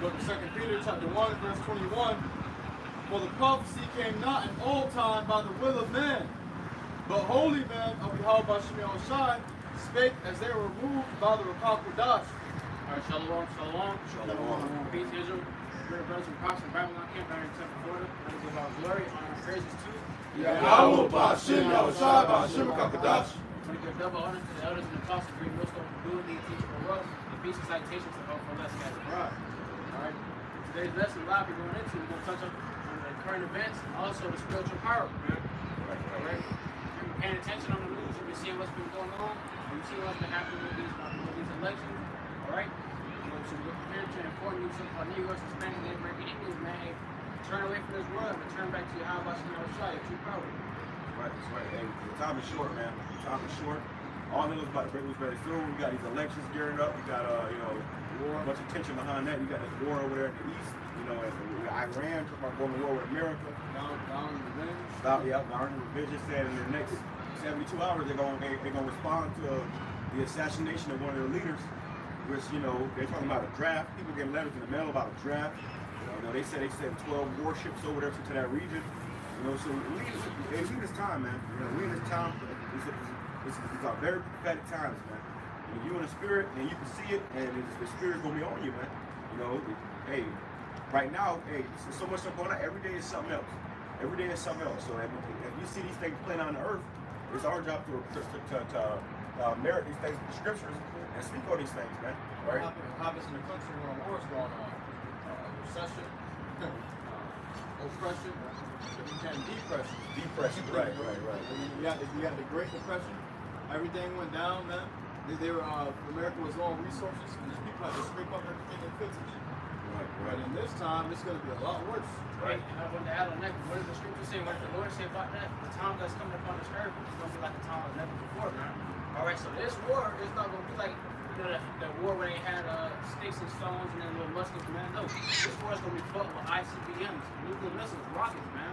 Go to 2 Peter chapter 1, verse 21. For the prophecy came not in old time by the will of man, but holy men of YAHAWASHI spake as they were moved by the QADASH. Alright, shalom, shalom. Shalom. Peace, Israel. We're brothers and prophets in Babylon camp down in Tampa, Florida. That is of our glory, honor, and praises to YAHAWAH, BAHASHAM, YAHWASHI, BAHASHAM, QADASH. I want to give double honor to the elders and apostles, GREATTMILLSTONE, who do lead, teach, and wealth, and peace and citations to help for less scattered abroad. Alright, today's lesson live we're going into, we're going to touch on the current events and also the spiritual power, man. Alright? You've been paying attention on the news, you've been seeing what's been going on, you've seen what's been happening with these elections, alright? So we're here to inform you some of New York's Hispanic and American Indians, man. Hey, turn away from this world and return back to YAHAWASHI, your true power. That's right. Hey, the time is short, man. The time is short. All niggas about to break loose very soon. We got these elections gearing up. We got, war, a bunch of tension behind that. You got this war over there in the east. You know, and we got Iran talking about going to war with America. Down in revenge. Down in revenge. Said in the next 72 hours they're gonna respond to the assassination of one of their leaders. Which, you know, they're talking about a draft. People getting letters in the mail about a draft. You know, they said 12 warships over there to that region. You know, so we in this time, man. You know, we in this time. It's our very prophetic times, man. When you in the spirit and you can see it, and the spirit's gonna be on you, man. You know, hey, right now, hey, there's so much stuff going on. Every day is something else. Every day is something else. So if you see these things playing on the earth, it's our job to merit these things in the scriptures and speak on these things, man. Right? What happens in the country when a war is going on? Recession, oppression, and depression. Right. You had the Great Depression. Everything went down, man. America was low on resources, and these people had to scrape up everything they could to eat. Right. And this time, it's going to be a lot worse. Right. And I want to add on that, what does the scripture say? What does the Lord say about that? The time that's coming upon this earth is going to be like the time of never before, man. Alright, so this war is not going to be like, you know, that war where they had sticks and stones and then little muskets, man. No, this war is going to be fought with ICBMs, nuclear missiles, rockets, man.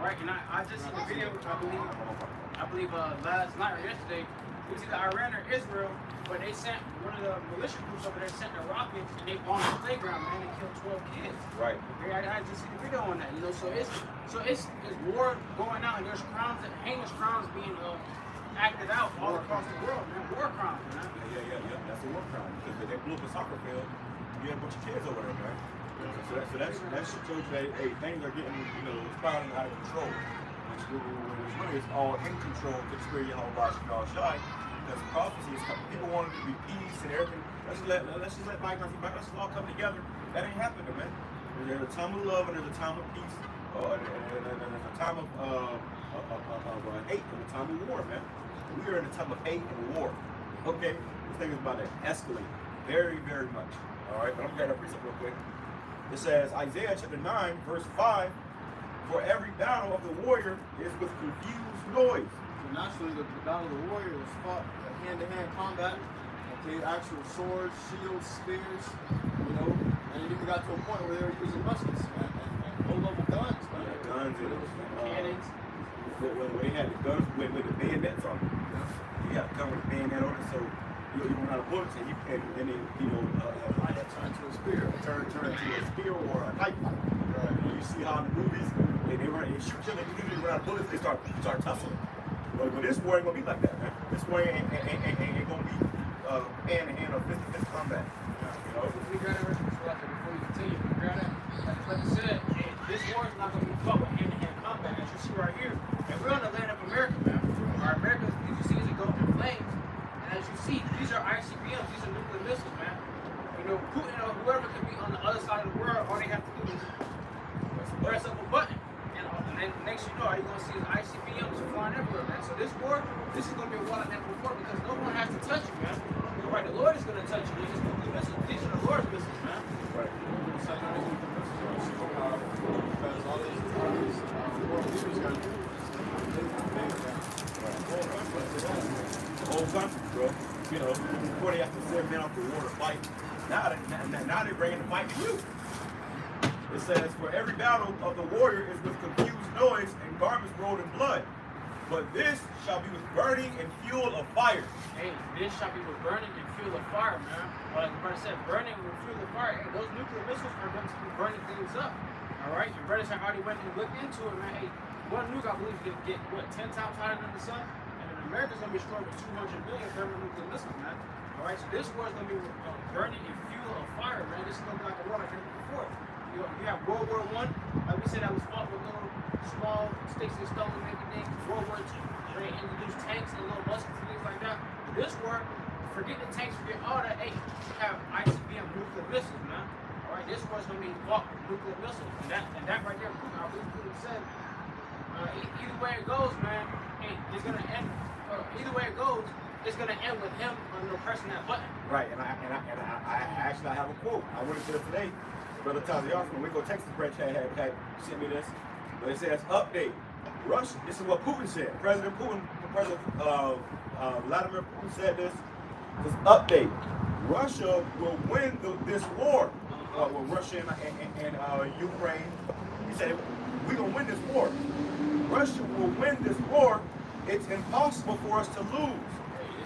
Alright, and I just seen a video, I believe last night or yesterday, it was either Iran or Israel, where they sent one of the militia groups over there sent their rockets and they bombed the playground, man, and killed 12 kids. Right. I just seen a video on that, you know. So it's war going out, and there's crimes, heinous crimes being acted out all across the world, man. War crimes, man. Yeah. That's a war crime because they blew up a soccer field. You had a bunch of kids over there, man. So that shows that hey, things are getting, you know, spiraling out of control. Which really is all in control to the spirit of YAHAWASHI. Because prophecy is coming. People want it to be peace and everything. Let's just let bygones be bygones. Let's all come together. That ain't happening, man. There's a time of love and there's a time of peace. And there's a time of hate and a time of war, man. We are in a time of hate and war. Okay? This thing is about to escalate very, very much. Alright, but I'm going to precept real quick. It says, Isaiah chapter 9, verse 5, for every battle of the warrior is with confused noise. So naturally, the battle of the warrior was fought hand-to-hand combat. Okay, actual swords, shields, spears, you know, and it even got to a point where they were using muskets and low-level guns, man. Yeah, guns and Cannons. When they had the guns with the bayonets on them. You got a gun with a bayonet on it, so you run out of bullets and then you know, turn into a spear. Turn into a spear or a knife. Right. And you see how in the movies they shoot each other, they run out of bullets, they start tussling. But this war ain't gonna be like that, man. This war ain't gonna be hand-to-hand or fist combat. You know? Before you continue, like you said, this war is not going to be fought with hand-to-hand combat, as you see right here. And we're on the land of America, man. Our America, as you see, is going in flames. And as you see, these are ICBMs, these are nuclear missiles, man. You know, Putin or whoever could be on the other side of the world, all they have to do is press up a button. And then next you know, you're going to see ICBMs flying everywhere, man. So this war, this is going to be a war like never before because no one has to touch you, man. You're right, the Lord is going to touch you. These nuclear missiles, these are the Lord's missiles, man. Right. So I know these nuclear missiles are super powerful because all these world leaders got to do The whole country, bro. You know, before they have to send men off the war to fight, now they're bringing the fight to you. It says, for every battle of the warrior is with confused noise and garments rolled in blood. But this shall be with burning and fuel of fire. Hey, this shall be with burning and fuel of fire, man. Like the brother said, burning with fuel of fire. Hey, those nuclear missiles are going to be burning things up. All right? And brothers have already went and looked into it, man. Hey, one nuke, I believe, can get, what, 10 times hotter than the sun? And then America's going to be destroyed with 200 billion thermonuclear missiles, man. All right? So this war is going to be burning and fuel of fire, man. This is going to be like a war like never before. You have World War I, like we said, that was fought with little small sticks and stones and everything. World War II, they introduced tanks and little muskets and things like that. But this war, forget the tanks, forget all that. Hey, you have ICBM nuclear missiles, man. All right, this war's gonna be fought with nuclear missiles, and that right there, I believe Putin said. Either way it goes, man, hey, it's gonna end. Either way it goes, it's gonna end with him pressing that button. Right, and I actually have a quote. I went into it today. Brother Taziar from Waco, Texas branch had sent me this. But it says, update. Russia, this is what Putin said. President Vladimir Putin said this. This update. Russia will win this war with Russia and Ukraine. He said, we're going to win this war. Russia will win this war. It's impossible for us to lose.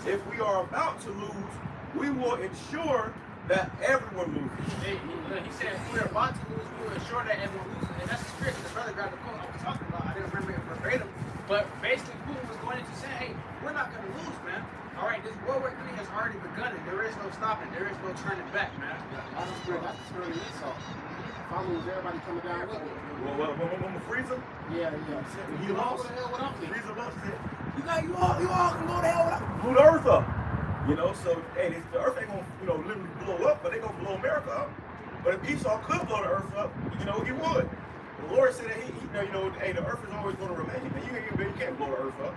If we are about to lose, we will ensure that everyone loses. He said, if we're about to lose, we will ensure that everyone loses. And that's the spirit the brother grabbed the quote I was talking about. I didn't remember it verbatim. But basically, Putin was going into saying, hey, we're not going to lose, man. All right, this World War III has already begun, and there is no stopping. There is no turning back, man. That's the spirit of the insult. Followers, everybody coming down with it. Well, Freezer? Yeah. He lost. What the hell without me? Freezer lost it. You all can go to hell without me. Blew the earth up. You know, so hey, the earth ain't gonna, literally blow up, but they gonna blow America up. But if Esau could blow the earth up, he would. The Lord said that hey, the earth is always gonna remain. Man, you can't blow the earth up.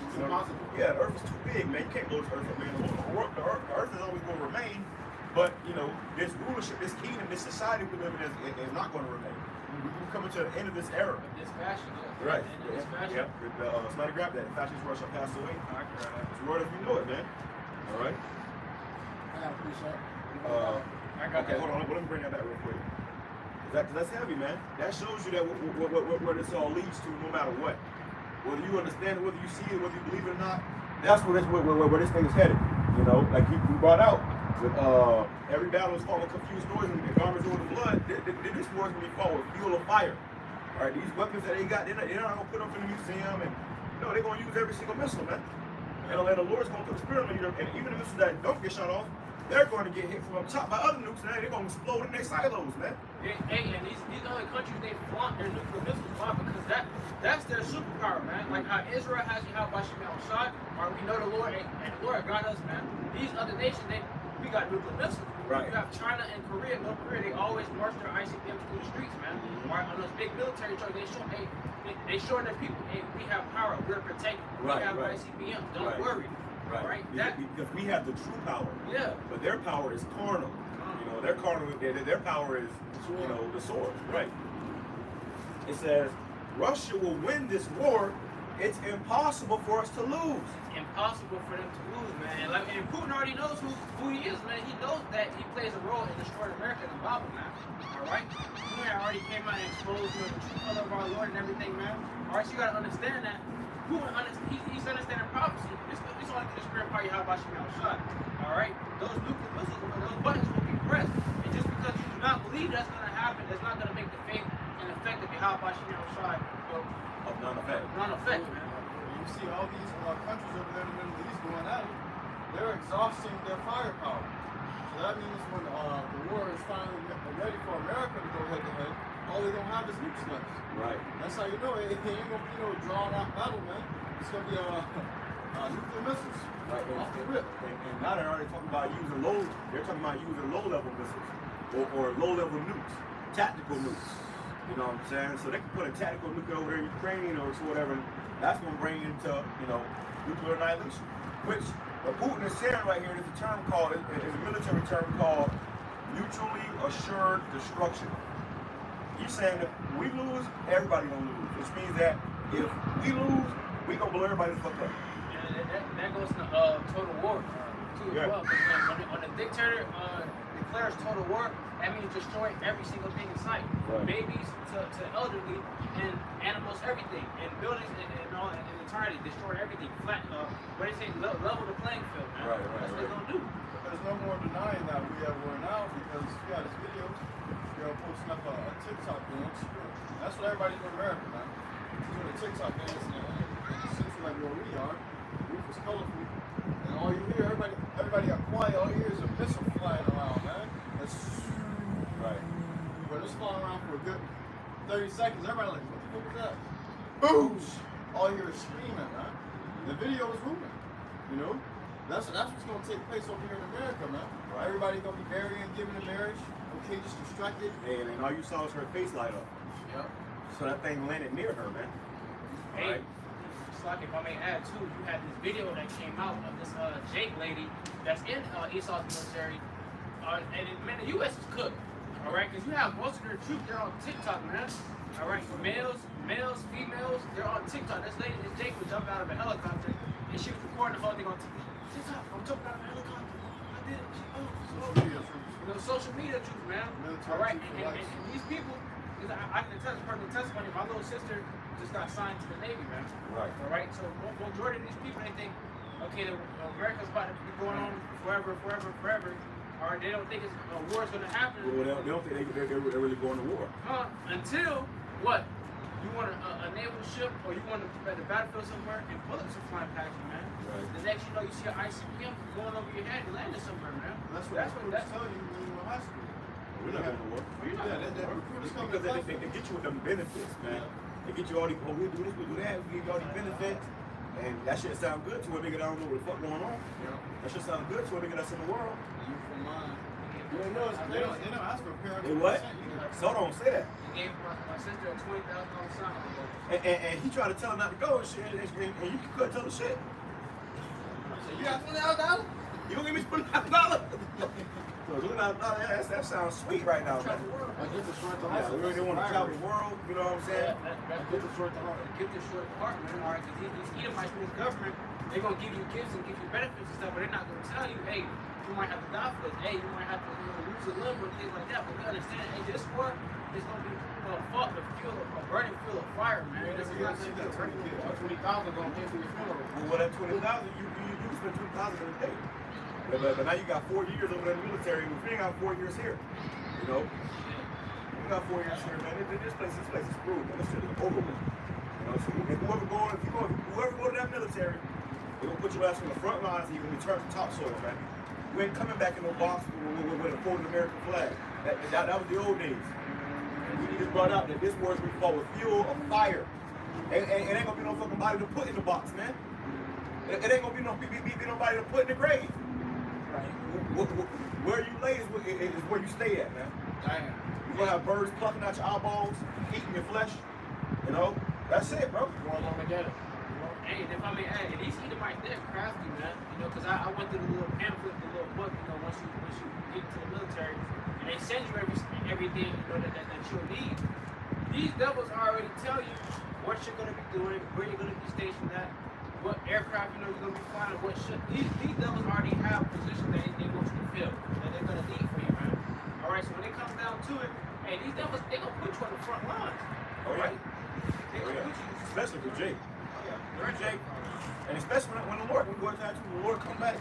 It's impossible. Yeah, the earth is too big, man. You can't blow this earth up, man. The earth is always gonna remain, but this rulership, this kingdom, this society we live in is not gonna remain. We're coming to the end of this era. This fashion, Right. This fashion. Yeah. Somebody grab that. The fashion's rush shall pass away. It's the word if you know it, man. All right. I got a pre-shot. Okay, hold on. Let me bring that back real quick. That's heavy, man. That shows you that where this all leads to, no matter what. Whether you understand it, whether you see it, whether you believe it or not, that's where this thing is headed. Like we brought out, with every battle is fought with confused noise and garments over the blood. This war is going to be fought with fuel of fire. All right, these weapons that they got, they're not going to put them in the museum, and they're going to use every single missile, man. And the Lord's going to experiment, and even the missiles that don't get shot off, they're going to get hit from up top by other nukes, and they're going to explode in their silos, man. Hey, and these other countries, they flaunt their nuclear missiles. Why? Because that's their superpower, man. Like how Israel has YAHAWASHI shot, or we know the Lord, and the Lord got us, man. These other nations, we got nuclear missiles. Right. You have China and Korea, North Korea, they always march their ICBMs through the streets, man. Right? On those big military trucks, they show their people, hey, we have power, we're protected. We have ICBMs, don't worry. Right. Because we have the true power. Yeah. But their power is carnal. Their power is, the sword. Right. It says, Russia will win this war. It's impossible for us to lose. Impossible for them to lose, man. And Putin already knows who he is, man. He knows that he plays a role in destroying America in the Bible, man. All right? Putin already came out and exposed the true color of our Lord and everything, man. All right, so you got to understand that. He's understanding prophecy. This only the spirit part YAHAWASHI shot. All right? Those nuclear missiles, those buttons will be pressed. And just because you do not believe that's going to happen, that's not going to make the faith and effect of YAHAWASHI shot of non-effect. Non-effect, man. You see all these countries over there in the Middle East going at it, they're exhausting their firepower. So that means when the war is finally ready for America to go head to head, all they don't have is nukes left. Right. That's how you know it ain't going to be no drawn out battle, man. It's going to be nuclear missiles. Right. Off the rip. And now they're already talking about using low-level missiles or low-level nukes, tactical nukes. You know what I'm saying? So they can put a tactical nuke over there in Ukraine or whatever. That's going to bring into, nuclear annihilation. Which what Putin is saying right here is a term called, is a military term called mutually assured destruction. He's saying that we lose, everybody gonna lose. Which means that if we lose, we gonna blow everybody the fuck up. And that goes to total war too as well. When the dictator declares total war, that means destroy every single thing in sight. Right. Babies to elderly and animals, everything. And buildings and all in entirety, destroy everything. Flat, what do they say, level the playing field, man. Right, That's what they're going to do. There's no more denying that we have war now because you got this video, posting up a TikTok dance. That's what everybody in America, man. Doing a TikTok dance and since like where we are, the roof is colorful. And all you hear, everybody got quiet, all you hear is a missile flying around, man. That's Right. but it's flying around for a good 30 seconds. Everybody like, what the fuck was that? Boosh! All you hear is screaming, man. The video is moving, you know? That's what's gonna take place over here in America, man. Right. Everybody gonna be marrying, giving in marriage. Okay, just distracted. And all you saw was her face light up. Yep. So that thing landed near her, man. Hey, Right. Slock, if I may add too, you had this video that came out of this Jake lady that's in Esau's military. And man, the U.S. is cooked, all right? Because you have most of their troops, they're on TikTok, man. All right, males, females, they're on TikTok. This lady, this Jake, was jumping out of a helicopter, and she was recording the whole thing on TikTok. I'm jumping out of a helicopter. I did it. Social media troops, man. Military All right, troops, and these people, because I can attest, personal testimony, my little sister just got signed to the Navy, man. Right. All right, so majority of these people, they think, okay, America's about to be going on forever. All right, they don't think war's going to happen. Well, they don't think they're really going to war. Until what? You want a naval ship, or you want to be at the battlefield somewhere, and bullets are flying past you, man. Right. The next you know, you see an ICBM going over your head and landing somewhere, man. That's what recruiters tell you when you were in high school. We're not going to war. You're not Yeah, gonna that work. recruiters come Because to they get you with them benefits, man. They get you all these, we do this, we do that, we give you all these benefits. And that shit sound good to a nigga that don't know what the fuck going on. That shit sound good to a nigga that's in the world. You from mine. They don't ask for parents. They what? So don't say that. He gave my sister a $20,000 sign. And he tried to tell her not to go and shit, and you couldn't tell her shit. So you got $20,000? You don't give me $20,000? That sounds sweet right now, man. I get the short to Yeah, hustle. we really want to travel the world, you know what I'm saying? I get the short to hustle. Give this short part, man. All right, because these Edomites in this government, they're going to give you gifts and give you benefits and stuff, but they're not going to tell you, hey, you might have to die for this. Hey, you might have to lose a limb or things like that. But we understand, hey, this war is going to be fought with a burning fuel of fire, man. This is not going to be a burning fuel. 20,000 gonna pay for your funeral. Well, that 20,000, you spend 2,000 in a day. But now you got 4 years over there in the military. We ain't got 4 years here. You know? We got 4 years here, man. This place is screwed, man. This shit is over with. You know, so if whoever go to that military, they're gonna put your ass on the front lines and you're gonna be turned to topsoil, man. You ain't coming back in no box with a folded American flag. That was the old days. We just brought out that this war is gonna be fought with fuel of fire. And it ain't gonna be no fucking body to put in the box, man. It ain't gonna be nobody to put in the grave. Where you lay is where you stay at, man. Damn. You're gonna have birds plucking out your eyeballs, eating your flesh. You know? That's it, bro. We're all gonna get it. Hey, and if I may add, and these Edomites, they're crafty, man. You know, because I went through the little pamphlet, the little book, you know, once you get into the military, and they send you everything, you know, that you'll need. These devils already tell you what you're going to be doing, where you're going to be stationed at, what aircraft, you know, you're going to be flying, what ship. These devils already have positions that they want you to fill, that they're going to need for you, man. All right, so when it comes down to it, hey, these devils, they're going to put you on the front lines. Oh, yeah. They're going to put you. Especially for Jake. For Jake. And especially when the Lord, when we go into the Lord come back.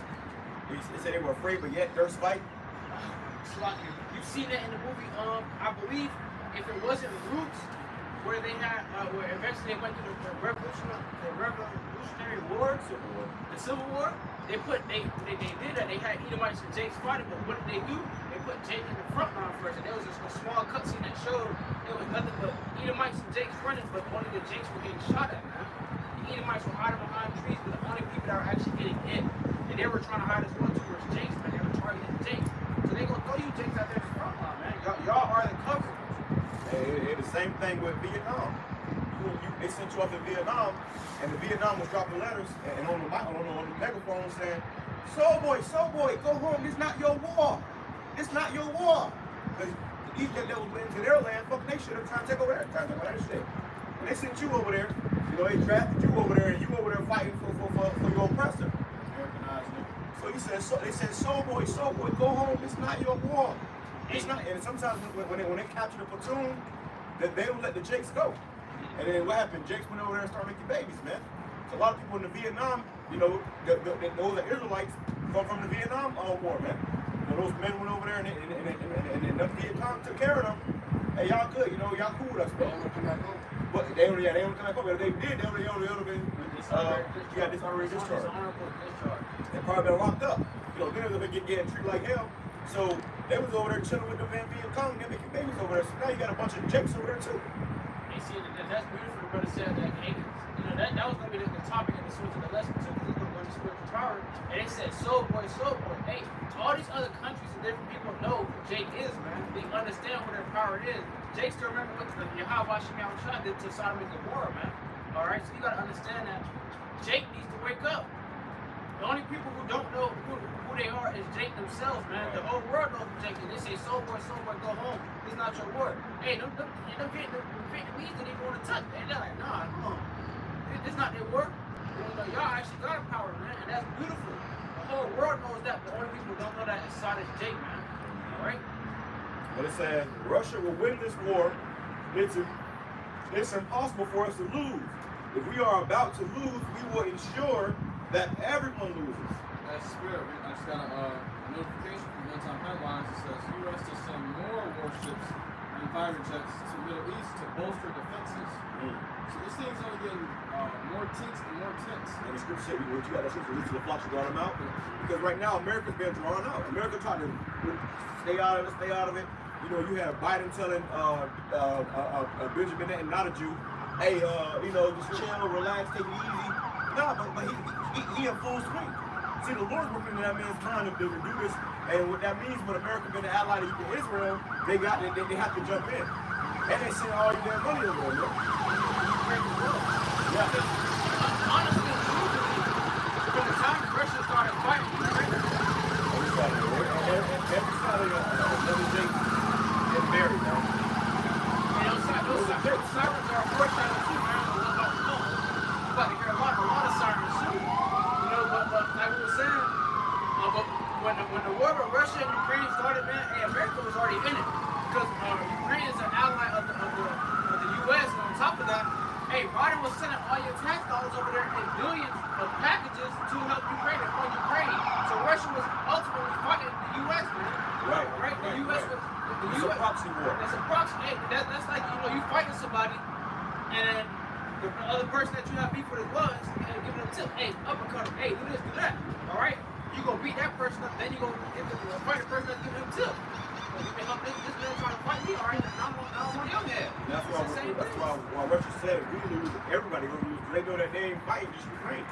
They said they were afraid, but yet they're spite. Sloppy. You've seen that in the movie, I believe, if it wasn't Roots, where they had, where eventually they went through the Revolutionary War, the Civil War, they did that. They had Edomites and Jake's fighting, but what did they do? They put Jake in the front line first, and there was just a small cutscene that showed it was nothing but Edomites and Jake's running, but only the Jakes were getting shot at, man. The Edomites were hiding behind trees, but the only people that were actually getting hit, and they were trying to hide as well towards Jakes, man. They were targeting Jakes. So they gonna throw you Jakes out there in the front line, man. Y'all are the cover. It's the same thing with Vietnam. They sent you off to Vietnam, and the Vietnam was dropping letters and on the megaphone saying, "Soul boy, go home. This not your war. This not your war." Because these devils went into their land, fucking they should have tried to take over there, shit. And they sent you over there. You know, they drafted you over there, and you over there fighting for your oppressor. Americanized nigga. So he said, so they said, soul boy, go home. It's not your war. It's not. And sometimes when they capture the platoon, that they don't let the Jakes go. And then what happened? Jakes went over there and started making babies, man. So a lot of people in the Vietnam, you know, those are Israelites from the Vietnam war, man. You know, those men went over there and the Viet Cong took care of them. Hey, y'all good, you know, y'all cool with us, bro. But they only come back over. If they did, they only been dishonorary discharge. They probably been locked up. You know, then they're getting treated like hell. So they was over there chilling with the Viet Cong, they're making babies over there. So now you got a bunch of Jakes over there too. Hey, see, that's beautiful. The brother said that. Hey, you know, that was gonna be the topic in the switch of the lesson too, because it's gonna go into spiritual power. And they said, soul boy. Hey, all these other countries and different people know who Jake is, man. They understand what their power is. Jake still remember what the YAHAWASHI did to Sodom and Gomorrah, man. All right, so you gotta understand that Jake needs to wake up. The only people who don't know who they are is Jake themselves, man. The whole world knows who Jake is. They say, soul boy, go home. It's not your word. Hey, them Vietnamese didn't even want to touch. And they're like, nah, come on. It's not their word. You know, y'all actually got a power, man, and that's beautiful. The whole world knows that. The only people who don't know that is Sodom Jake, man. All right? But it says Russia will win this war. It's impossible for us to lose. If we are about to lose, we will ensure that everyone loses. That's spirit. I just got a notification from One-Time Headlines that says U.S. to send more warships and fighter jets to the Middle East to bolster defenses. So this thing's only getting more tense and more tense. And the scripture said, you got that scripture, release to the flocks to draw them out. Because right now, America's been drawn out. America trying to stay out of it. You know, you have Biden telling Benjamin Netanyahu, hey, you know, just chill, relax, take it easy. No, but he in full swing. See, the Lord's working in that man's mind to do this, and what that means when America been an ally to Israel, they have to jump in, and they send all your damn money over there. Yeah. Honestly, from the time Russia started fighting Ukraine, Every Saturday, another Jake get married, man. those sirens are a foreshadow too, man. You're about to hear a lot of sirens too. You know, but like we were saying, but when the war with Russia and Ukraine started, man, hey, America was already in it because Ukraine is an ally of the U.S. And on top of that, hey, Biden was sending all your tax dollars over there in billions of packages to help Ukraine and fund Ukraine. So Russia was ultimately fighting the U.S., man. Right. The U.S. was. It's a proxy war. It's a proxy. Hey, that's like, you know, you fighting somebody, and the other person that you have beef with as well is giving them a tip. Hey, uppercut him. Hey, do this, do that. All right. You gonna beat that person up, then you gonna give the fight the person that's giving him a tip. You can help this man trying to fight me. All right, I don't want your head. That's why Russia said we lose, everybody gonna lose. They know that they ain't fighting just Ukraine.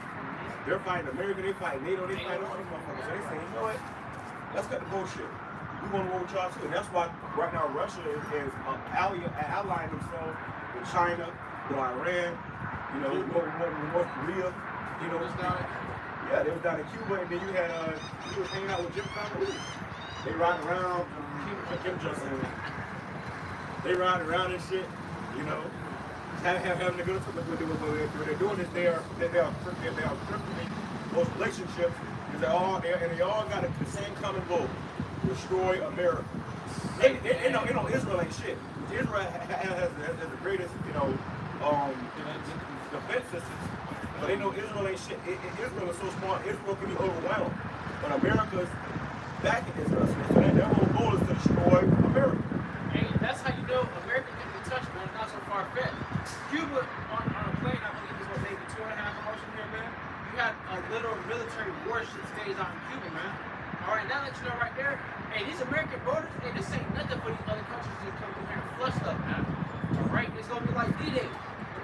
They're fighting America, they fight NATO, they fight all these motherfuckers. So they say, you know what? Let's cut the bullshit. We want to war with y'all too. And that's why right now Russia is allying themselves with China, with Iran, you know, with North Korea. You know, yeah, they was down in Cuba, and then you had he was hanging out with Jim Conway. They riding around, Kim Jong-un. They riding around and shit, you know, having a good time. What they're doing is they are strengthening those relationships because they all got the same common goal: destroy America. They know Israel ain't shit. Israel has the greatest, you know, defense systems. But they know Israel ain't shit. Israel is so smart, Israel can be overwhelmed. But America's backing Israel. So their whole goal is to destroy America. Hey, that's how you know America can be touched, man. It's not so far-fetched. Cuba, on a plane, I believe is what, maybe 2.5 hours from here, man. You had a little military warship stays out in Cuba, man. All right, now that you know right there, hey, these American borders, hey, this ain't nothing for these other countries to come through here and flush stuff, man. All right, it's gonna be like D-Day.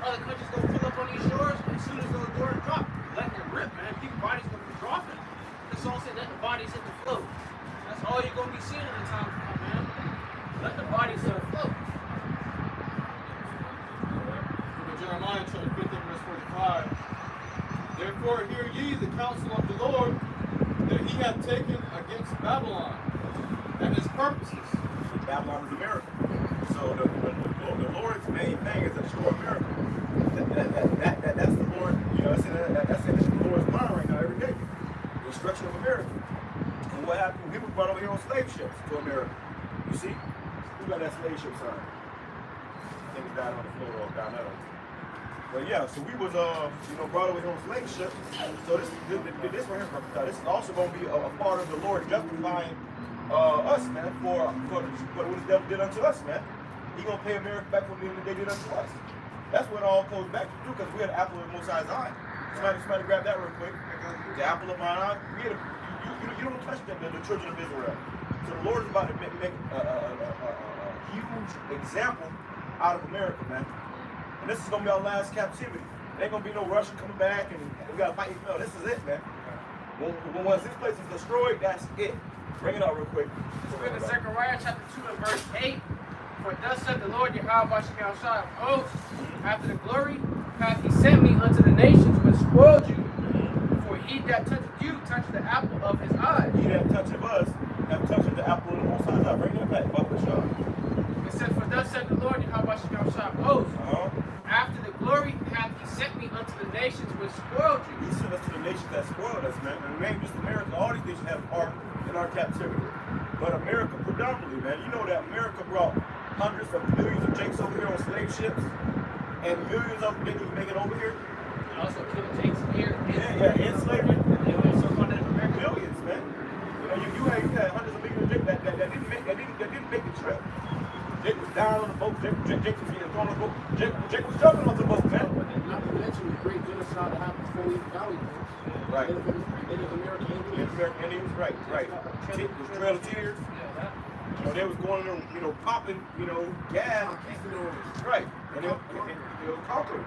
Other countries gonna pull up on these shores, and as soon as those doors drop, letting it rip, man. People's bodies gonna be dropping. The song said, let the bodies hit the floor. That's all you're gonna be seeing in the time to come, man. Let the bodies hit the floor. Jeremiah chapter 15, verse 45. Therefore hear ye the counsel of the Lord that he hath taken against Babylon and his purposes. Babylon is America. So the Lord's main thing is to destroy America. That's the Lord, you know, that's in the Lord's mind right now every day. destruction of America. And what happened? We were brought over here on slave ships to America. You see? Who got that slave ship sign? I think it died on the floor or down that. But yeah, so we was brought over here on slave ships. So this right here, this is also gonna be a part of the Lord justifying us, man, for what the devil did unto us, man. He gonna pay America back for what they did unto us. That's what it all goes back to, because we had the apple of the Most High's eye. Somebody grab that real quick. The apple of my eye. You don't touch the children of Israel. So the Lord is about to make a huge example out of America, man. And this is gonna be our last captivity. There ain't gonna be no Russian coming back and we gotta fight. No, this is it, man. Once this place is destroyed, that's it. Bring it out real quick. So we're in Zechariah chapter 2 and verse 8. For thus said the Lord YAHAWASHI of hosts, after the glory hath he sent me unto the nations which spoiled you. For he that toucheth you touched the apple of his eye. He that toucheth us have touched the apple of the Most High's eye. Bring it back, BAHASHAM. It says, for thus said the Lord YAHAWASHI of hosts, after the glory hath he sent me unto the nations which spoiled you. He sent us to the nations that spoiled us, man. And it ain't just America. All these nations have part in our captivity. But America predominantly, man. You know that America brought hundreds of millions of Jakes over here on slave ships, and millions of them didn't even make it over here. And also killed Jakes here. In slavery. And they also funded America. Millions, man. You had hundreds of millions of Jakes that didn't make the trip. Jake was down on the boat. Jake was getting thrown on the boat. Jake was jumping off the boat, man. Not to mention the great genocide that happened before we Valley. Right. Native American Indians. Native American Indians, right. Trail of Tears. They was going in, popping, gas. Right. And they were conquering.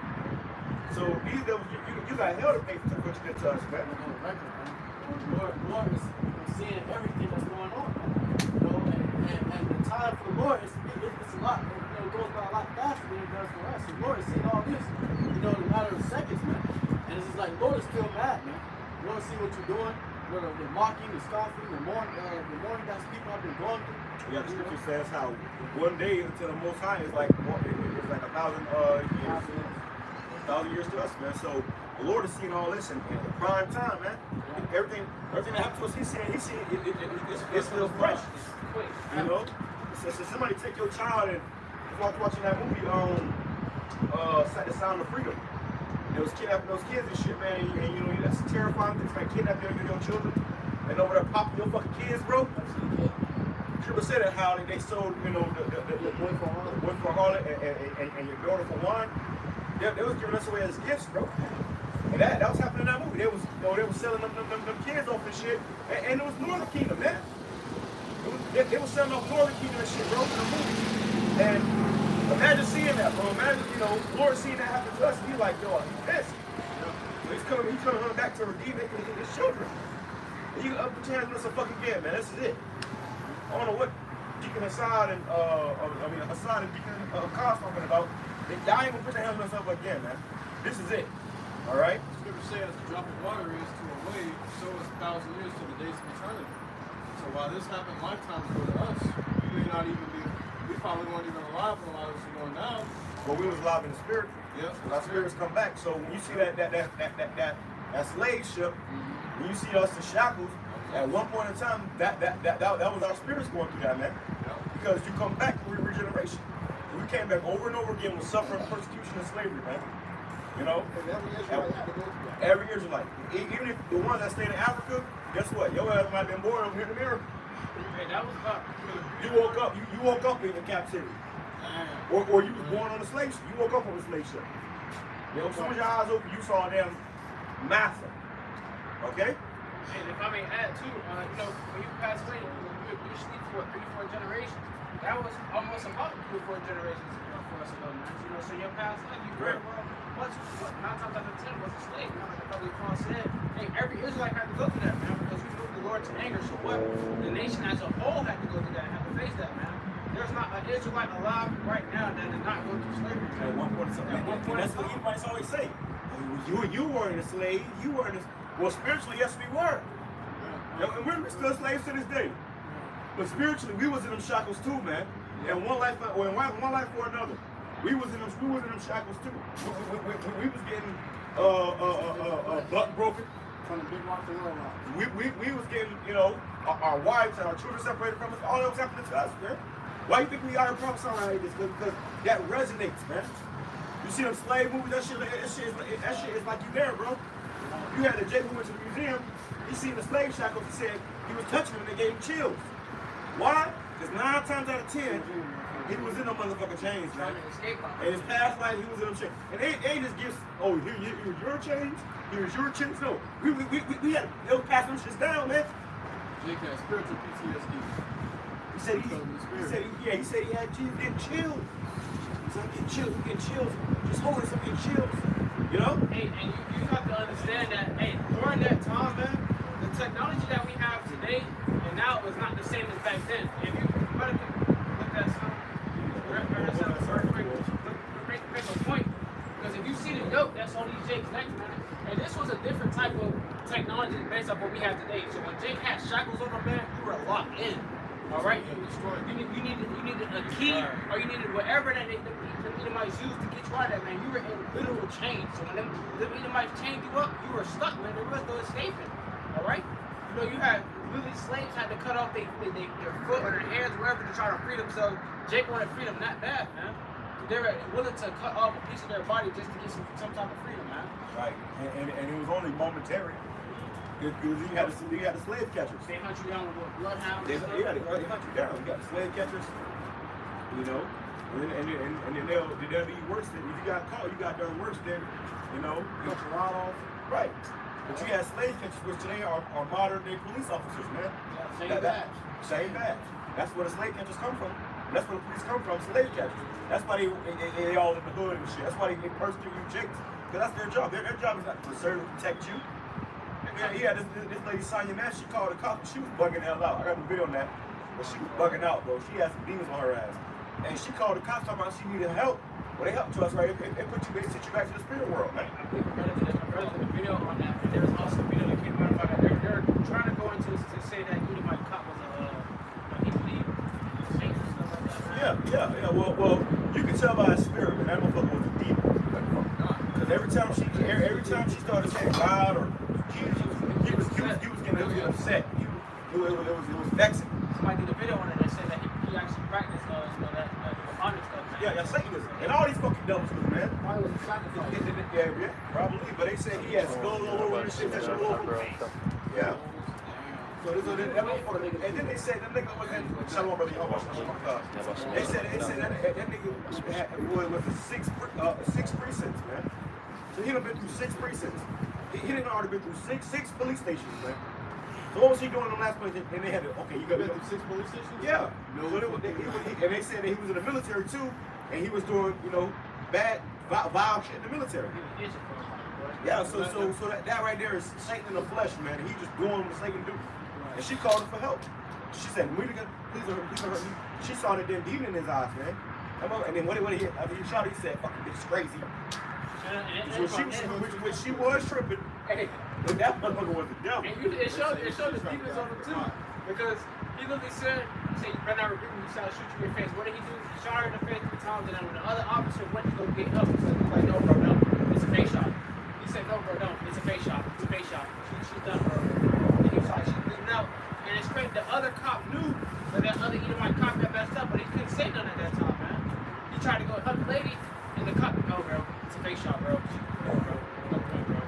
So these devils, you got hell to pay for what you did to us, man. Lord is seeing everything that's going on, and the time for the Lord is a lot. It goes by a lot faster than it does for us. The Lord is seeing all this, in a matter of seconds, man. And it's just like the Lord is still mad, man. The Lord see what you're doing, the mocking, the scoffing, the mourning that people have been going through. Yeah, the scripture says how one day until the Most High is like 1,000 years. 1,000 years to us, man. So the Lord is seeing all this in prime time, man. Everything that happened to us, He's seeing it's still fresh. So somebody take your child and watching that movie The Sound of Freedom. They was kidnapping those kids and shit, man. And that's terrifying. Things like kidnapping your children and over there popping your fucking kids, bro. Scripture said it how they sold, the boy for a harlot and your daughter for wine. They was giving us away as gifts, bro. And that was happening in that movie. They was selling them kids off and shit. And it was Northern Kingdom, man. They was selling off Northern Kingdom and shit, bro, in the movie. And imagine seeing that, bro. Imagine, Lord seeing that happen to us. He's like, yo, he's pissed. He's coming back to redeem his children. And you can put your hands on this fucking again, man. This is it. I don't know what Deacon Hassan and Hassan and Deacon Khan's talking about. I ain't gonna put their hands on themselves again, man. This is it. All right. Scripture says, "The drop of water is to a wave, so is 1,000 years to the days of eternity." So while this happened lifetime ago to us, we may not even be. We probably weren't even alive when a lot of this was going down. But we was alive in the spirit. Yeah. Because our spirits come back. So when you see that slave ship, when you see us in shackles, at one point in time, that was our spirits going through that, man. Yeah. Because you come back with regeneration. We came back over and over again with suffering, persecution, and slavery, man. And every Israelite had to go through that. Every Israelite. Even if the ones that stayed in Africa, guess what? Your ass might have been born over here in America. Hey, that was about. You woke up in captivity. Or you was born on a slave ship. You woke up on a slave ship. As soon as your eyes open, you saw a damn master. Okay? And if I may add too, when you pass away, you sleep for 3-4 generations. That was almost about 3-4 generations for us alone, man. So your past life, you very well, 9 times out of 10 was a slave. Like the Brother Paul said, hey, every Israelite had to go through that, man, because we moved the Lord to anger. So what? The nation as a whole had to go through that, had to face that, man. There's not an Israelite alive right now that did not go through slavery. At one point, that's what you might always say. You weren't a slave. You weren't a. Well, spiritually, yes, we were. And we're still slaves to this day. But spiritually, we was in them shackles too, man. And one life for another. We was in them shackles too. We was getting butt broken. From the big rocks and little rocks. We was getting, you know, our wives and our children separated from us. All that was happening to us, man. Why you think we are prophesying like this? Because that resonates, man. You see them slave movies, that shit is like you there, bro. You had a Jake who went to the museum, he seen the slave shackles, he said he was touching them and they gave him chills. Why? Because 9 times out of 10, he was in them motherfucking chains, man. And his past life, he was in them chains. And they just gives, oh, here's your chains, here's your chains. No, we had, they was passing them shits down, man. Jake had spiritual PTSD. He said he had getting chills. He's like, getting chills. Just holding some getting chills. You know? Hey, and you have to understand that, hey, during that time, man, the technology that we have today and now is not the same as back then. If you look at that stuff, make a point. Because if you see the yoke, that's all these Jakes next, man. And this was a different type of technology based on what we have today. So when Jake had shackles on him, man, you were locked in. All right, you needed a key, or you needed whatever that the Edomites used to get you out of that, man. You were in literal chains. So when the Edomites chained you up, you were stuck, man. There was no escaping. All right, you know you had literally slaves had to cut off their foot or their hands, wherever, to try to free themselves. Jake wanted freedom that bad, man. They were willing to cut off a piece of their body just to get some type of freedom, man. Right, and it was only momentary. Because you had the slave catchers. They hunt you down with bloodhounds. They hunt you down. You got the slave catchers, you know, and then they'll be worse than if you got caught. You got done worse than, you know, Cut your rod off. right. But you had slave catchers, which today are modern day police officers, man. Same badge. Same badge. That's where the slave catchers come from. That's where the police come from. Slave catchers. That's why they all in the hood and shit. That's why they persecute you chicks. Because that's their job. Their job is not to preserve and protect you. Yeah, this lady Sonya, man, she called the cops. She was bugging the hell out. I got the video on that, but she was bugging out, bro. She had some demons on her ass, and she called the cops talking about she needed help. Well, they helped to us, right? They sent you back to the spirit world, man. I think I read the video on that. And there was also a video that came out about that. They're trying to go into this to say that Edomite cop was he believed saints and stuff like that. Man. Yeah. Well, you can tell by his spirit, man. That motherfucker was a demon. Because every time she started saying God or Jesus, he was getting upset. It was vexing. Somebody did a video on it that said that he actually practiced that demonic stuff. Man. Yeah, Satanism. And all these fucking devils, man. Why was it sacrificed? Yeah, probably. But they said he had skulls all over and shit. That's all over. Yeah. So and then they said that nigga was in Shalom, brother. They said that nigga was a six precincts, man. So he done been through 6 precincts. He done already been through six police stations, man. So what was he doing in the last place? And they had to, okay, you got Been through 6 police stations? yeah. No, so and they said that he was in the military too, and he was doing, you know, bad, vile shit in the military. Yeah, so that right there is Satan in the flesh, man. And he just doing what Satan do. And she called him for help. She said, please hurt me. She saw that damn demon in his eyes, man. And then what he hit, after he shot her, he said, fucking bitch, crazy. Which she was tripping. Hey. And that motherfucker was the devil. And it showed the demons on him too. Because he literally said, you better not rebuke me, so I'll shoot you in your face. What did he do? He shot her in the face 3 times, and then when the other officer went to go get up, he said, like, no, bro, no. It's a face shot. He said, no, bro, no. It's a face shot. It's a face shot. She's done, bro. And he was like, she's bleeding out. And it's crazy. The other cop knew that other Edomite cop got messed up, but he couldn't say nothing at that time, man. He tried to go hug the lady, and the cop, no, bro. It's a face shot, bro.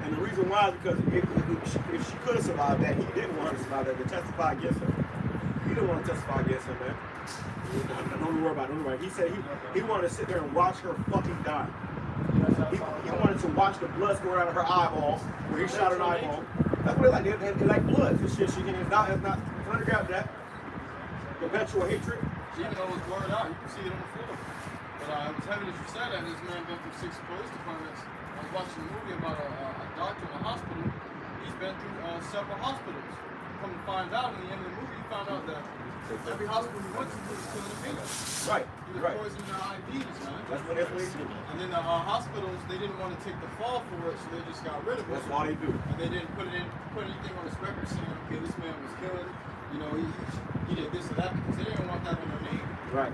And the reason why is because if she could have survived that, he didn't want her to survive that, to testify against her. He didn't want to testify against her, man. Don't worry about it. He said he wanted to sit there and watch her fucking die. He wanted to watch the blood go out of her eyeball, where he shot her eyeball. That's what they like. They like blood. This shit, it's not underground that. Perpetual hatred. Even though it was blurred out, you can see it on the film. But it was heavy that you said that this man been through 6 police departments. I was watching a movie about a doctor in a hospital. He's been through several hospitals. Come to find out, in the end of the movie, he found out that every hospital he went to was killing the peanuts. Right. He was poisoning their IVs, man. That's what he did. And then the hospitals, they didn't want to take the fall for it, so they just got rid of it. That's all they do. And they didn't put anything on his record saying, okay, this man was killing. You know, he did this or that because they didn't want that in their name. Right.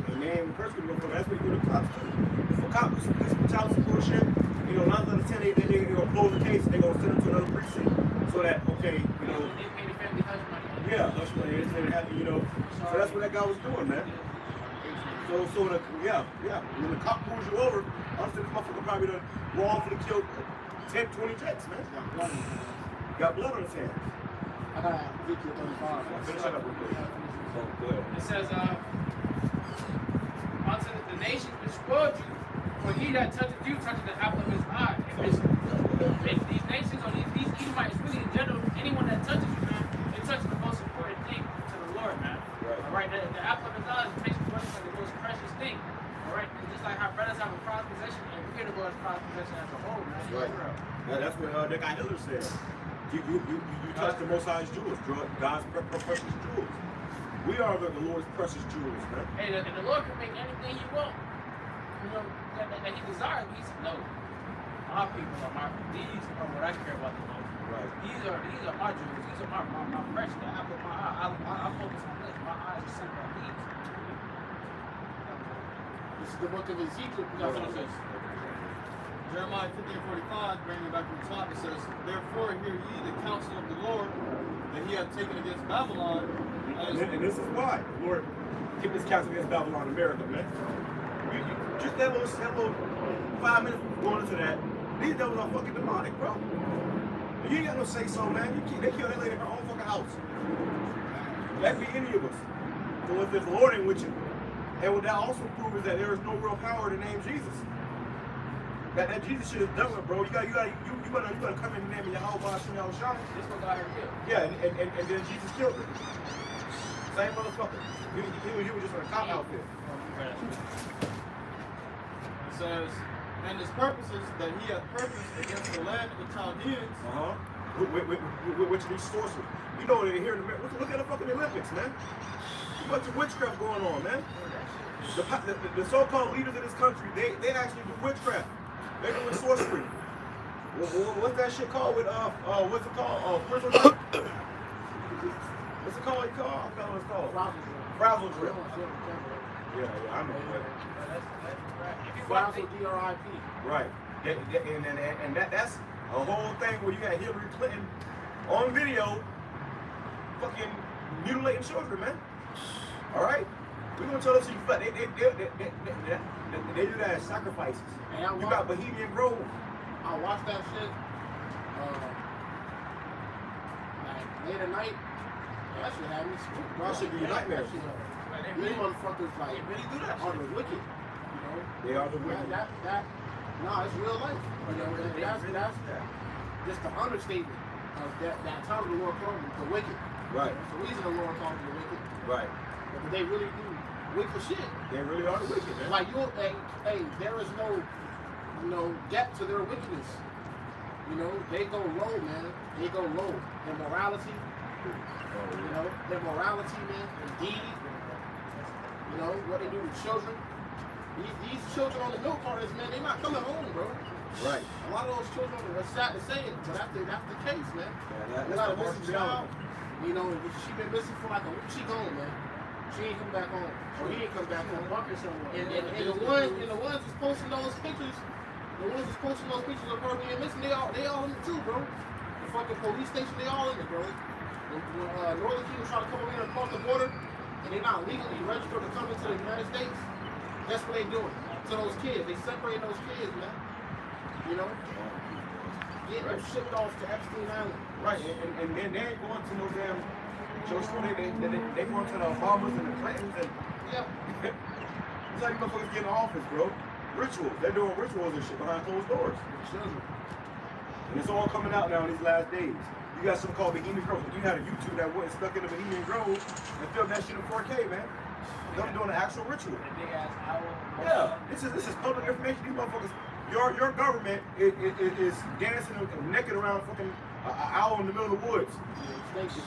And then the person can go for that's what you do to cops too. If a cop is child support shit, you know, 9 out of 10 they gonna close the case and they gonna send them to another precinct. so that, okay, you know, They pay the family hush money. yeah, hush money, instead of having, you know, so that's what that guy was doing, man. So when the cop pulls you over, honestly, this motherfucker probably done wrongfully killed 10, 20 Jets, man. Got blood on his hands. I got Ezekiel 35. Finish that up real quick. So, go ahead. It says, unto the nations which spoiled you, for he that toucheth you toucheth the apple of his eye. If these nations or these Edomites, really in general, anyone that touches you, man, they touch the most important thing to the Lord, man. Right. All right, the apple of his eye takes the like the most precious thing. All right, and just like how brothers have a prized possession, and we get the Lord's prized possession as a whole, man. Right. That's what that guy Hitler said. You touch the Most High's jewels, God's precious jewels. We are the Lord's precious jewels, man. Hey, and the Lord can make anything you want. You know, that he desires. He said, no, my people are these are what I care about the most. Right. These are my jewels. These are my precious. The apple of my eye. I focus on this. My eyes are centered on these. This is the book of Ezekiel. We got some of this. Jeremiah 50:45, bringing it back from the top, it says, therefore hear ye the counsel of the Lord that he hath taken against Babylon. And this is why the Lord keep this counsel against Babylon, America, man. Just that little 5 minutes going into that, these devils are fucking demonic, bro. And you ain't got no say so, man. They kill that lady in her own fucking house. That be any of us. So if the Lord ain't with you, and what that also proves is that there is no real power in the name Jesus. That Jesus shit is done with, bro. You gotta come in the name of YAHAWASHI. This what God has killed. Yeah, and then Jesus killed him. Same motherfucker. He was just in a cop outfit. It says, and his purposes that he hath purposed against the land of the Chaldeans. Which these sorcerers. You know they're here in America. Look at the fucking Olympics, man. A bunch of witchcraft going on, man. The so-called leaders of this country, they actually do witchcraft. They're doing sorcery. What's that shit called with what's it called? What's it called? I forgot what it's called. Frazzle drip. Yeah, I know. Frazzle DRIP. Right. And that's a whole thing where you got Hillary Clinton on video fucking mutilating children, man. All right? We're going to tell them you flat. They do that as sacrifices. You got Bohemian Grove. I watched that shit like late at night. That shit had me spooked. That should be your nightmare. These motherfuckers like really do that are the wicked. You know? They are the wicked. Nah, it's real life. You know, that's just the understatement of that time of the Lord called them the wicked. Right. It's the reason the Lord called them the wicked. Right. But they really do wicked shit. They really are the wicked, man. Like there is no depth to their wickedness. You know, they go low, man. They go low. Their morality, you know, their morality, man, their deed. You know, what they do to children. These children on the milk cartons, man, they're not coming home, bro. Right. A lot of those children are sad to say it, but that's the case, man. Yeah, We got a missing child. You know, she been missing for like a week. She gone, man. She ain't come back home. Or he ain't come back home. And the ones that's posting those pictures, of her being missing, they all in it too, bro. The fucking police station, they all in it, bro. When Northern Kingdom try to come over here across the border, and they're not legally registered to come into the United States, that's what they doing to those kids. They separating those kids, man. You know? Getting them shipped off to Epstein Island. Right, and then they ain't going to no damn church school. They going to the Obamas and the Clintons and Yeah. that's how you motherfuckers get in office, bro. Rituals. They're doing rituals and shit behind closed doors. Children. And it's all coming out now in these last days. You got something called Bohemian Grove. You had a YouTube that went stuck in the Bohemian Grove and filmed that shit in 4K, man. Them doing an actual ritual. Yeah, this is public information. These motherfuckers, your government is dancing naked around fucking an owl in the middle of the woods,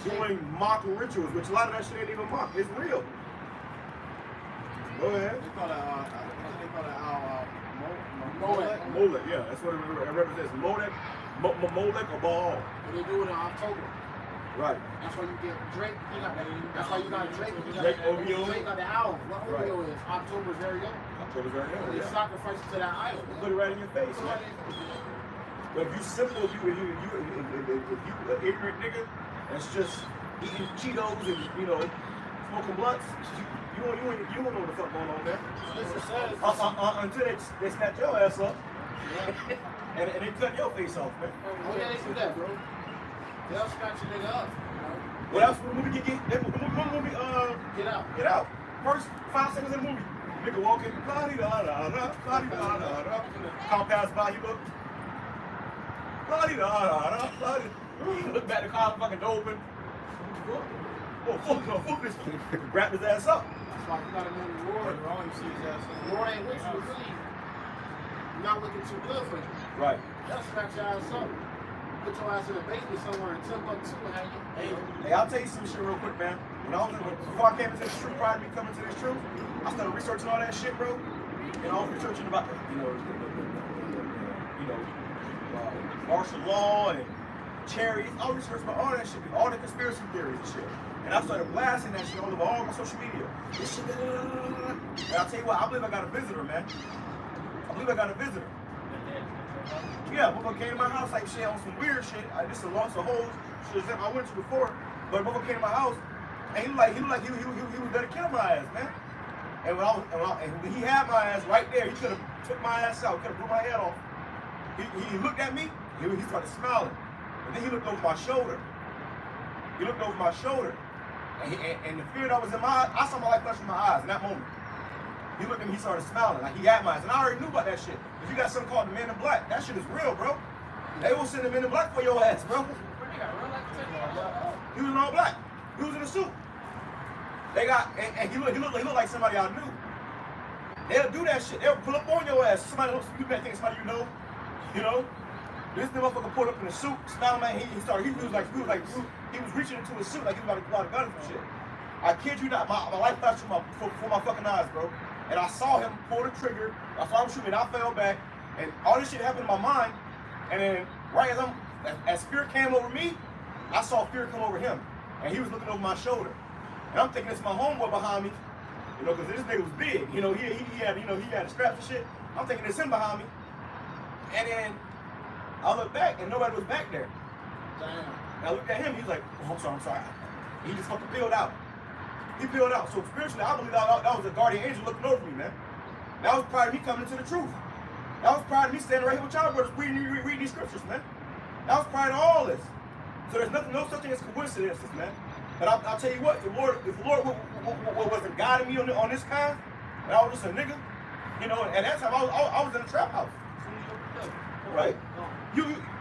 doing mock rituals, which a lot of that shit ain't even mock. It's real. Go ahead. They call that Molech, yeah, that's what it represents. Molech or Baal. What they do it in October. Right. That's why you get Drake. That's why you got Drake. Drake OVO. Drake got the owl. What OVO is? October's very young. October's very young. They Yeah. sacrifice it to that idol. Put it right in your face. Put it right in your face. Go But if you simple, if you an ignorant nigga that's just eating Cheetos and smoking blunts, you don't know what the fuck going on there. Listen, says, Until they snatch your ass up and they cut your face off, man. oh yeah, they do that, bro. They'll scratch a nigga up. What else? When the movie Get out. Get out. First 5 seconds in the movie, nigga walking, la-di-da-da-da, la-di-da-da-da. Car pass by, you look, la-di-da-da-da, la-di-da. Look back, the car fucking door open. Oh, fuck this. Grab his ass up. That's why you gotta know the Lord. Wrong, you see his ass. The Lord ain't with you, see. Not looking too good for you. Right. They'll scratch your ass up. Put your ass in the basement somewhere and tip up too and have you. Hey, I'll tell you some shit real quick, man. Before I came into this truth, prior to me coming to this truth, I started researching all that shit, bro. And I was researching about martial law and chariots. I was researching about all that shit, all the conspiracy theories and shit. And I started blasting that shit all over all my social media. This shit, and I'll tell you what, I believe I got a visitor, man. I believe I got a visitor. Yeah, motherfucker came to my house like shit on some weird shit. This is a loss of holes. Shit that I went to before, but motherfucker came to my house and he looked like he was gonna kill my ass, man. And when he had my ass right there, he could have took my ass out, could have blew my head off. He looked at me, he started smiling, and then he looked over my shoulder. He looked over my shoulder, and the fear that was in my eyes, I saw my life flash from my eyes in that moment. He looked at me, he started smiling, like he had my eyes, and I already knew about that shit. Cause you got something called the Men in Black. That shit is real, bro. They will send the Men in Black for your ass, bro. He was in all black. He was in a suit. They got, and he looked like somebody I knew. They'll do that shit. They'll pull up on your ass. Somebody else, you might think somebody you know. This motherfucker pulled up in a suit, smiling, man. He was reaching into his suit like he was about to pull out a gun and shit. I kid you not, my life flashed for my fucking eyes, bro. And I saw him pull the trigger. I saw him shoot me, and I fell back. And all this shit happened in my mind. And then, right as fear came over me, I saw fear come over him. And he was looking over my shoulder. And I'm thinking it's my homeboy behind me, because this nigga was big. He had the straps and shit. I'm thinking it's him behind me. And then I looked back, and nobody was back there. Damn. And I looked at him. He was like, "Oh, I'm sorry." He just fucking peeled out. He peeled out. So spiritually, I believe that was a guardian angel looking over me, man. That was prior to me coming into the truth. That was prior to me standing right here with y'all brothers reading these scriptures, man. That was prior to all this. So there's no such thing as coincidences, man. But I'll tell you what, if the Lord wasn't guiding me on this kind, and I was just a nigga, at that time I was in a trap house. Right?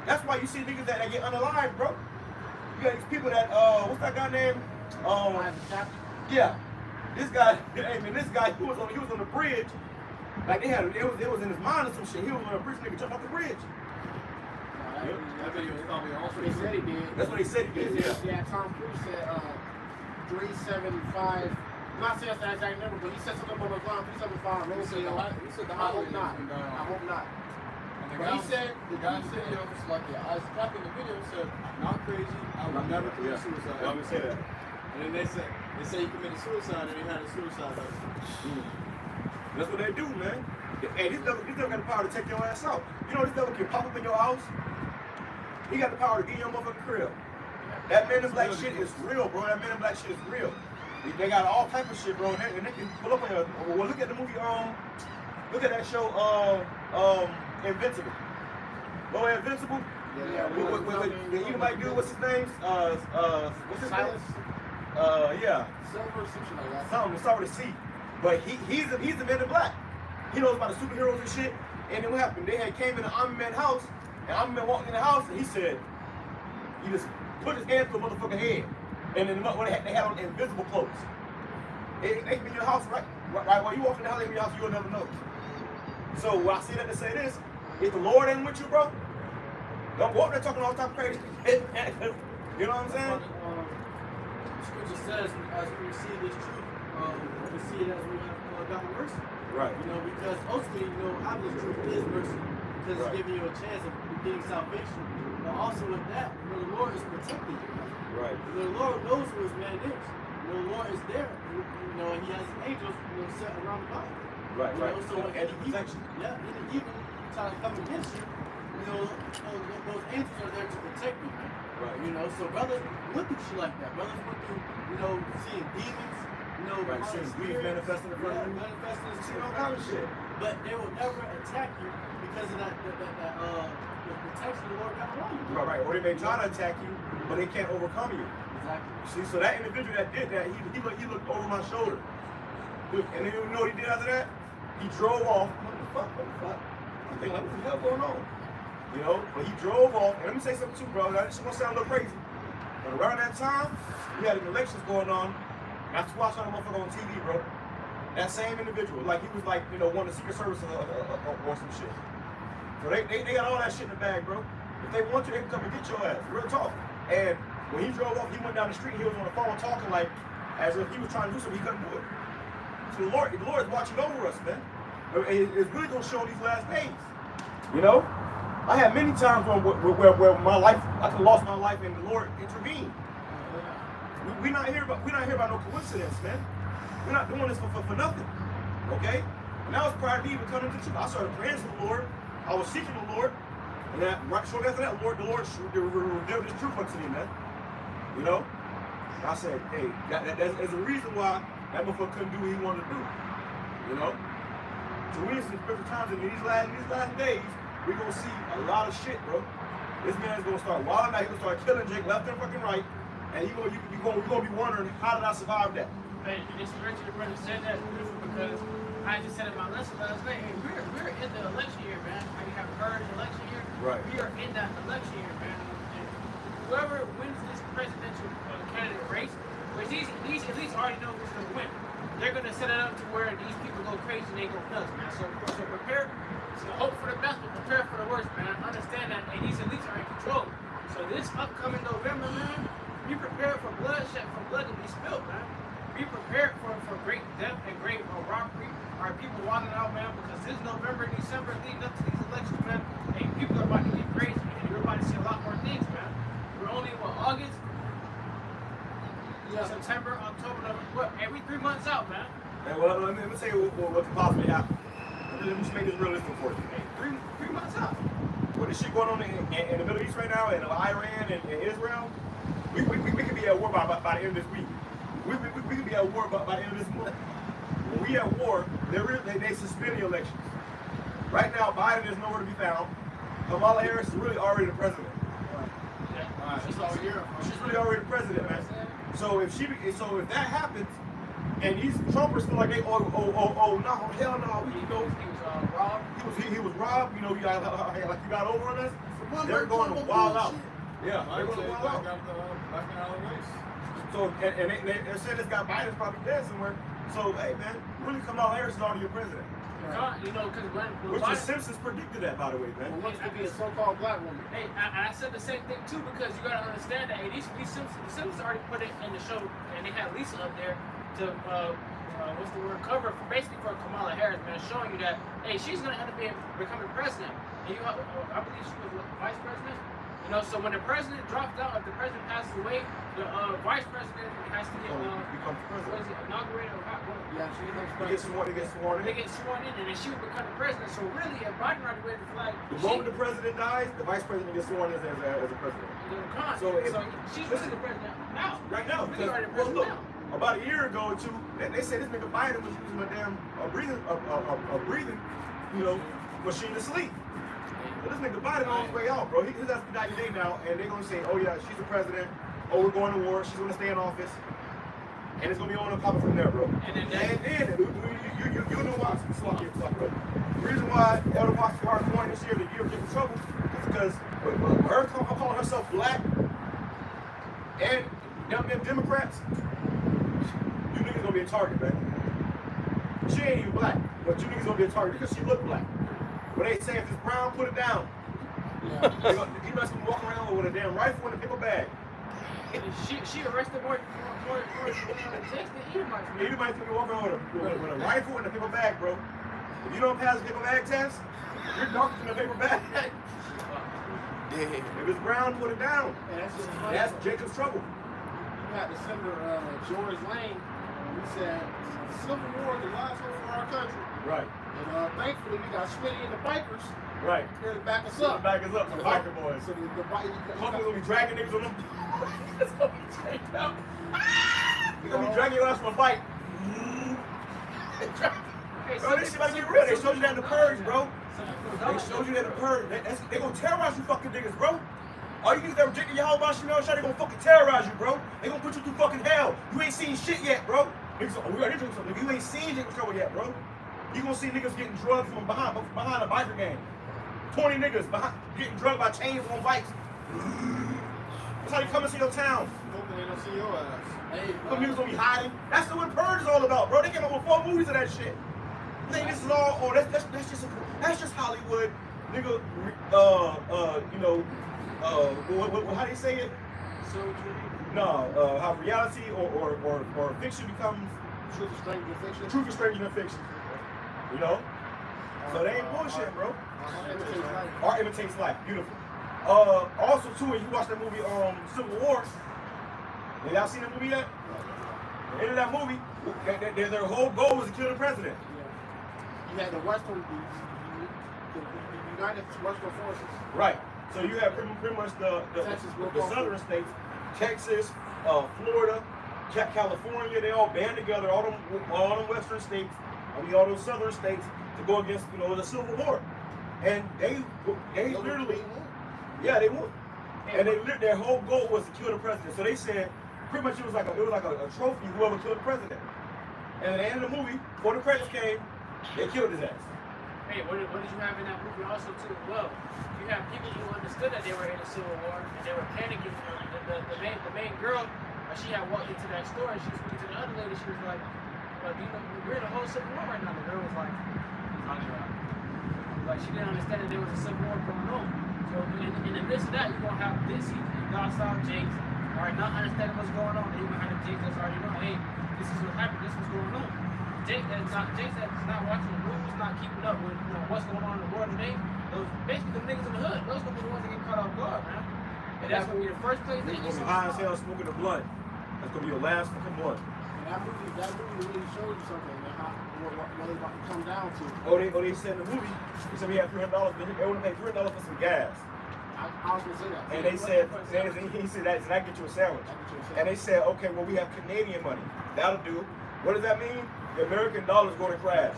That's why you see niggas that get unalive, bro. You got these people that what's that guy named? Yeah. This guy, he was on the bridge. Like it was in his mind or some shit. He was on a bridge, nigga jumped off the bridge. That video was probably also. They said he did. That's what he said he did, Yeah, Tom Cruise said 375. I'm not saying that's the exact number, but he said something about the 375. He said the I hope highway not. has been down. I hope not. And the But guy he said the guy in the video was like, I was clapping the video and said, "I'm not crazy. I will never commit suicide." Let me say that. And then they say he committed suicide and he had a suicide note. That's what they do, man. Hey, this devil got the power to take your ass out. This devil can pop up in your house. He got the power to get your motherfucking crib. That Men in Black shit is real, bro. That Men in Black shit is real. They got all type of shit, bro, and they can pull up on you. Well, look at the movie, look at that show, Invincible. Boy, Invincible? Yeah. The Edomite dude, what's his name? What's his Silas. name? Yeah. Silver, something like that. Something, start with a C. But he's the Man in Black. He knows about the superheroes and shit. And then what happened? They had came in the Army Man house, and Army Man walked in the house, and he said, he just put his hand to the motherfucking head. And then they had on invisible clothes. They can be in your house, right while you walk in the house, they can be in your house, you'll never know. So when I say that to say this, if the Lord ain't with you, bro, don't go up there talking all type of crazy shit. You know what I'm saying? Scripture says, as we receive this truth, we see it as we have gotten mercy. Right. Because ultimately, how this truth is mercy. Because it's giving you a chance of getting salvation. But also with that, the Lord is protecting you. Right. The Lord knows who his man is. The Lord is there. And he has angels set around the body. Right. So And protection. Yeah, any evil trying to come against you, those angels are there to protect you, man. Right. You know, so brothers went through shit like that. Brothers went through, seeing demons, Right, seeing demons manifesting in front of you. manifesting, Seeing all kind of shit. But they will never attack you because of the protection the Lord got around you. Right. Or they may try to attack you, but they can't overcome you. Exactly. See, so that individual that did that, he looked over my shoulder. And then you know what he did after that? He drove off. What the fuck? I'm thinking, like, what the hell going on? You know, but he drove off. And let me say something too, bro. This is gonna sound a little crazy. But around that time, we had elections going on. That's why I saw the motherfucker on TV, bro. That same individual, like he was like, one of the Secret Service or some shit. So they got all that shit in the bag, bro. If they want to, they can come and get your ass. Real talk. And when he drove off, he went down the street and he was on the phone talking like as if he was trying to do something, he couldn't do it. So the Lord is watching over us, man. It's really gonna show these last days. You know? I had many times where my life, I could have lost my life and the Lord intervened. We're not here about no coincidence, man. We're not doing this for nothing. Okay? And that was prior to me even coming to church. I started praying to the Lord. I was seeking the Lord. And that right shortly after that, the Lord revealed his truth unto me, man. You know? And I said, hey, there's a reason why that motherfucker couldn't do what he wanted to do. You know? So we in some special times in these last days, we're gonna see a lot of shit, bro. This man's gonna start wilding out, he's gonna start killing Jake left and fucking right, and you're gonna be wondering, how did I survive that? Hey, it's Richard brother said that beautiful because I just said in my lesson last night, hey, we're in the election year, man. You have heard election year? Right. We are in that election year, man. And whoever wins this presidential candidate race, which these at least already know who's gonna win. They're gonna set it up to where these people go crazy and they go nuts, man. So prepare. So hope for the best, but prepare for the worst, man. Understand that, and these elites are in control. So this upcoming November, man, be prepared for bloodshed, for blood to be spilled, man. Be prepared for great death and great robbery. Our people wilding out, man, because this November, December, leading up to these elections, man, hey, people are about to get crazy, and you're about to see a lot more things, man. We're only, August? Yeah. September, October, November, every 3 months out, man. And well, let me tell you what could possibly happen. Let me just make this realistic for you. Hey, three months out. With this shit going on in the Middle East right now, and Iran and Israel, we could be at war by the end of this week. We could be at war by the end of this month. When we at war, they suspend the elections. Right now, Biden is nowhere to be found. Kamala Harris is really already the president. She's really already the president, man. So if that happens, and these Trumpers feel like they no, hell no, he was robbed, you got over on us. They're going to wild out. Yeah, they're going to wild out. So and they said this guy Biden's probably dead somewhere. So hey man, really Kamala Harris is already your president. Because when Richard Simpsons predicted that, by the way, man. Who wants to be a so-called black woman? Hey, I said the same thing too, because you gotta understand that. Hey, these Simpsons, the Simpsons already put it in the show, and they had Lisa up there to cover basically for Kamala Harris, man, showing you that hey, she's gonna end up becoming president, and I believe she was vice president. So when the president drops out, if the president passes away, the vice president has to get becomes president. Inaugurated or what? Yeah, she becomes They get sworn in. They get sworn in, and then she would become the president. So really, if Biden already waved the flag, The moment the president dies, the vice president gets sworn in as a president. So she's really the president now. Right now, Really already the well, president look, now. about a year ago or two, they said this nigga Biden was using a damn breathing, machine to sleep. But this nigga Biden on his way out, bro. His ass be dying today now, and they're gonna say, oh yeah, she's the president. Oh, we're going to war. She's gonna stay in office, and it's gonna be on and popping from there, bro. And then you know why? Bro. The reason why Elder Fox Park won this year, the year of getting in trouble, is because her calling herself black and them Democrats, you niggas gonna be a target, man. She ain't even black, but you niggas gonna be a target because she look black. When they say if it's brown, put it down. Yeah. He must be walking around with a damn rifle in a paper bag. She arrested more takes than Edomites. Edomites be walking around with a rifle and a paper bag, bro. If you don't pass the paper bag test, you're darker than a paper bag. If it's brown, put it down. That's Jacob's trouble. You got the Senator George Lane. He said, Civil War is the last hope for our country. Right. And thankfully, we got Smitty and the bikers Right. here to back us So up. back us up, the biker boys. So the Motherfuckers gonna be dragging niggas on them. It's gonna be dragged out. They're gonna be dragging your ass from a bike. Bro, this shit about to get real. They showed you that in the purge, bro. They showed you that in the purge. They gonna terrorize you fucking niggas, bro. All you niggas that rejected YAHAWASHI, they gonna fucking terrorize you, bro. They gonna put you through fucking hell. You ain't seen shit yet, bro. Niggas, oh, we already doing something. You ain't seen shit trouble yet, bro. You gonna see niggas getting drugged from behind a biker gang. 20 niggas getting drugged by chains on bikes. That's how you come into your town. Hoping they don't see your ass. Hey, Some niggas gonna be hiding. That's what Purge is all about, bro. They came up with 4 movies of that shit. You think this is all? Oh, that's just Hollywood, nigga. You know, how they say it? No, how reality or fiction becomes Truth is stranger than fiction. truth is stranger than fiction. You know. So they ain't bullshit, bro. Art imitates life. Beautiful. Also, too, if you watch that movie, Civil War, have y'all seen that movie yet? The end of that movie, their whole goal was to kill the president. You had the Western, the United Western Forces. Right. So you have pretty much the southern states, Texas, Florida, California. They all band together, all them western states, all those southern states, to go against the Civil War. And they literally, yeah, they won. And their whole goal was to kill the president. So they said pretty much it was like a trophy, whoever killed the president. And at the end of the movie, before the credits came, they killed his ass. Hey, what did you have in that movie also too? Well, you have people who understood that they were in a civil war and they were panicking. The main girl, she had walked into that store and she was speaking to the other lady. She was like, "Do you know we're in a whole civil war right now?" The girl was like, she didn't understand that there was a civil war going on. So in the midst of that, you're gonna have this docile Jakes, all right, not understanding what's going on. And you're gonna have the Jakes that's already know, hey, this is what happened. This is what's going on. Jake that's not watching the rules, not keeping up with what's going on in the world today. Those basically the niggas in the hood. Those gonna be the ones that get caught off guard, man. And that's gonna be the first place that you see. High as hell, smoking the blunt. That's gonna be your last fucking blunt. That movie really showed you something, man. What it's about to come down to. They said in the movie, they said we had $300. They would have paid $300 for some gas. I was gonna say that. And they said, he said that get you a sandwich. And they said, okay, well we have Canadian money. That'll do. What does that mean? The American dollar is going to crash.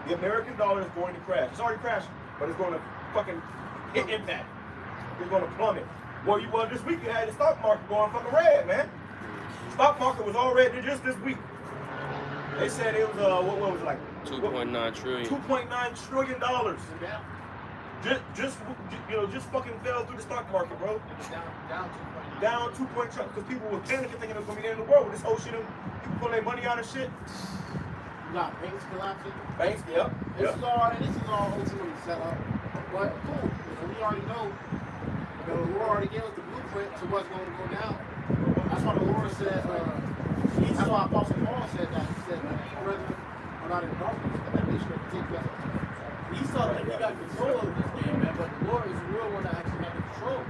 The American dollar is going to crash. It's already crashing, but it's going to fucking hit impact. It's going to plummet. Well, this week you had the stock market going fucking red, man. The stock market was all red just this week. They said it was what was it like? 2.9 trillion. $2.9 trillion. Just fucking fell through the stock market, bro. Down 2.9 because people were panicking thinking it was gonna be the end of the world with this whole shit. People pulling their money out of shit. You got banks collapsing. Banks, yep. This is all ultimately set up. But cool. We already know. The Lord already gave us the blueprint to what's going to go down. That's why the Lord said. That's why Apostle Paul said that. He said, "Brethren are not in darkness, but that they should take place." He saw that he got control of this game, man, but the Lord is the real one that actually has control.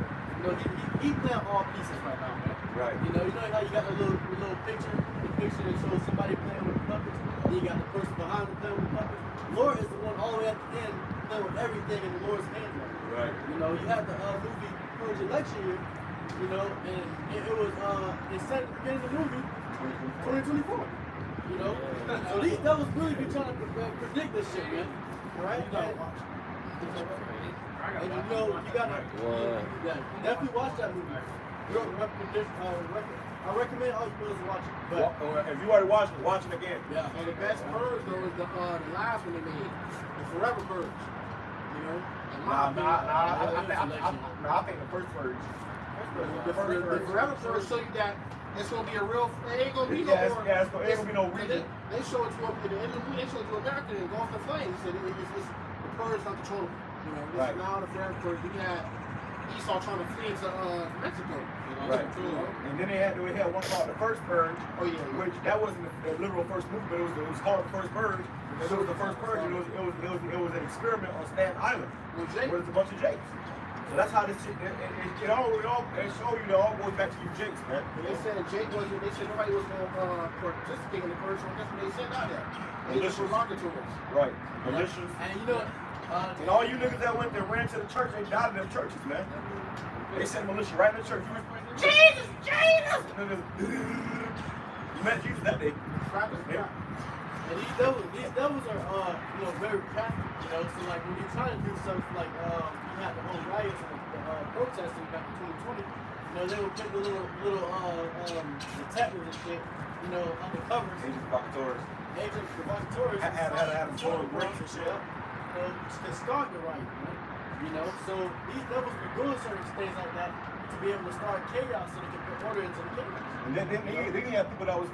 He playing all pieces right now, man. Right. You know how you got the little picture, the picture that shows somebody playing with the puppets, and you got the person behind them playing with the puppets. The Lord is the one all the way at the end playing with everything in the Lord's hand. Right. You had the movie Purge election year, and it was it said at the beginning of the movie 2024. So these devils really be trying to predict this shit, man. All right. And you gotta definitely watch that movie. I recommend all you brothers watch it. But if you already watched it, watch it again. yeah. And the best purge though is the last one they made, the Forever Purge. I think the first purge. The Forever Purge show you that it's gonna be a real. It ain't gonna be no more. It ain't gonna be no region. They show it to at the end of the movie. They show it to America and go off the flames. Said the purge is uncontrollable. This Right. is now the Forever Purge. We had Esau trying to flee to Mexico. Right. And then they had one called the first purge. Oh yeah. Which that wasn't the literal first movie, but it was called the first purge. Because it was the first purge. And it was an experiment on Staten Island. Where there's a bunch of Jakes. So that's how this shit, it all show you, it all goes back to you Jakes, man. They said Jake wasn't, they said nobody was going to participate in the first one. That's what they said out there. They just were derogatories. Right. Malicious. And you know, And all you niggas that ran to the church, they died in them churches, man. They said militia right in the church. Jesus, Jesus! Niggas, you met Jesus that day. Yeah. and these devils are, you know, very crafty. You know, so like when you're trying to do something like, you had the whole riots and the protesting back in 2020. You know, they would put the little detectives and shit, you know, undercovers. Agents provocateurs. Agents provocateurs. Had a foreign breaks and shit. You know, to start the riot, man. You know, so these devils be doing certain things like that to be able to start chaos so they can put order into the chaos. And then you have people that was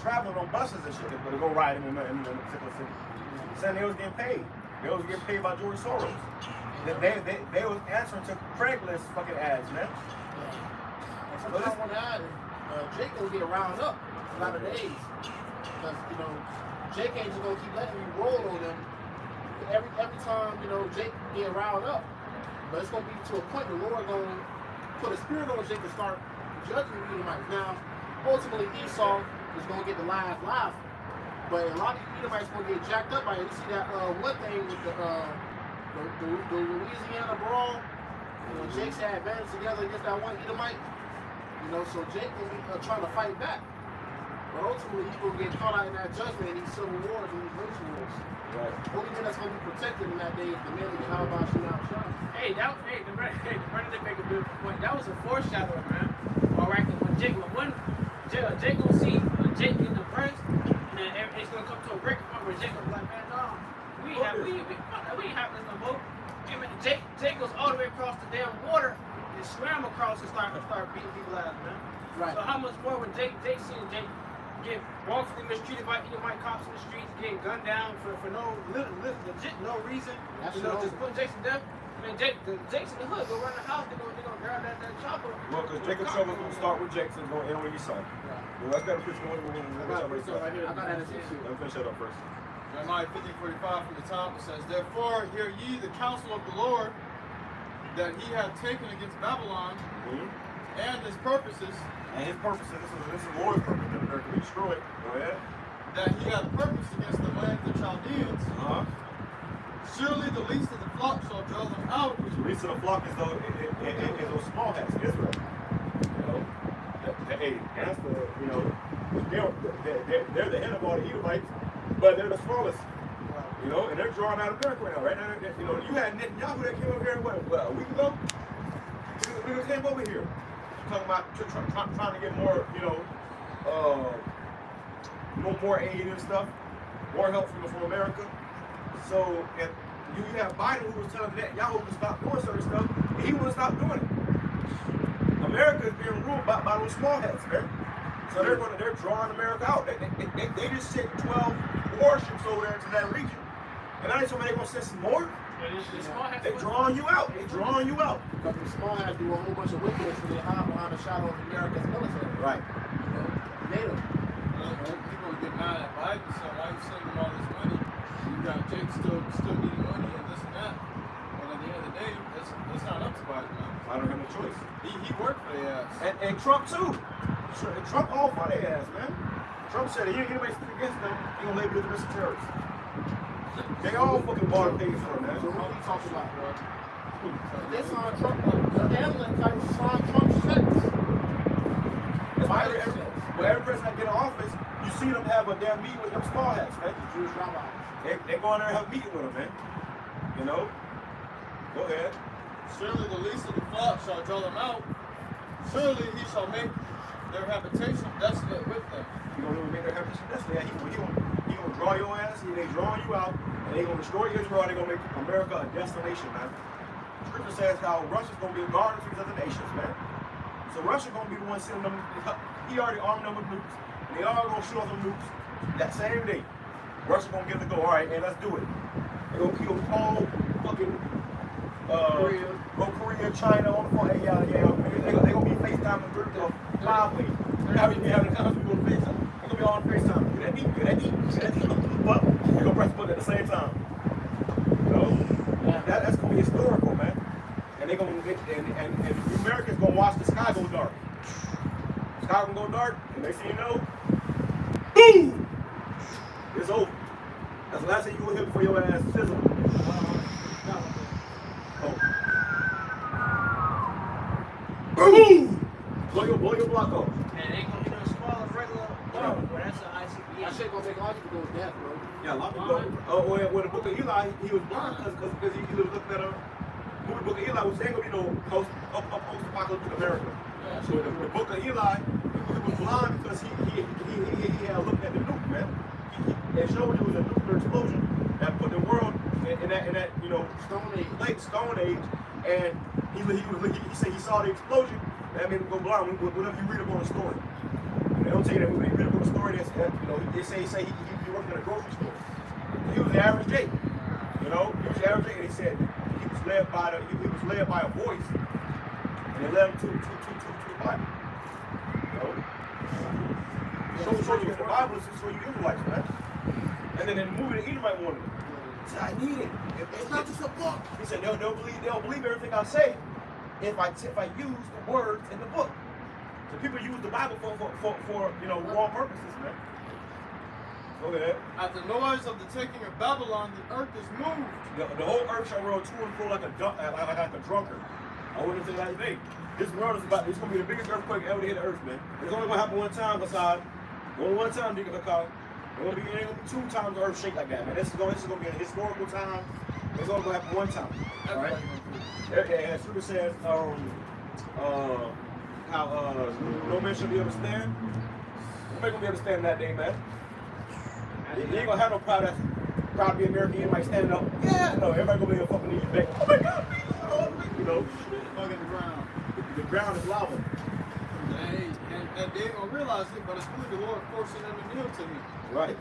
traveling on buses and shit, but to go riding in a particular city. Saying they was getting paid. They was getting paid by George Soros. They was answering to Craigslist fucking ads, man. So that's one ad. Jake gonna get round up a lot of days because you know Jake ain't just gonna keep letting you roll on them. Every time you know Jake get round up, but it's gonna be to a point the Lord gonna put a spirit on Jake to start judging the Edomites. Now, ultimately Esau is gonna get the last laugh, but a lot of Edomites gonna get jacked up by it. You see that one thing with the Louisiana brawl. You know, Jake's had bands together against that one Edomite. You know, so Jake will be trying to fight back. But ultimately, he's going to get caught out in that judgment in these civil wars and these racial wars. Right. The only thing that's going to be protected in that day is the man of YAHAWASHI YAHAWASHI. Hey, the brother did make a beautiful point. That was a foreshadowing, man. All right, when Jake gonna see Jake in the first, and then it's gonna come to a breaking point where Jake gonna be like, man, no, we ain't have this no more. And Jake goes all the way across the damn water and swam across and start beating people ass, man. Right. So how much more when Jake seeing Jake get wrongfully mistreated by Edomite cops in the streets, getting gunned down for no legit no reason, That's you know, true. just putting Jake's to death. I mean, Jake's in the hood, go run the house, they're gonna grab that chopper. Well, because Jacob's trouble is going to start with Jake, so it's going to end with Esau. Well, that's got a picture of I got that as issue. Let me finish that up first. Jeremiah 50:45 from the top, it says, "Therefore hear ye the counsel of the Lord, that he hath taken against Babylon, and his purposes, And his purpose, this is Lord's purpose, that they're going to destroy it. Go ahead. that he hath purposed against the land of the Chaldeans. Surely the least of the flock shall draw them out." The least of the flock is those small hats, Israel. You know, hey, that's the, you know, they're the head of all the Edomites, but they're the smallest. You know, and they're drawing out America right now. Right now, you know, you had Netanyahu that came over here a week ago. Niggas came over here talking about trying to get more, you know, more aid and stuff, more help from America. So if you have Biden who was telling Netanyahu to stop doing certain stuff, and he wouldn't stop doing it. America is being ruled by those small hats, man. So they're drawing America out. They just sent 12 warships over there into that region. And now they're going to send some more? They're drawing you out. They're drawing you out. Because the small hats do a whole bunch of wickedness and they hide behind the shadow of America's military. Right. You know, NATO. People get mad at Biden, so why you sending him all this money? You got Jake still needing money and this and that. But at the end of the day, it's not up to Biden, man. I don't have no choice. He worked for their ass. And Trump too. Trump all for their ass, man. Trump said he makes speak against them, he gonna label the rest of terrorists. They all fucking bought and paid for it, man. So what are you talking about, bro? They signed Trump, the Amlin type signed Trump's checks. Every person that get in office, you see them have a damn meeting with them small hats, man. Jewish rabbis. They go in there and have a meeting with them, man. You know? Go ahead. Surely the least of the flock shall draw them out. Surely he shall make their habitation desolate with them. You don't even make their habitation desolate. He gonna draw your ass, they drawing you out, and they gonna destroy Israel, they gonna make America a destination, man. Scripture says how Russia's gonna be a garden to these other nations, man. So Russia gonna be the one sending them, he already armed them with nukes, and they all gonna shoot off them nukes that same day. Russia gonna give it a go, all right, man, let's do it. He gonna call fucking Korea, China on the phone. Hey, they gonna be FaceTime live way. How you be having people on FaceTime? They're gonna be on FaceTime. Good at deep. But they're gonna press the button at the same time. You know? That's gonna be historical, man. And they're and Americans gonna watch the sky go dark. The sky gonna go dark, and next thing you know, boom! It's over. That's the last thing you gonna hear before your ass sizzle. Oh. Boom! Blow your block off. And it ain't gonna be no small as regular blow, but that's an ICP. That shit gonna make a lot of people go with death, bro. Yeah, a lot of people. When the book of Eli, he was blind because he was looking at a. The book of Eli was ain't gonna be no post-apocalyptic America. Yeah, So the book of Eli, he was blind because he had looked at the nuke, man. It showed it was a nuclear explosion that put the world in that Stone Age, and he said he saw the explosion. That made him go blind. Whenever you read about a story, they don't tell you that when you read about a story. That's they say he worked at a grocery store. He was the average Jake, he was the average Jake, and he said he was led by a voice, and it led him to the Bible. So you get the Bible, so you Israelites, man. And then in the movie, the Edomite wanted it. He said, I need it. It's not just a book. He said, they'll believe everything I say if I use the words in the book. So people use the Bible for wrong purposes, man. Go ahead. At the noise of the taking of Babylon, the earth is moved. The whole earth shall roll to and fro like a drunkard. I wouldn't say that today. This world is it's gonna be the biggest earthquake ever to hit the earth, man. It's only gonna happen one time, besides. Only one time, Deacon Hakal. It ain't gonna be 2 times the earth shake like that, man. This is gonna be a historical time. It's only gonna happen one time. All right. As Scripture says, how no man shall be able to stand. No man gonna be able to stand that day, man. You ain't gonna have no proud to be American. Anybody standing up? Yeah, no. Everybody gonna be able to fucking need you back. Oh my God, Fucking the ground. The ground is lava. And they ain't gonna realize it, but it's really the Lord forcing them to kneel to me. Right.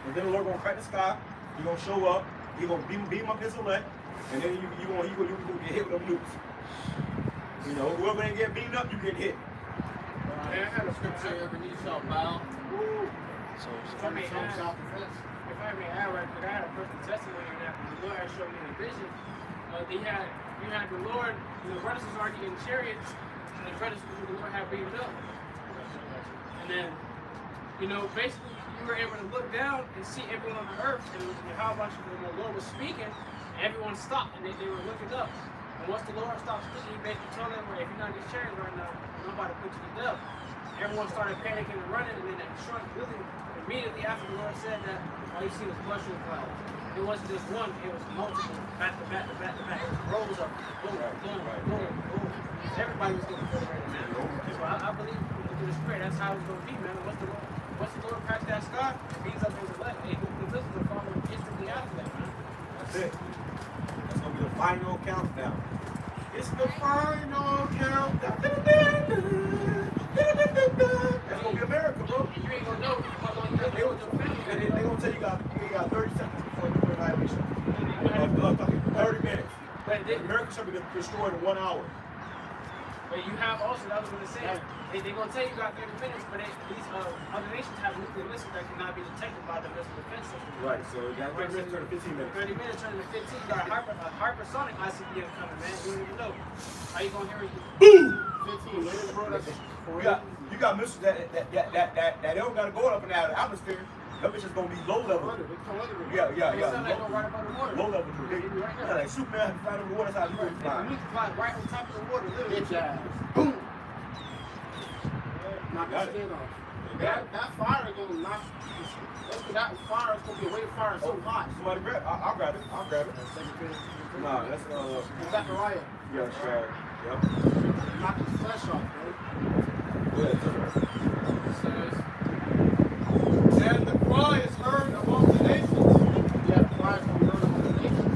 And then the Lord gonna crack the sky. He gonna show up. He gonna beam up his elect, and then you gonna get hit with them nukes. Whoever ain't get beamed up, you get hit. I had a scripture every knee shall bow. So if I may add right quick, I had a personal testimony on that. The Lord had showed me in a vision. You had the Lord, the brothers was already in chariots, and the brothers the Lord had beamed up. And then, basically you were able to look down and see everyone on the earth, and YAHAWASHI, the Lord was speaking, and everyone stopped, and they were looking up. And once the Lord stopped speaking, he basically told them, well, if you're not in these chariots right now, I'm about to put you to death. Everyone started panicking and running, and then it shrunk really immediately after the Lord said that. All you see was mushroom clouds. It wasn't just one, it was multiple, back to back to back to back. It was rows of boom, boom, boom, boom. Everybody was getting frustrated, man. So I believe through the Spirit, that's how it's going to be, man. Once the Lord cracks that sky, it means up his elect. The business will follow instantly after that, man. That's it. That's gonna be the final countdown. It's the final countdown. That's gonna be America, bro. And you ain't going to know how long you're going to do it. They gonna tell you got 30 seconds before nuclear annihilation. 30 minutes. But America should be destroyed in 1 hour. But you have also, that was going to say, they're going to tell you got 30 minutes, but these other nations have nuclear missiles that cannot be detected by the missile defense system. Right, so that 30 minutes turn to 15 minutes. 30 minutes turn to 15. You got a hypersonic ICBM coming, man. You don't even know. How you going to hear it? Boom! 15 minutes, bro. That's You got missiles that they don't gotta go up and out of the atmosphere. That bitch is gonna be low level. Yeah. It sounds like going right up on the water. Low level. Yeah, like Superman flying over the water, that's how you can fly. You can fly right on top of the water, literally. bitch ass. Boom. Knock Got the it. skin off. That fire is gonna knock. That fire is gonna be a wave of fire so hot. Somebody grab it. I'll grab it. Nah, that's Zachariah. yeah, sure. Yep. Knock his flesh off, bro. Go ahead, It says, and the cry is heard among the nations. Yeah, the fire is gonna burn among the nations.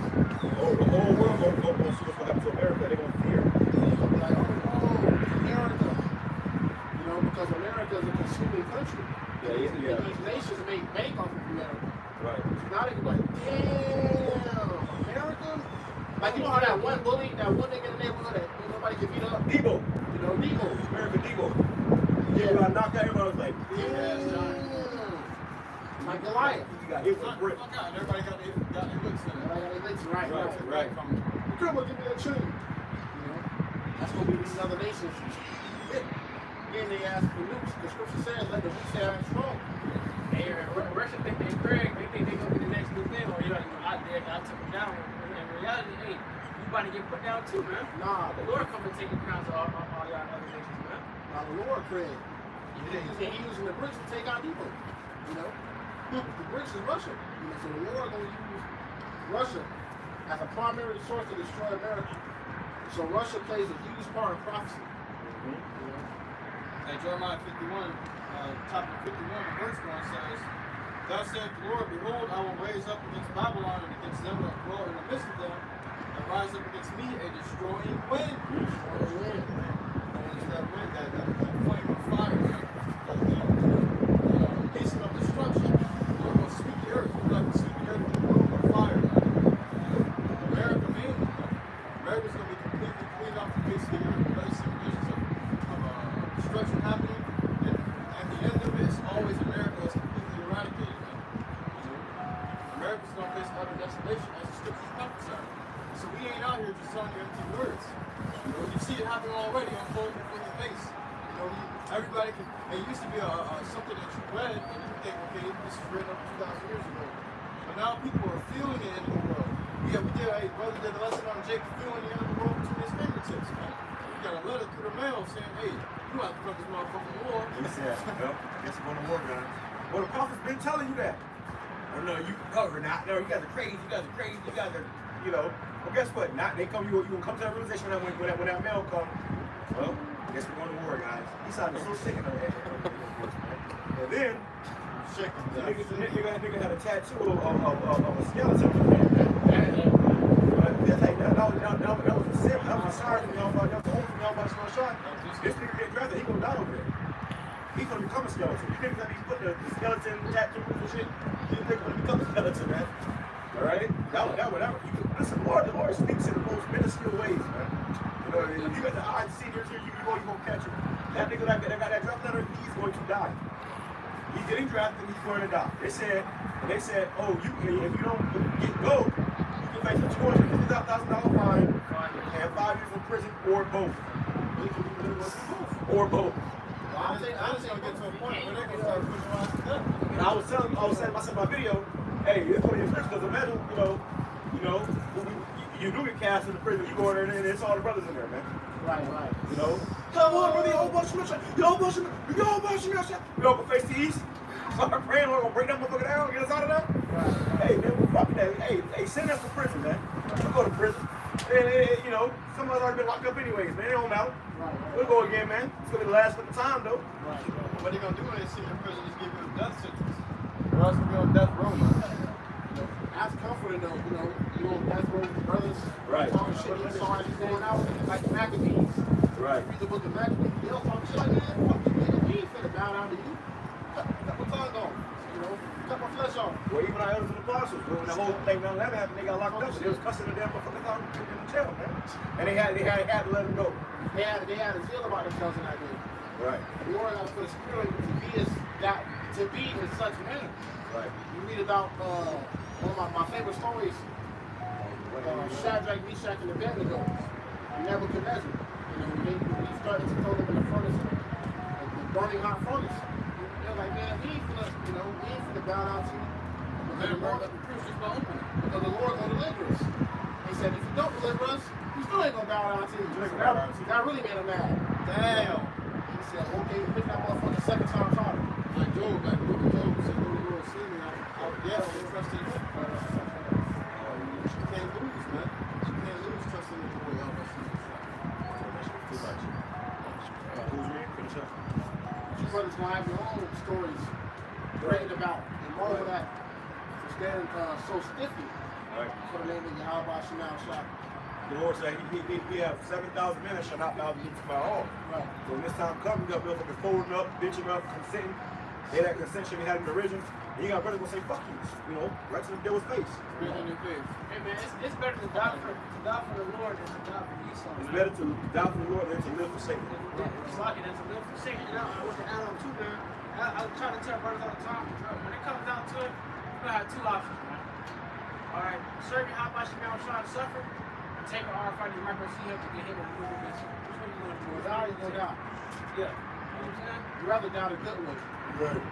Oh, the whole world gonna see what's gonna happen to America. They're gonna fear. Like, America. Because America is a consuming country. Yeah. And these nations make bank off of America. Right. So now they can be like, damn, America? Like, how that one bully, that one nigga in the neighborhood that nobody can beat up? Debo. Debo. America Debo. Yeah, when I knocked out everybody was like, Like Goliath. you got hit with a brick. Fuck out. Everybody got their licks in it. Right. Right. Come on, give me that chain. gonna be these other nations. Then they ask for nukes. The scripture says, let the weak say I'm strong. Hey, Russia think they Craig, they think they gonna be the next new thing, or you know, I took them down. In reality, hey, you about to get put down too, man. Nah, The Lord come and take the crowns of all y'all other nations, man. Now the Lord, Craig. He using the bricks to take out evil. You know? The bricks is Russia. You know, so the Lord gonna use Russia as a primary source to destroy America. So Russia plays a huge part in prophecy. You know? And Jeremiah 51, chapter 51, verse 1 says, Thus saith the Lord, behold, I will raise up against Babylon and against them that dwell in the midst of them, and rise up against me a destroying wind. Destroying wind. And it's that wind, that flame of fire, the beast of destruction. The Lord will sweep the earth. He's like to sweep the earth with a broom of fire. America, mainly. America's going to be completely cleaned off the face of the earth. Very some visions of destruction happening. And at the end of it, it's always America is completely eradicated. America's going to face utter desolation as the scriptures prophesy. So we ain't out here just telling you empty words. You know, you see it happening already unfolding before your face. You know, everybody can. It used to be something that you read and you think, okay, this was written up 2,000 years ago. But now people are feeling the end of the world. Yeah, we did. Hey, brother did a lesson on Jake feeling the end of the world between his fingertips, man. You got a letter through the mail saying, hey, you have to come this motherfucking war. He said, well, guess we're going to war, guys. Well, the prophet's been telling you that. Oh, no, you cover not. No, you guys are crazy. You guys are crazy. You guys are, you know. Well, guess what? Not they come. You will come to that realization when that mail comes. Well, guess we're going to war, guys. He sounded so sick in the head. And then, nigga had a tattoo of a skeleton. That was a sin. That was a sorry from y'all. That was a hope from y'all about to shot. This nigga get drafted. He gonna die over there. He's gonna become a skeleton. You niggas that be putting the skeleton tattoos and shit. You niggas gonna become a skeleton, man. All right? Listen, the Lord speaks in the most minuscule ways, man. You know, if you got the eyes to see this here, you gonna catch him. That nigga that got that draft letter, he's going to die. He's getting drafted, he's going to die. They said, oh, if you don't get gold, you can face a $250,000 fine and 5 years in prison or both. Or both. I think it's gonna get to a point where they're gonna start pushing around to death. And I was saying myself in my video, hey, it's one of your friends because imagine, you do get cast in the prison, you go in there and it's all the brothers in there, man. Right. You know? Come on, brother, you go face the east, start praying, Lord, gonna break that motherfucker down, get us out of there. Right. Hey, man, fuck that. Hey, send us to prison, man. We'll go to prison. And, some of us already been locked up anyways, man. It don't matter. Right. We'll go again, man. It's gonna be the last fucking time, though. Right. What they gonna do when they see you in prison is give you a death sentence. Or else you'll be on death row, man. That's comforting though, you know, death row brothers Right. talking shit, you saw how he's going out like the Maccabees. Right. Read the book of Maccabees, they'll talk shit like, man, fuck you, nigga, we ain't finna bow down to you. Cut my tongue off, you know, cut my flesh off. Well, even our elders and apostles, when the whole thing down there happened, they got locked up. So they was cussing the damn motherfuckers out in the jail, man. And they had to let them go. They had a zeal about themselves in that day. Right. The Lord has put a spirit to be in such manner. Right. You read about one of my favorite stories, Shadrach, Meshach, and Abednego, Nebuchadnezzar. You know, when he started to throw them in the furnace, the burning hot furnace. They're like, man, we ain't finna bow down to you. Because the Lord gonna deliver us. He said, if you don't deliver us, you still ain't gonna bow down to you. That really made him mad. Damn. He said, okay, pick that motherfucker 7 times harder. Like Job, like the book of Job said, when the Lord see me, I trust in him. You can't lose, man. You can't lose trusting in the Lord. Too much. Who's reading? Finish up. You brothers gonna have your own stories written about. And more of that to stand so stiffly Right. for the name of YAHAWASHI. The Lord said he have 7,000 men that shall not bow the knee to my all. Right. So when this time comes, you got motherfuckers folding up, bitching up, consenting. They that consent should be having the original. And you got brothers gonna say, fuck you, right to the devil's face. Hey man, it's better to die for the Lord than to die for Esau. It's better to die for the Lord than to live for Satan. It's like it, that's a live for Satan. You know, I want to add on too, man. I try to tell brothers all the time, when it comes down to it, you're gonna have 2 options, man. Alright, serve your hot by Shemel trying to suffer, and take an RFID micro C up to get hit with a Google bitch. Which one you want to do? Well, die, you go down. Yeah. You know what I'm saying? You rather die the good way.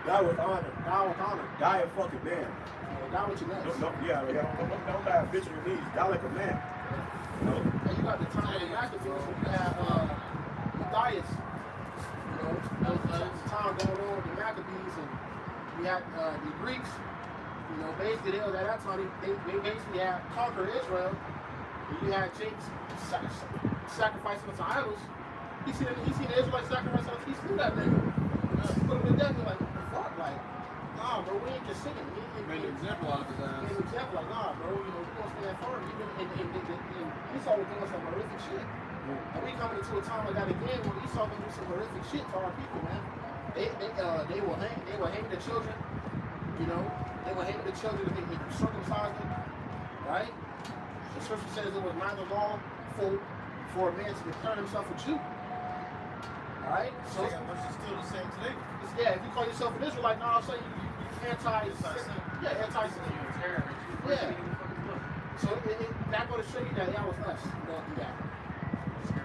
Die with honor. Die with honor. Die a fucking man. Die with your legs. Don't die a bitch on your knees. Die like a man. You know? And you got the time of the Maccabees when you had Matthias. You know, that was the time going on with the Maccabees, and you had the Greeks. You know, basically they was at that time they basically had conquered Israel. And you had James sacrificing unto idols. He seen the Israelites sacrifice unto he slew that nigga. He put him to death. He's like, what the fuck? Like, nah, bro, we ain't just singing. Made an example out of his ass. Made an example, like, nah, bro, you know, we gonna stand firm. Even Esau was doing some horrific shit. And we coming into a time like that again where Esau gonna do some horrific shit to our people, man. They will hang the children, you know, they will hang the children if they circumcise them, right? The scripture says it was neither lawful for a man to declare himself a Jew. Alright? So Which is still the same today. yeah, if you call yourself an Israelite, now I'll say you anti-Semitic. Yeah, anti-Semitic. Yeah. So that going to show you that that was us going through that.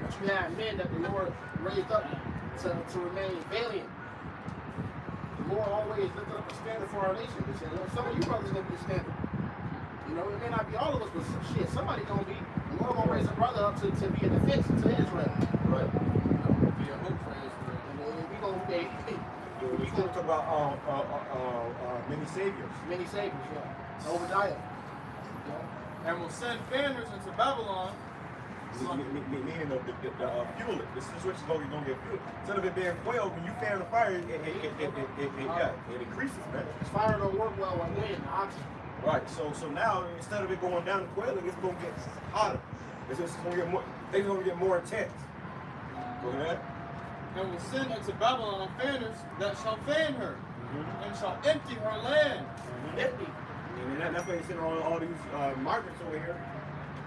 But you had men that the Lord raised up to remain valiant. The Lord always lifted up a standard for our nation. He said, some of you brothers going to be a standard. You know, it may not be all of us, but shit, somebody going to be. The Lord going to raise a brother up to be a defense to Israel. Right. Be a hope for Israel. And we going to be. We going to talk about many saviors. Many saviors, yeah. Obadiah. Yeah. And will send banners into Babylon. Meaning the fuel it. The situation is going to get fuel. Instead of it being quailed, when you fan the fire, it increases, man. Fire don't work well with wind, oxygen. Right. So now instead of it going down to quailing, it's going to get hotter. It's just going to get more. Things going to get more intense. Go ahead. And will send into Babylon fanners that shall fan her, and shall empty her land. Empty. And that's why you're seeing all these migrants over here.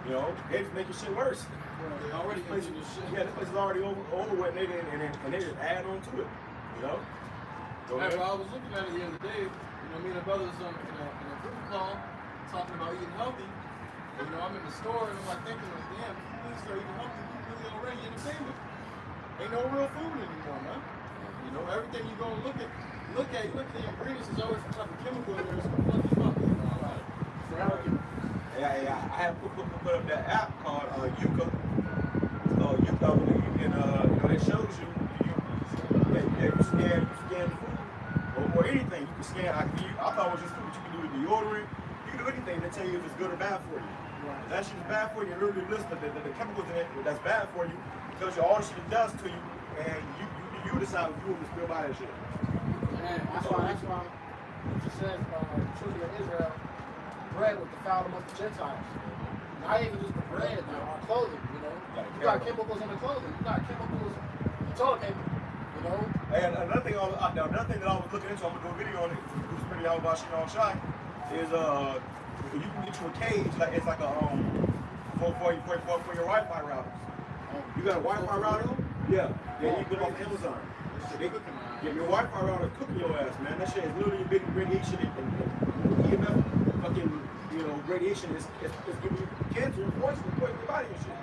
You know, they just making shit worse. They already empty this shit. Yeah, this place is already over with, and they just add on to it. You know? Go Hey, ahead. well, I was looking at it the other day. You know, me and the brothers in a group call talking about eating healthy. And, you know, I'm in the store and I'm like thinking, like, damn, if you really start eating healthy, you really already entertainment. Ain't no real food anymore, man. You know, everything you go and look at the ingredients is always some type of chemical in there. It's gonna fuck you up. Yeah, I have put up that app called Yuka. It's called Yuka, I believe, and you know, it shows you scan food or anything. You can scan. I thought it was just food. You can do with deodorant. You can do anything to tell you if it's good or bad for you. Right. If that shit is bad for you, it literally lists the chemicals in it that's bad for you. Tells you all the shit it does to you, and you decide if you want to still buy that shit. And that's why it says the children of Israel bread was defiled among the Gentiles. Not even just the bread, now our clothing, you know. You got chemicals in the clothing. You got chemicals in the toilet paper, you know. And another thing that I was looking into, I'm gonna do a video on it. Who's pretty YAHAWASHI is you can get you a cage, like it's like a for your Wi-Fi routers. You got a Wi-Fi router? Yeah, you can get it off Amazon. Get your Wi-Fi router cooking your ass, man. That shit is literally big radiation and EMF fucking, you know, radiation is giving you cancer and poison your body and shit.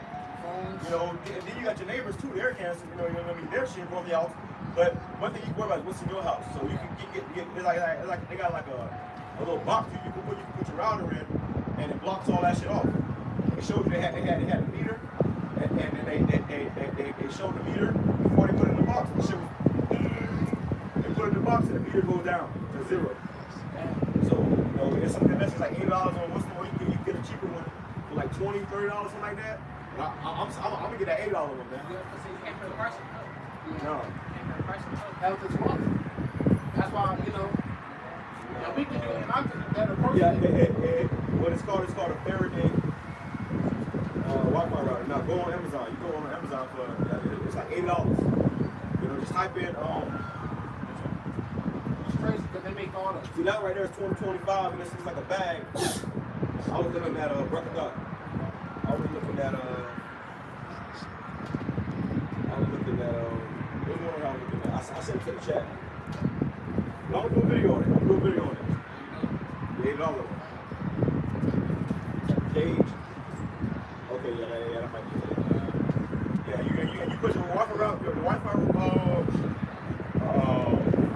You know, and then you got your neighbors too, their cancer, you know what I mean? Their shit broke the house. But one thing you can worry about is what's in your house. So you can get it's like they got like a little box you can put your router in, and it blocks all that shit off. It shows you they had a meter, and they showed the meter before they put it in the box. The shit was, they put it in the box and the meter goes down to 0. So, you know, it's something that's like $8 on what's the one you can get a cheaper one for like $20, $30, something like that. I'm gonna get that $8 one, man. No. Health is wealth. That's why, you know, and we can do it. I'm just a better person. Yeah, what it's called a Faraday Wi-Fi router. Now go on Amazon. You go on Amazon for it's like $8. You know, just type in It's crazy because they make all of see that right there is $20.25, and this is like a bag. I was looking at Replicot. I was looking at there's one I was looking at. I sent it to the chat. I'm gonna do a video on it. $8 one. Cage. Okay, yeah. you put your Wi-Fi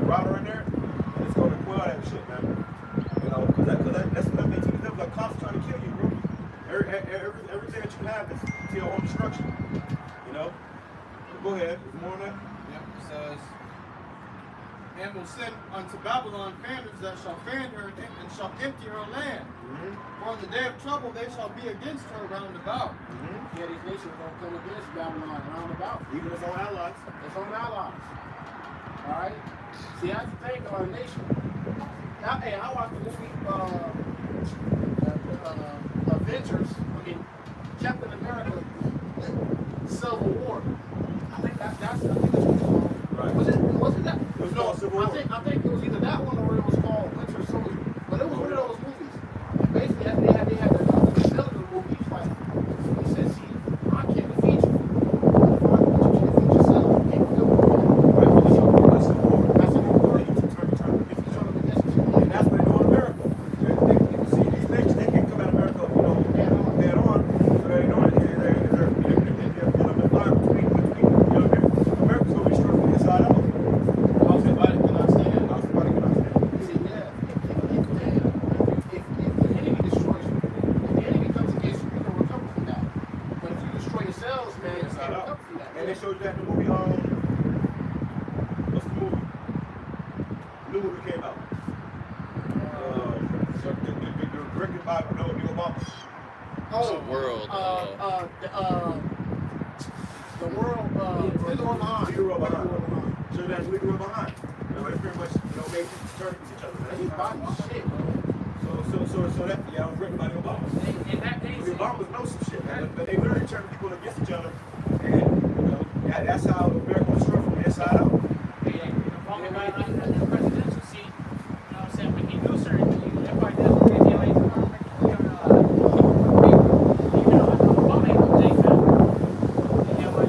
router in there, and it's going to quell that shit, man. You know, because that's what they teach them. Like cops trying to kill you, bro. Everything that you have is to your own destruction. You know. Go ahead. Is more on that? Yep. It says, and will send unto Babylon famines that shall fan her and shall empty her land. For in the day of trouble they shall be against her round about. Yeah, these nations are going to come against Babylon round about. Even its own allies. Its own allies. Alright? See, that's the thing of our nation. Now, hey, I watched the movie Avengers, Captain America Civil War. I think that's what it's called. Right. Was it that? It was called Civil War. I think it was either that one or it was called Winter Soldier. But it was one of those movies. And basically, they had the villain of the movie. He's like, he said, see, I can't defeat you. But you can defeat yourself. You can't do it. Right. That's Civil War. That's Civil War. Turn against each other. Against you. And that's what they do in America. See, these nations, they can come out of America, you know, head on. So they know it. They're feeling the line between, you know, America's going to be struggling inside out. How's somebody cannot stand? See, yeah, if the enemy destroys you, if the enemy comes against you, you can recover from that. But if you destroy yourselves, man, you can't recover from that. And they showed you that in the movie, what's the movie? New movie came out. Directed by Obama. Oh, World. the world, Leader on Behind. Leader on Behind. So that's Leader on Behind. You know, it's pretty much, you know, made people turn against each other. He's body shit, bro. So that, yeah, I was written by the Obama. In that case, The Obamas know some shit, man. But they literally turn people against each other. And, you know, that's how America was struck from the inside out. Obama got in the presidential seat, you know what I'm saying, when he knew certain things, everybody does what they like to do. Even though Obama ain't gonna take that. Yeah, but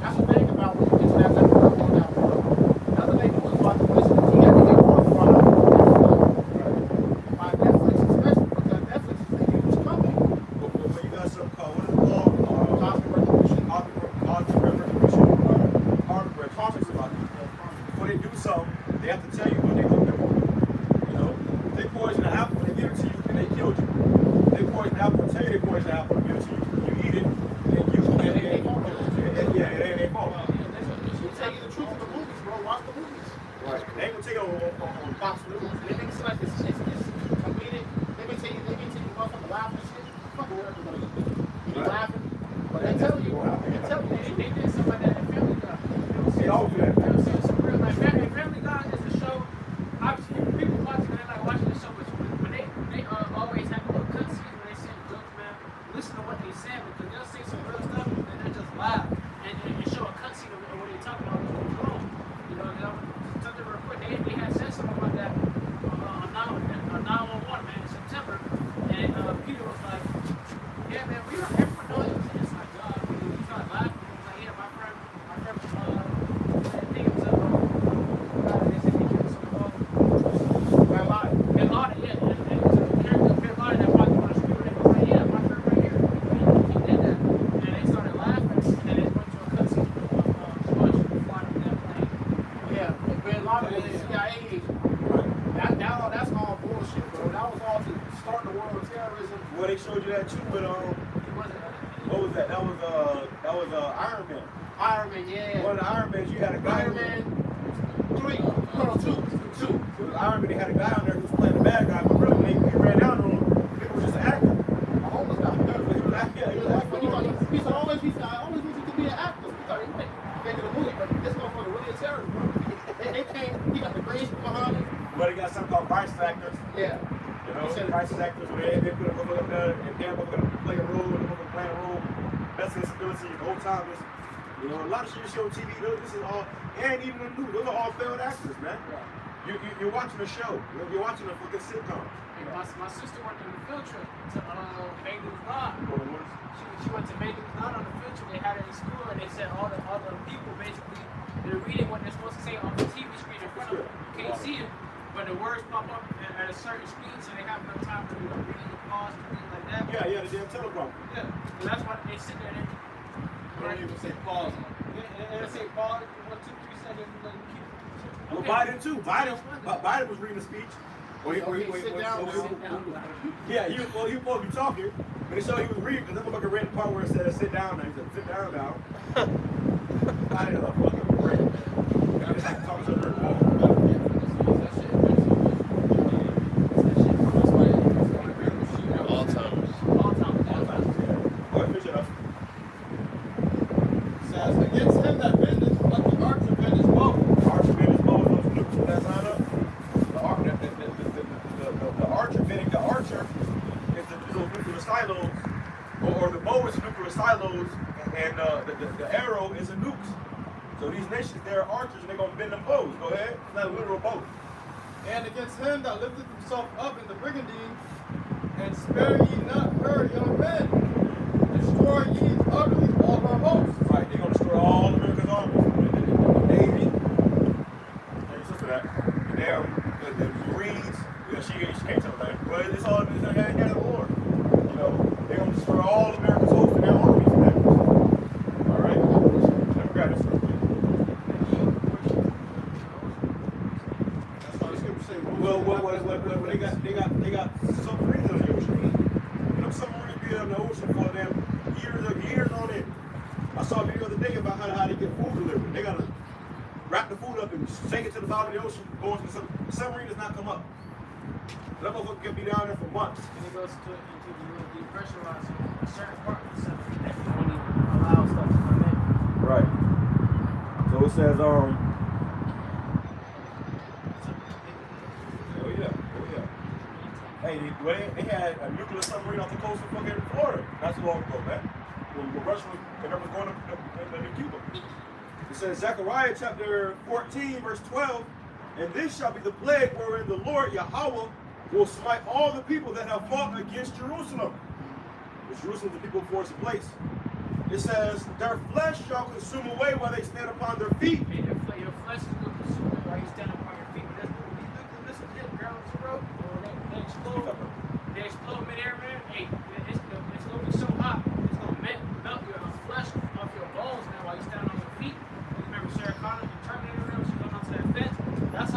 That's the thing about when you get to that type of level now, bro. The other thing was about the business, he had to get qualified by Netflix, especially because Netflix is a huge company. But you got something called, what is it called? Cosmic Revolution. Before they do something, they have to tell you what they're going to do. You know, they poison the apple and give it to you, and they killed you. They poison the apple and tell you they poison the apple and give it to you. You eat it, and you they fall. They tell you the truth of the movies, bro. Watch the movies. Right. They ain't gonna take it on Fox News. They make it seem like it's comedic. They may tell you motherfucker laughing and shit. Fuck America gonna do. You be laughing, but they tell you. they did something like that in Family Guy. They all do that. You know what I'm saying? Some real, like, Family Guy is a show. Obviously, people watching it, like watching the show, but they always have a little cutscenes when they say jokes, man. Listen to what they say because they'll say some real stuff and they just laugh and show a cutscene of what they're talking about what's wrong. You know, something real quick. They had said something about that on 911, man, in September, and Peter was like, "Yeah, man, everyone knows it." It's like, he started laughing. He was like, "Yeah, my friend, I think it was they said he killed someone. Bin Laden, yeah. And it was a character of Bin Laden that walked on the street and they was like, "Yeah, my friend right here. He did that." And they started laughing and then it went to a cutscene of Bush flying up that plane. Yeah, Bin Laden was a CIA agent. That's all bullshit, bro. That was all to start the war of terrorism. Well, they showed you that too, but He wasn't. what was that? That was Iron Man. Iron Man, yeah. One of the Iron Mans, you had a guy. Iron Man 3, no, 2. It was Iron Man. They had a guy on there who was playing the bad guy, but really, when he ran down on him, it was just an actor. A homeless guy. He was acting. Yeah, he was acting. He always wanted to be an actor. He thought he was making a movie, but this motherfucker really a terrorist, bro. They came, he got the grades behind him. But he got something called crisis actors. Yeah. You know, crisis actors, where they put a motherfucker up there, and they're going to play a role, and they're going to play a role. That's his ability, old timers. You know, a lot of shit you see on TV, this is all, and even the news, those are all failed actors, man. You're watching a show. You're watching a fucking sitcom. My sister went on a field trip to Megan's God. She went to Megan's God on a field trip. They had it in school, and they said all the people basically they're reading what they're supposed to say on the TV screen in front of them. You can't see it, but the words pop up at a certain speed, so they have no time to read, pause, and things like that. Yeah, the damn teleprompter. Yeah, so that's why they sit there. don't even say pause. And I say pause, 1, 2, 3 seconds, and then keep. Well, Okay. Biden too. Biden was reading a speech. Sit down. Yeah, he was supposed to be talking, but they showed he was reading because that motherfucker read the part where it said sit down. And he said sit down now. Biden is a fucking prick. It's like talking to her. All time. Go ahead, finish it up. Says, against him that bendeth, let the archer bend his bow. The archer bent his bow. Those nukes with that sign up. The archer bending the archer is the nuclear silos, or the bow is the nuclear silos, and the arrow is the nukes. So these nations, they're archers, and they're gonna bend them bows. Go ahead. It's not a literal bow. And against him that lifteth himself up in the brigandine, and spare ye not her young men, destroy ye utterly all her hosts. Right, they're gonna destroy all America's armies. The Navy, there's just that. The Marines, she can't tell that. But it's all in the hand of the war. You know, they're gonna destroy all America's hosts and their armies. All right? Let me grab this real quick. That's how the scripture say. Well, they got submarines on the ocean. You know, submarines be on the ocean for them years on end. I saw a video the other day about how they get food delivered. They gotta wrap the food up and take it to the bottom of the ocean, go into the submarine does not come up. That motherfucker can be down there for months. And it goes into the depressurized a certain part of the submarine that you won't even allow stuff to come in. Right. So it says, oh yeah. Hey, they had a nuclear submarine off the coast of fucking Florida. That's long ago, man. When Russia was going to Cuba. It says Zechariah chapter 14, verse 12, and this shall be the plague wherein the Lord Yahawah will smite all the people that have fought against Jerusalem. Because Jerusalem is the people force of place. It says, their flesh shall consume away while they stand upon their feet. And your flesh is going to consume it while you stand upon your feet. But this is it, ground zero. They explode. They explode midair, man. Hey, it's going to be so hot. It's going to melt your flesh off your bones, man, while you stand on your feet. Remember Sarah Connor, the Terminator, remember she going onto that fence? That's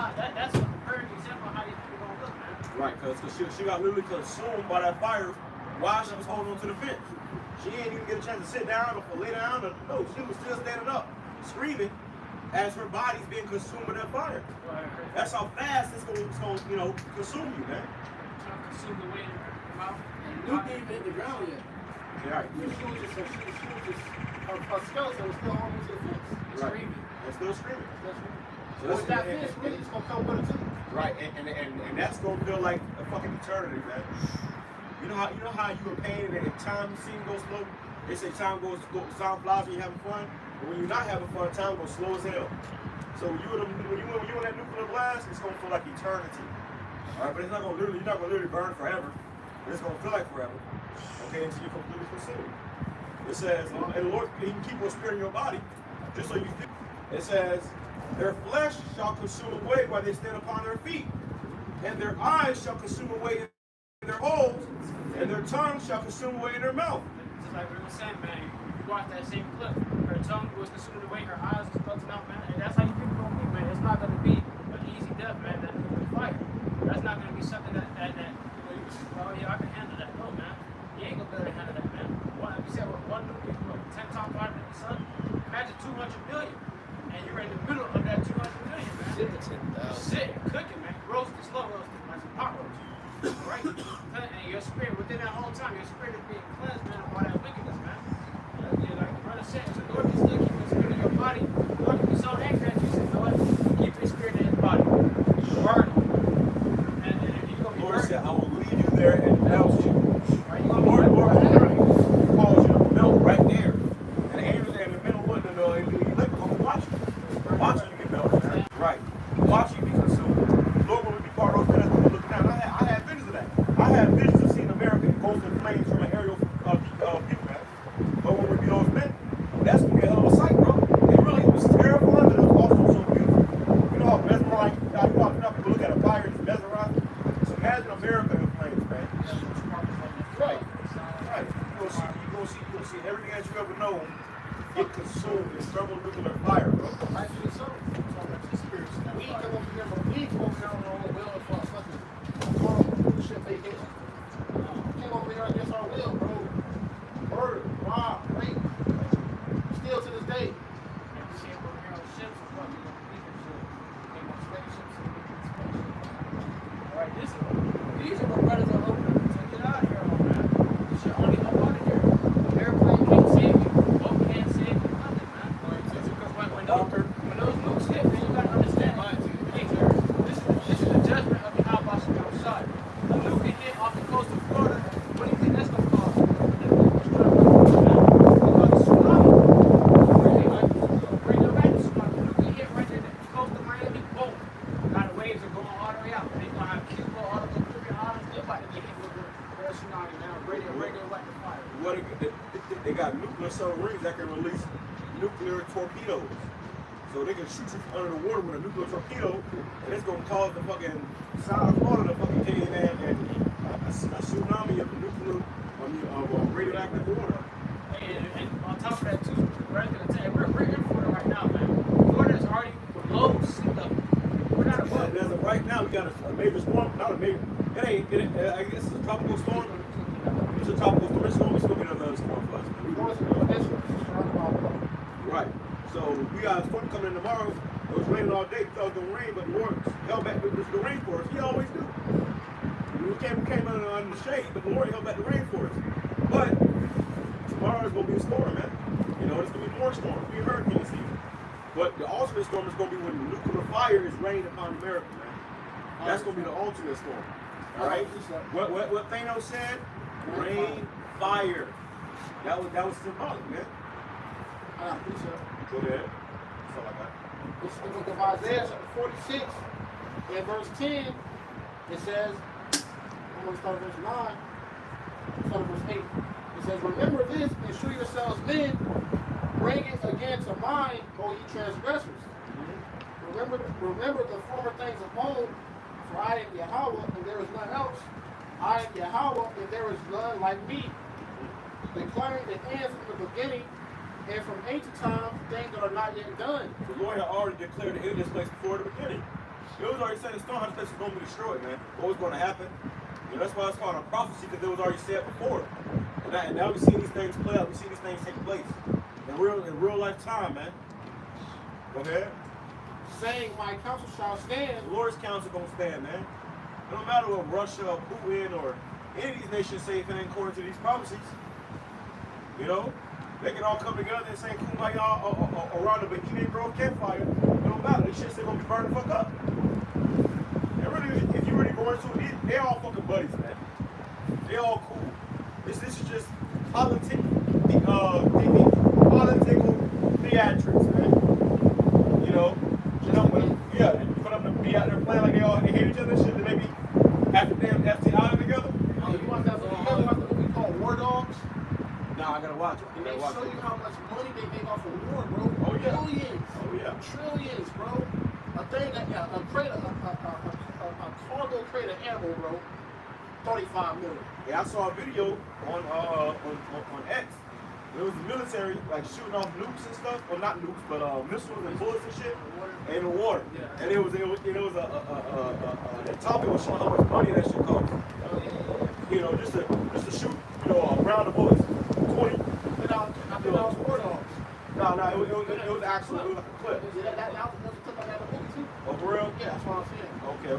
a perfect example of how these people going to look, man. Right, because she got literally consumed by that fire while she was holding on to the fence. She didn't even get a chance to sit down or lay down. No, she was still standing up, screaming as her body's being consumed with that fire. That's how fast it's going to, you know, consume you, man. Trying to consume the weight in her mouth. And Luke didn't even hit the ground yet. Right. She was just, her skeleton was still on to the fence. Right. They're still screaming. So with that fence, really, it's going to come with it too. Right, and that's gonna feel like a fucking eternity, man. You know how you in pain and time seems go slow? They say time flies when you're having fun, but when you're not having fun, time goes slow as hell. So when you in that nuclear blast, it's gonna feel like eternity. Alright, but it's not gonna literally, you're not gonna literally burn forever, but it's gonna feel like forever. Okay, until you're completely consumed. It says, and the Lord, He can keep on sparing your body, just so you think. It says, their flesh shall consume away while they stand upon their feet, and their eyes shall consume away in their holes, and their tongue shall consume away in their mouth. Just like we were saying, man, you watch that same clip. Her tongue was consumed away, her eyes was busting out, man. And that's how you people gonna be, man. It's not gonna be an easy death, man. That's gonna be fire. That's not gonna be something that you know, you just, oh yeah, I can handle that. No, man. You ain't gonna be able to handle that, man. You said one nuclear, 10 times harder than the sun. Imagine 200 billion. And you're in the middle of that 200 million, man. Sit, cooking, man. Roasted, slow roasted, like some pot roast. Right? And your spirit, within that whole time, your spirit is being cleansed, man, of all that wickedness, man. Like the brother said, the Lord can still keep the spirit in your body. The Lord can be so angry at you, he said, you know what? Keep his spirit in his body. Burn him. And you're going to be Lord burning. said, I will lead you there and melt you. Right? You're Lord, going to be burning. calls you to melt right there. And the angels in the middle of the elect will watch you. Watch you get melted. Right. Watch you be consumed. Lord will be part of those minutes looking down. I had visions of that. I had visions of seeing America engulfed in flames from an aerial view, man. But when we be those men, that's gonna be a hell of a sight, bro. It really was terrifying, but it was also so beautiful. You know how mesmerizing, you know, people look at a fire and it's mesmerizing. So imagine America in flames, man. Right. Right. You're gonna see everything that you ever know get consumed in thermonuclear fire, bro. Rightfully so. We ain't come over here, we ain't come over here on our own will for a fucking bullshit vacation. Came over here against our will, bro. Murder, rob, rape. Still to this day. Alright, these are my brothers are hoping to get out of here, man. This your only hope out of here. Airplane can't save you, boat can't save you, nothing, man. Because when those nukes hit, man, you gotta understand. Hey, this is the judgment of YAHAWASHI outside. A nuke can hit off the coast of Florida. What do you think that's gonna cause? They got nuclear submarines that can release nuclear torpedoes. So they can shoot you from under the water with a nuclear torpedo, and it's gonna cause the fucking side of Florida to fucking cave in and a tsunami of nuclear, radioactive water. And on top of that too, we're in Florida right now, man. Florida is already below sea level. We're not above. As of right now, we got a major storm. Not a major. I guess it's a tropical storm. It's a tropical storm. It's gonna be another storm for us. Right. So we got a storm coming in tomorrow. It was raining all day. We thought it was gonna rain, but the Lord held back the rain for us. He always do. We came under the shade, but the Lord held back the rain for us. But tomorrow is gonna be a storm, man. You know, it's gonna be more storms. We hurricane season. But the ultimate storm is gonna be when the nuclear fire is raining upon America, man. That's gonna be the ultimate storm. All right. What Thanos said? Rain, fire. That was symbolic, man. Go ahead. That's all I got. This is the book of Isaiah, chapter 46, and verse 10. It says, I'm going to start at verse 9. Start at verse 8. It says, remember this and show yourselves men, bring it again to mind, O ye transgressors. Remember the former things of old, for I am Yahawah, and there is none else. I am Yahawah, and there is none like me. Declaring the end from the beginning, and from ancient time, things that are not yet done. The Lord had already declared the end of this place before the beginning. It was already set in stone how this place was going to be destroyed, man. What was going to happen? You know, that's why it's called a prophecy, because it was already said before. And now we see these things play out. We see these things take place in real life time, man. Go ahead. Saying, my counsel shall stand. The Lord's counsel gonna stand, man. It don't matter what Russia or Putin or any of these nations say if it ain't according to these prophecies. You know, they can all come together and say kumbaya around the Bikini Grove campfire. It don't matter. These shit's gonna be burned the fuck up. And really, if you really go into it, they're all fucking buddies, man. They all cool. This is just political theatrics, man. You know, for them to be out there playing like they hate each other and shit, then they be after damn FTI together. You want that movie called War Dogs? Nah, I gotta watch it. And they show you how much money they make off of war, bro. Oh yeah. Billions. Oh yeah. Trillions, bro. A thing that a cargo crate of ammo, bro. 35 million. Yeah, I saw a video on X. There was the military like shooting off nukes and stuff, well not nukes, but missiles and bullets and shit in the water. Yeah. And it was the topic was showing how much money that shit costs. You know, just to shoot, you know, a round of bullets, 20. I think that was War Dogs. No, it was actually it was like a clip. Yeah, that was a clip I had a movie too. Oh, for real? Yeah, that's what I'm saying. Okay.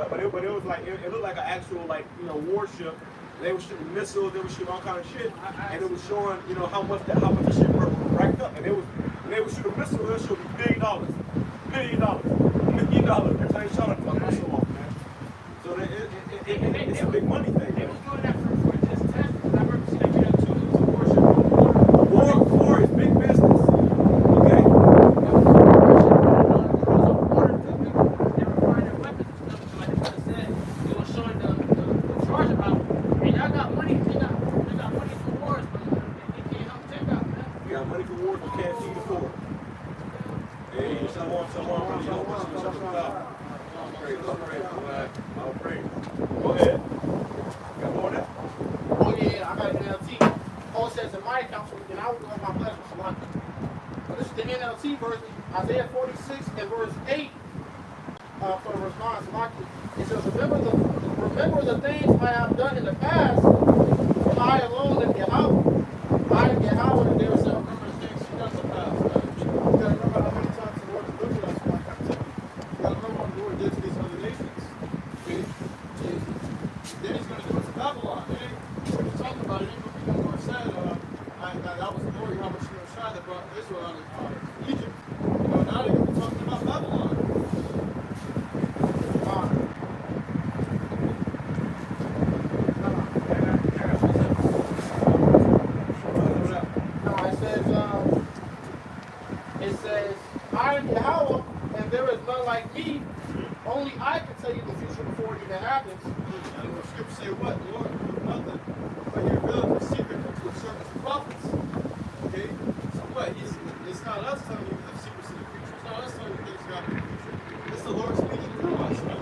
But it was like it looked like an actual like warship. They were shooting missiles, they were shooting all kind of shit, and it was showing how much the shit racked up. And they would shoot a missile, they'll shoot $1 billion, $1 million every time they shot a fucking missile off, man. So it's a big money thing. They was doing that for just test. I remember seeing that video too. It was a warship. War is big business. Okay. They were firing their weapons and stuff. So like I said, it was showing the charge about. Y'all got money. They got money for wars, but they can't help take out, man. We got money for wars, we can't feed the poor. Hey, someone, I'll pray. Go ahead. Got more of that? Oh yeah, I got an NLT. Paul says in my counsel, and I will do all my pleasure. But this is the NLT version, Isaiah 46 and verse 8. For the response, it says, remember the things I have done in the past, for I alone am Yahawah. I am Yahawah, and there is no Remember the things he does in the past. You gotta remember how many times the Lord delivered us from our captivity. You gotta remember what the Lord did to these other nations. Okay? Then he's gonna do it to Babylon. It ain't, when you talk about it, it ain't gonna be no more said, that was the Lord, how much that brought Israel out of Egypt. You know, now they're gonna be talking about Babylon. It says, I am Yahawah, and there is none like me. Only I can tell you the future before it even happens. And the scriptures say what? The Lord will do nothing, but he revealed the secret to his servants and prophets. Okay? So what? It's not us telling you the secrets of the future. It's not us telling you things about the future. It's the Lord speaking through us. Man.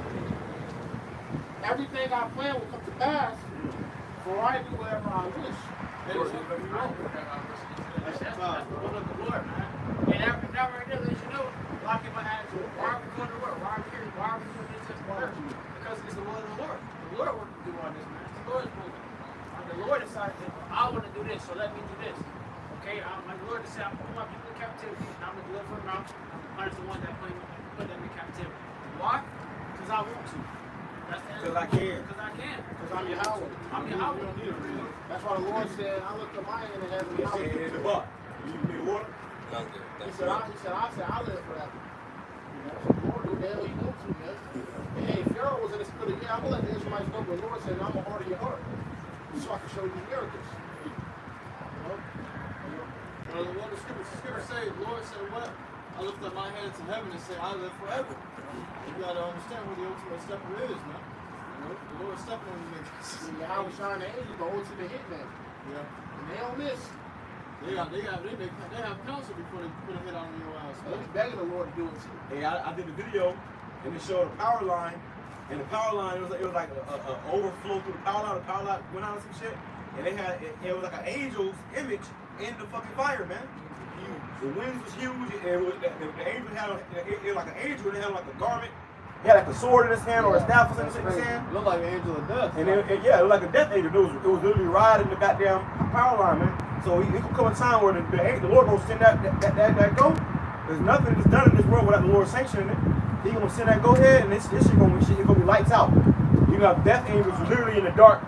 Everything I plan will come to pass, for I do whatever I wish. That's the will of the Lord, man. And that right there lets you know, a lot of people ask, why are we going to work? Why are we here? Why are we doing this and that? Because it's the will of the Lord. The Lord wants to do all this, man. It's the Lord's will. The Lord decided, I want to do this, so let me do this. Okay? My Lord decided, I'm going to put my people in captivity, and I'm going to deliver them out. I'm going to punish the one that put them in captivity. Why? Because I want to. Because I can. Because I can. Because I'm Yahawah. I'm You Yahawah. don't need a reason. That's why the Lord said, I looked at my hand and had me He said, in the butt. You need water? He said, I live forever. You know, so the Lord do the hell he wants to, man. And hey, Pharaoh was in the spirit of, yeah, I'm going to let the Israelites know, but the Lord said, I'm going to harden your heart. So I can show you miracles. You know? Well, what the scriptures say, the Lord said what? I lift up my hands to heaven and say, I live forever. You gotta understand where the ultimate stepper is, man. You know, the Lord's stepping on you niggas. Yahweh shine the angel, the ultimate hitman. Yeah. And they don't miss. They have counsel before they put a hit on your ass. They be begging the Lord to do it too. Hey, I did a video and it showed a power line, and the power line it was like a overflow through the power line went out of some shit, and they had it was like an angel's image in the fucking fire, man. The wings was huge, and the angel had it was like an angel, and it had like a garment. He had like a sword in his hand or a staff or something in his hand. It looked like an angel of death. And yeah, it was like a death angel. It was literally riding the goddamn power line, man. So he could come a time where the Lord gonna send that go. There's nothing that's done in this world without the Lord sanctioning it. He gonna send that go ahead, and this shit gonna be lights out. You got death angels literally in the dark,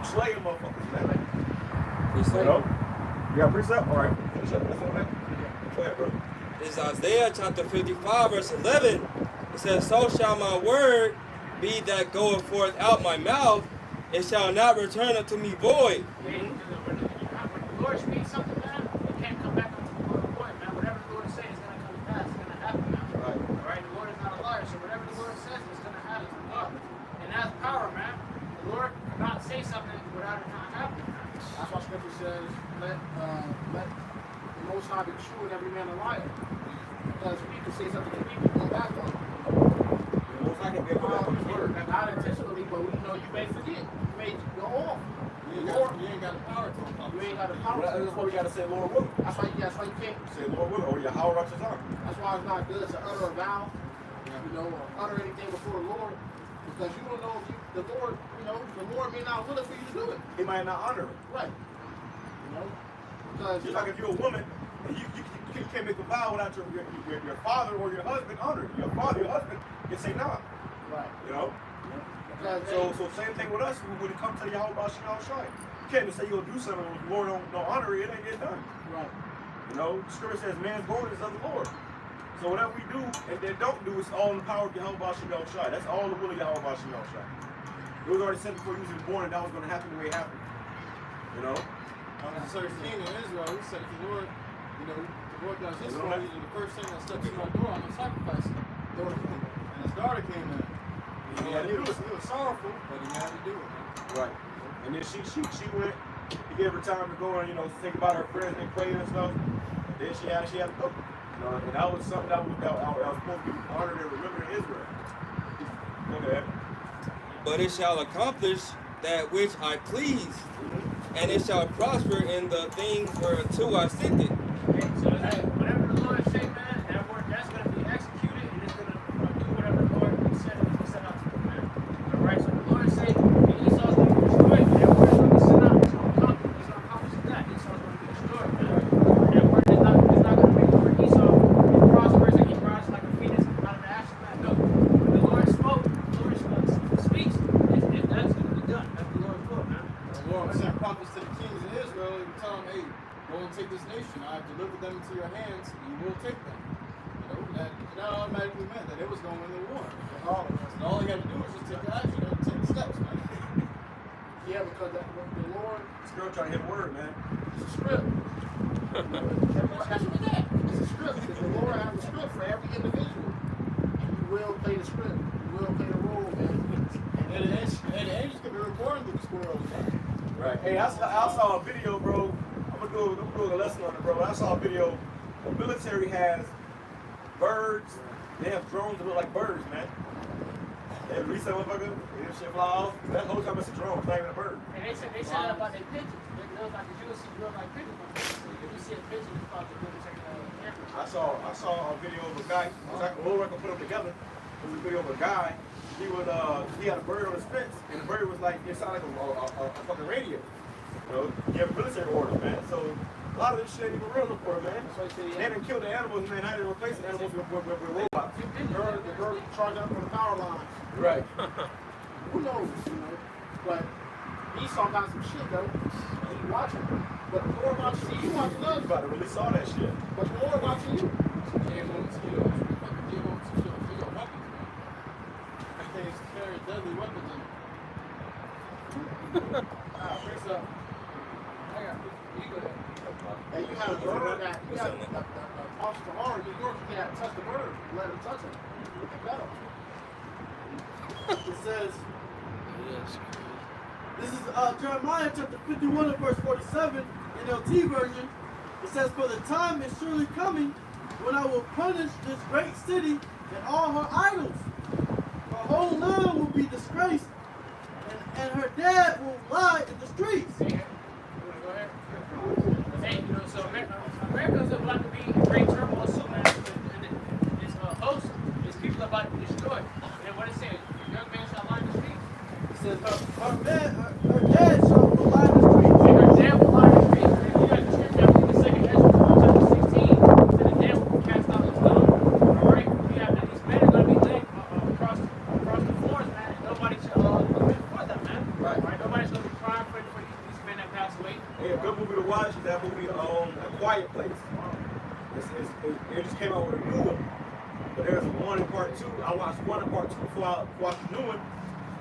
slaying motherfuckers, man. You know? You got a precept? All right. Finish up. That's all right. Go ahead, bro. It's Isaiah chapter 55, verse 11. It says, so shall my word be that goeth forth out my mouth. It shall not return unto me void. When the Lord speaks something, man, it can't come back unto the Lord void, man. Whatever the Lord says is going to come to pass. It's going to happen, man. Right. All right? The Lord is not a liar, so whatever the Lord says is going to happen. And that's power, man. The Lord cannot say something without it not happening. That's why Scripture says, let the Most High be true and every man a liar. Because we can say something to people go back on it. The Most High can be able to go his word. Not intentionally, but we know you may forget. You may go off. You ain't got the power to him. You ain't got the power. That's why we gotta say Lord will. That's why you can't. Say Lord will, or Yahawah RAWCHAA. That's why it's not good to utter a vow, you know, or utter anything before the Lord, because you don't know if the Lord may not will it for you to do it. He might not honor it. Right. You know, because Just like if you're a woman and you can't make a vow without your father or your husband honoring it. Your husband can say nah. right. You know? Because So same thing with us when it comes to YAHAWASHI. You can't just say you'll do something when the Lord don't honor it, it ain't get done. right. You know, the scripture says man's glory is of the Lord. So whatever we do and then don't do, it's all in the power of YAHAWASHI. That's all the will of YAHAWASHI. It was already said before you was born that was going to happen the way it happened. You know? As a certain king in Israel, he said, if the Lord, the Lord does this for you, the first thing that steps in my door, I'm going to sacrifice it. And his daughter came in. He was sorrowful, but he had to do it. Right. And then she went, he gave her time to go and, think about her friends and pray and stuff. And then she had to go. And that was something that was supposed to be honored and remembered in Israel. Go ahead. But it shall accomplish that which I please. and it shall prosper in the things whereunto I sent it. So whatever the Lord say, man, that word, that's going to be executed, and it's going to do whatever the Lord said it was set out to do, man. All right, so the Lord say, Esau's going to be destroyed, that word is going to be sent out. It's going to accomplish that. Esau's going to be destroyed, man. That word is not going to make the word Esau prospers and he rises like a phoenix out of the ashes, man. No. When the Lord spoke, the Lord speaks, that's going to be done. That's the Lord's will, man. The Lord sent prophets to the kings of Israel and tell them, hey, go and take this nation. I have delivered them into your hands. You will take them. You know, that automatically meant that it was going to win the war. And all they got to do is just take the action and take the steps, man. Yeah, because the Lord, This girl trying to hit a word, man. it's a script. That's what that. It's a script. Because the Lord has a script for every individual. And you will play the script. You will play the role, man. And the angels can be recording through the squirrels, man. Right. Hey, I saw a video, bro. I'm doing a lesson on it, bro. I saw a video. The military has birds. They have drones that look like birds, man. They release that motherfucker. They shit fly off. That whole time it's a drone, it's not even a bird. And they said that about their pigeons. They look like you will see real like pigeons. If you see a pigeon, it's probably the military aircraft. I saw a video of a guy. We'll record put them together. It was a video of a guy. He had a bird on his fence, and the bird was like, it sounded like a fucking radio. You know, you have military orders, man. So a lot of this shit ain't even real no more, man. They didn't kill the animals, man. How they replace the animals with robots? The girl charged up for the power lines. Right. Who knows, you know? But Esau got some shit, though. And you watching. But the Lord watching you. You watching us. You about to release all that shit. But the Lord watching you. Things carry deadly weapons in them. And you had a bird that, you had Officer Horn, New York, you can't touch the bird. Let him touch it. It says, this is Jeremiah chapter 51 and verse 47, NLT version. It says, for the time is surely coming when I will punish this great city and all her idols. Her whole land will be disgraced, and her dead will lie in the streets. Go ahead. Hey, you know, so America's about to be in great turmoil soon, man. And its host, its people are about to be destroyed. And what it says, young man shall lie in the streets. It says, her dead shall lie in the streets. And her dead will lie in the streets. And you got the scripture, I believe, the second Ezra, chapter 16, said the dead will be cast out of the stone. All right? We have that these men are going to be laid across the floors, man. And nobody should lament for them, man. Right? Nobody's going to be crying for these men that pass away. Hey, a good movie to watch is that movie, A Quiet Place. It just came out with a new one. But there's one in part two. I watched one and part two before I watched the new one.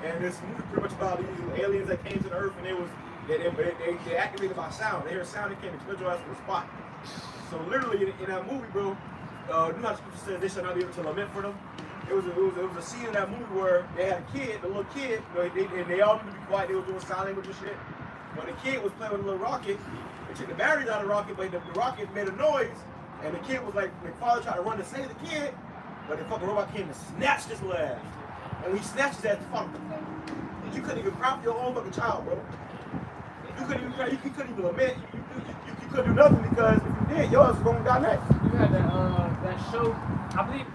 And this movie pretty much about these aliens that came to the earth and they activated by sound. They heard sound and came to put your ass on the spot. So literally in that movie, bro, you know how scripture says they shall not be able to lament for them? It was a scene in that movie where they had a kid, a little kid, and they all needed to be quiet. They were doing sign language and shit. When the kid was playing with a little rocket, they took the batteries out of the rocket, but the rocket made a noise, and the kid was like, the father tried to run to save the kid, but the fucking robot came and snatched his little ass. And when he snatched his ass, you couldn't even cry for your own fucking child, bro. You couldn't even cry, you couldn't even lament, you couldn't do nothing because if you did, yours was going to die next. You had that show, I believe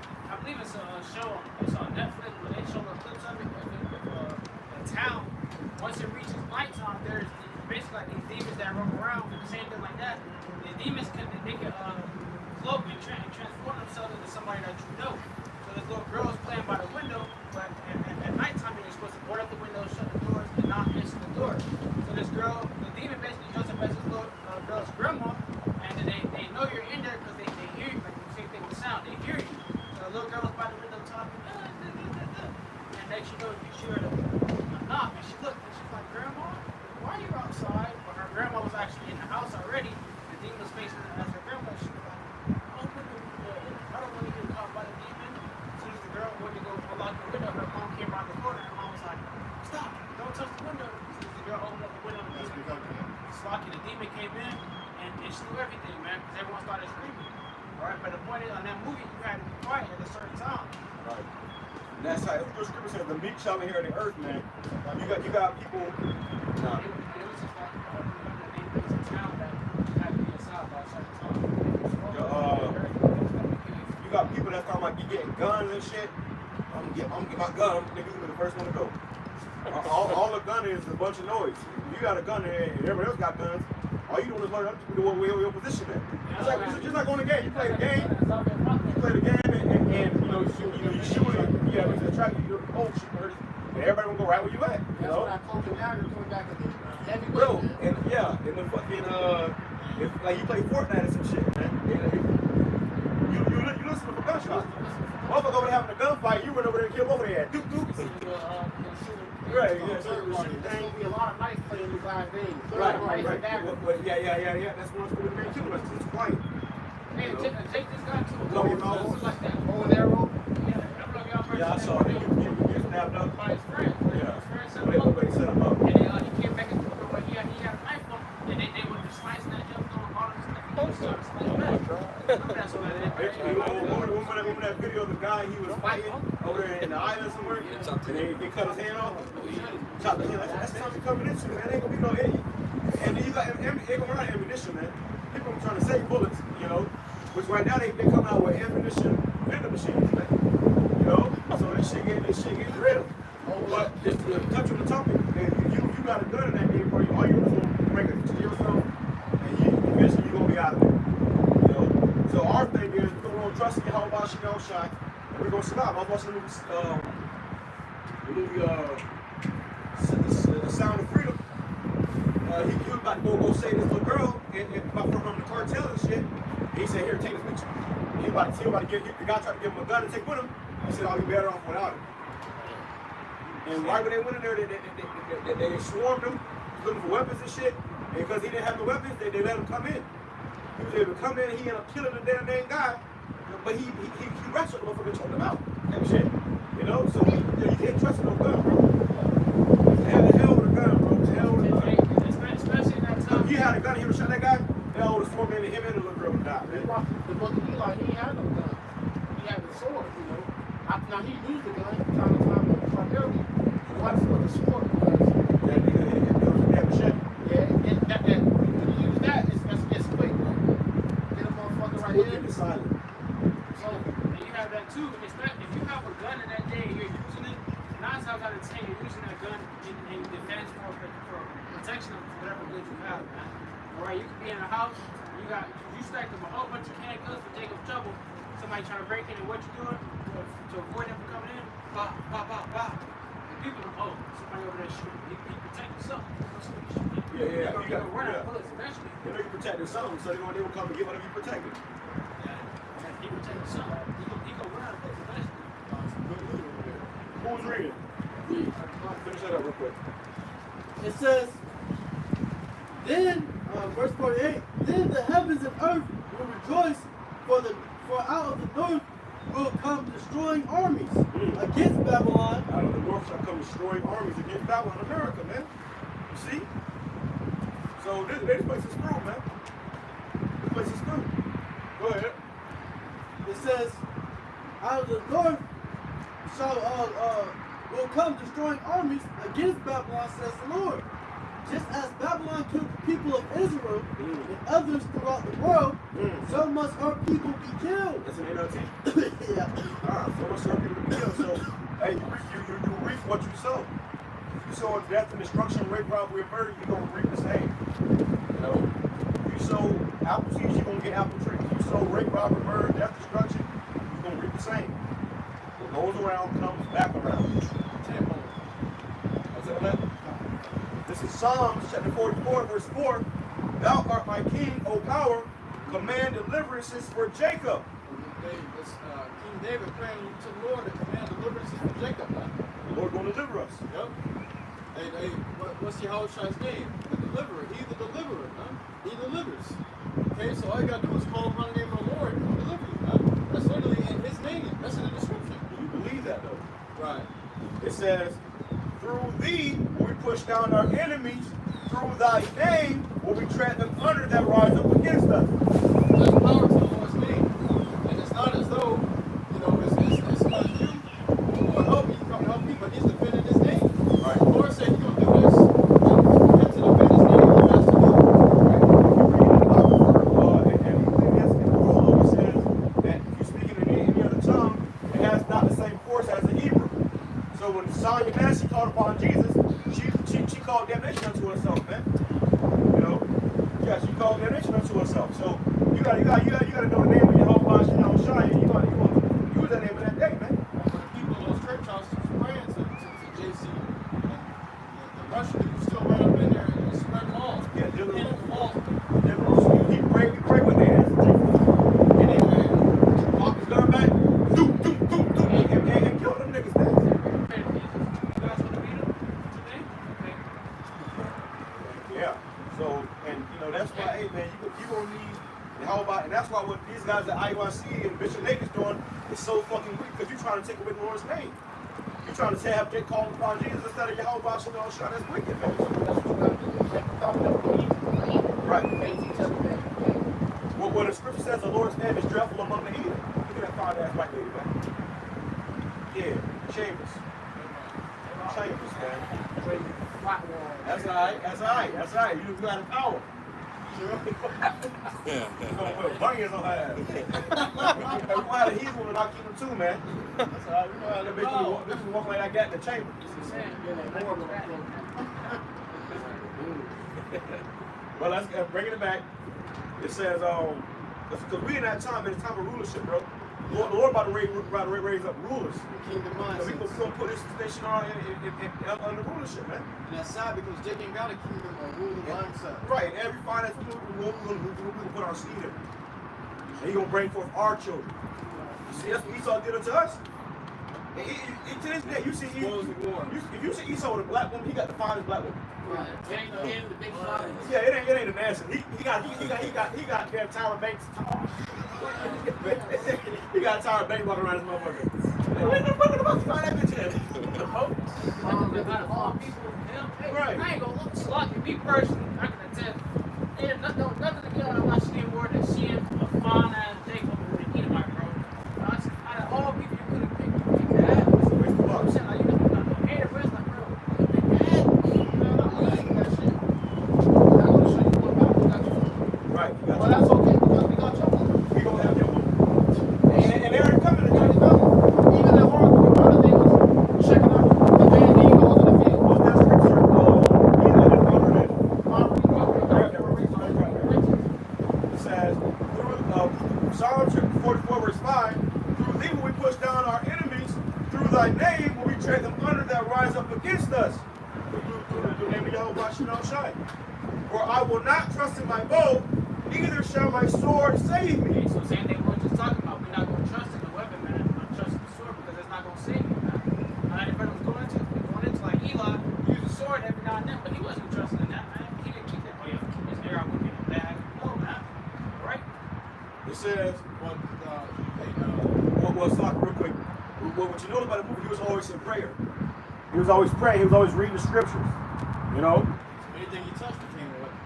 it's a show, it's on Netflix, where they show the clips of it, a town, once it reaches nighttime, there's basically like these demons that roam around, the same thing like that. The demons can cloak and transform themselves into somebody that you know. So this little girl is playing by the window, but at nighttime you're supposed to board up the window, shut the doors, and not answer the door. So this girl, the demon basically jumps up as this little girl's grandma, and then they know you're in there because they hear you, like the same thing with sound, they hear you. So the little girl was by the window talking, and next you know, you hear a knock, and she looked, and she's like, Grandma, why are you outside? But her grandma was actually in the house already. The demon was facing her as her grandma. She was like, open the window. I don't want to get caught by the demon. As soon as the girl went to go unlock the window, her mom came around the corner. Her mom was like, stop, don't touch the window. As soon as the girl opened up the window, the demon came in and slew everything, man, because everyone started screaming. All right, but the point is, on that movie, you had to be quiet at a certain time. Right. And that's how the scripture says the meek shall inherit the earth, man. You got people. Nah. getting guns and shit, I'm gonna get my gun. Nigga, you be the first one to go. All a gun is a bunch of noise. If you got a gun and everybody else got guns, all you doing is learn where your position at. It's just like on the game. You play the game, and you shoot it. You have to attract your own shooters, and everybody gonna go right where you at. You know? That's what I told you now. You're coming back to heavy Bro, weight, man. and the fucking if like you play Fortnite or some shit, man. You listen to gunshots. Motherfucker over there having a gunfight, you run over there and kill both of their ass. Doop doop. Right, yeah, There's gonna be a lot of knife playing these last days. Right. But Yeah. That's what's going to be killing us. It's quiet. Hey, take this guy to a Go, boat. you know. Something like that. bow and arrow. Yeah, I saw it. You snapped up. By his friend. Yeah. His friend set him up. They set him up. And then he came back and he had a knife on him. And they were just slicing that jump on all this stuff. He was trying to slice back. That's what it is. Remember that video of the guy he was fighting over there in the island somewhere? And they cut his hand off? Chopped his hand. That's something coming into, man. Ain't gonna be no hit. And then you got ain't gonna run out of ammunition, man. People are trying to save bullets, you know. Which right now they come out with ammunition vending machines, man. You know? So this shit getting real. But just to touch on the topic, if you got a gun in that game, bro, all you do is bring it to yourself, and eventually you're gonna be out of there. You know? So our thing is we're gonna trust in YAHAWASHI, and we're gonna survive. I was watching the movie The Sound of Freedom. He was about to go save this little girl from the cartel and shit. And he said, "Here, take this with you." He about to give the guy tried to give him a gun to take with him. He said, "Oh, you better off without it." And right when they went in there, they swarmed him, looking for weapons and shit. And because he didn't have the weapons, they let him come in. He was able to come in, and he ended up killing the damn guy. But he wrestled the motherfucker and choked him out. That shit. You know? So you can't trust no gun, bro. Hell with a gun, bro. Hell with a gun. Especially in that time. If he had a gun, he would have shot that guy. Hell would have swarmed in, and him and the little girl would die, He man. watched the book of Eli. He had no gun. He had the sword, you know. Now he used the gun time to time, primarily. He watched with the sword because That nigga, it was a damn machete. when you use that, it's quick, bro. Get a motherfucker right Quick there. and silent. So, and you have that too. If you have a gun in that day and you're using it, 9 times out of 10 you're using that gun in defense for protection of whatever goods you have, man. Alright, you could be in a house, you stacked up a whole bunch of canned goods for Jacob's trouble. Somebody trying to break in, and what you doing to avoid them from coming in? Bop, bop, bop, bop. And people are, somebody over there shooting. He protect himself. Yeah. You gotta run out of bullets eventually. You know you protected something, so they will come and get whatever you protected. He protect himself. He gonna run out of bullets eventually. Who's reading? Finish that up real quick. It says, then, verse 48, then the heavens and earth will rejoice, for out of the north will come destroying armies against Babylon. Out of the north shall come destroying armies against Babylon, America, man. You see? So this place is screwed, man. This place is screwed. Go ahead. It says, out of the north will come destroying armies against Babylon, says the Lord. Just as Babylon killed the people of Israel and others throughout the world, so must our people be killed. That's an NLT. Yeah. So much our people be killed. So, hey, you reap what you sow. You sow death and destruction, rape, robbery, and murder, you're going to reap the same. You know? You sow apple seeds, you're going to get apple trees. You sow rape, robbery, murder, death, destruction, you're going to reap the same. What goes around comes back around. That's it. This is Psalms chapter 44, verse 4. Thou art my king, O power, command deliverances for Jacob. King David praying to the Lord to command deliverances for Jacob. The Lord going to deliver us. Yep. Hey, what's Yahawashi's name? The deliverer. He's the deliverer, huh? He delivers. Okay, so all you gotta do is call upon the name of the Lord and he'll deliver you, huh? That's literally in his name. That's in the description. Do you believe that though? Right. It says, through thee will we push down our enemies, through thy name will we tread them under that rise up against us. There's power to the Lord's name. And it's not as though, it's not you who will help me, come help me, but he's defending his name. Right. The Lord said he's going to do this. For him to defend his name, he has to do it. Right? And that's in the rule, it says that if you're speaking in any other tongue, gotta know the name of YAHAWASHI, YAHAWASHI. You gotta use that name of that day, man. When the people in those church houses was praying to JC, and the Russian people still ran up in there and spread malls. Yeah, Hit the malls. he prayed with their ass. And they Walk his gun back, and kill them niggas back. You guys want to meet him today? Okay. Yeah. So, and you know, that's why, hey man, you gonna need YAHAWAH, and that's why what these guys at IUIC and Bishop Nate is doing is so fucking weak, because you're trying to take away the Lord's name. You're trying to have Jake call upon Jesus instead of YAHAWAH, so that's wicked, man. Right. Well, the scripture says the Lord's name is dreadful among the heathen. Look at that fine ass white lady, man. Yeah, Chambers. Chambers, man. That's alright. You got a power. Bunny is on her ass. We know how to heathen women, I'll keep them too, man. That's alright. We know how to make people walk like I got in the chamber. Well, let's bringing it back. It says, because we in that time, it's time of rulership, bro. The Lord about to raise up rulers. Kingdom mindset. So we're going to put this nation on under rulership, man. And that's sad because Jake ain't got a kingdom or ruling mindset. Right, and every finance we're going to put our seed in. And he's going to bring forth our children. You see, that's what Esau did unto us. To this day, you see, if you see Esau with a black woman, he got the finest black woman. Right. Yeah, it ain't the nasty. He got damn Tyra Banks. He got Tyra Banks walking around this motherfucker. What the fuck about to find that bitch in? Out of all people, hey, Right. I ain't gonna look sloppy. Me personally, I can attest. There's nothing to get on the watching word that she is a fine ass dick with an Edomite, bro. Out of all people you could have picked, you picked that. I'm saying, like, you know, no hair, but it's like, bro, you picked that. Right. Well, that's okay because we got your woman. We gonna have your woman. And they're coming to Even the hard brother thing was checking out the man he goes to the field. What's that scripture? It says, through Psalm 44 verse 5, through thee will we push down our enemies, through thy name will we tread them under that rise up against us. Through the name of YAHAWASHI. For I will not trust in my bow, neither shall my sword save me. So same thing we were just talking about. We're not going to trust in the weapon, man. We're going to trust in the sword because it's not going to save you, man. And I was going into like Eli, he used a sword every now and then, but he wasn't trusting in that, man. He didn't keep that. Oh, yeah, keep his hair out with me in the bag. No, man. All right? It says, well, stop real quick. What you know about the movie, he was always in prayer. He was always praying. He was always reading the scriptures. You know? Anything he touched became a weapon.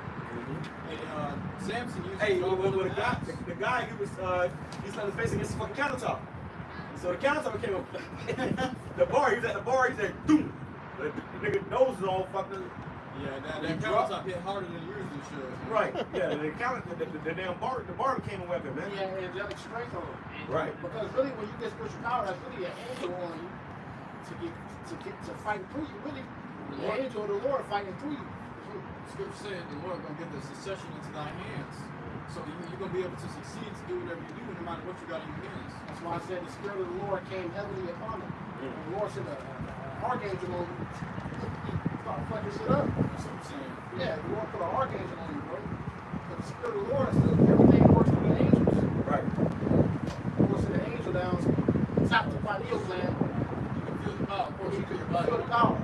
And Samson used Hey, to the guy, he was he's on his face against the fucking countertop. So the countertop came up. The bar, he was at the bar, he said, doom. The nigga nose is all fucking. Yeah, that countertop hit harder than yours this should. Right, yeah, the damn bar, the bar became a weapon, man. He had angelic strength on him. Right. Because really, when you get spiritual power, that's really an angel on you to fight through you. Really, the angel of the Lord fighting through you. Scripture said the Lord gonna give the succession into thy hands. So you're gonna be able to succeed to do whatever you do, no matter what you got in your hands. That's why I said the Spirit of the Lord came heavily upon him. The Lord sent an archangel on you. Start fucking shit up. That's what I'm saying. Yeah, the Lord put an archangel on you, bro. But the Spirit of the Lord, everything works with the angels. Right. The Lord sent an angel down, tap the pineal gland. You can feel the power, or you feel your body. Feel the power.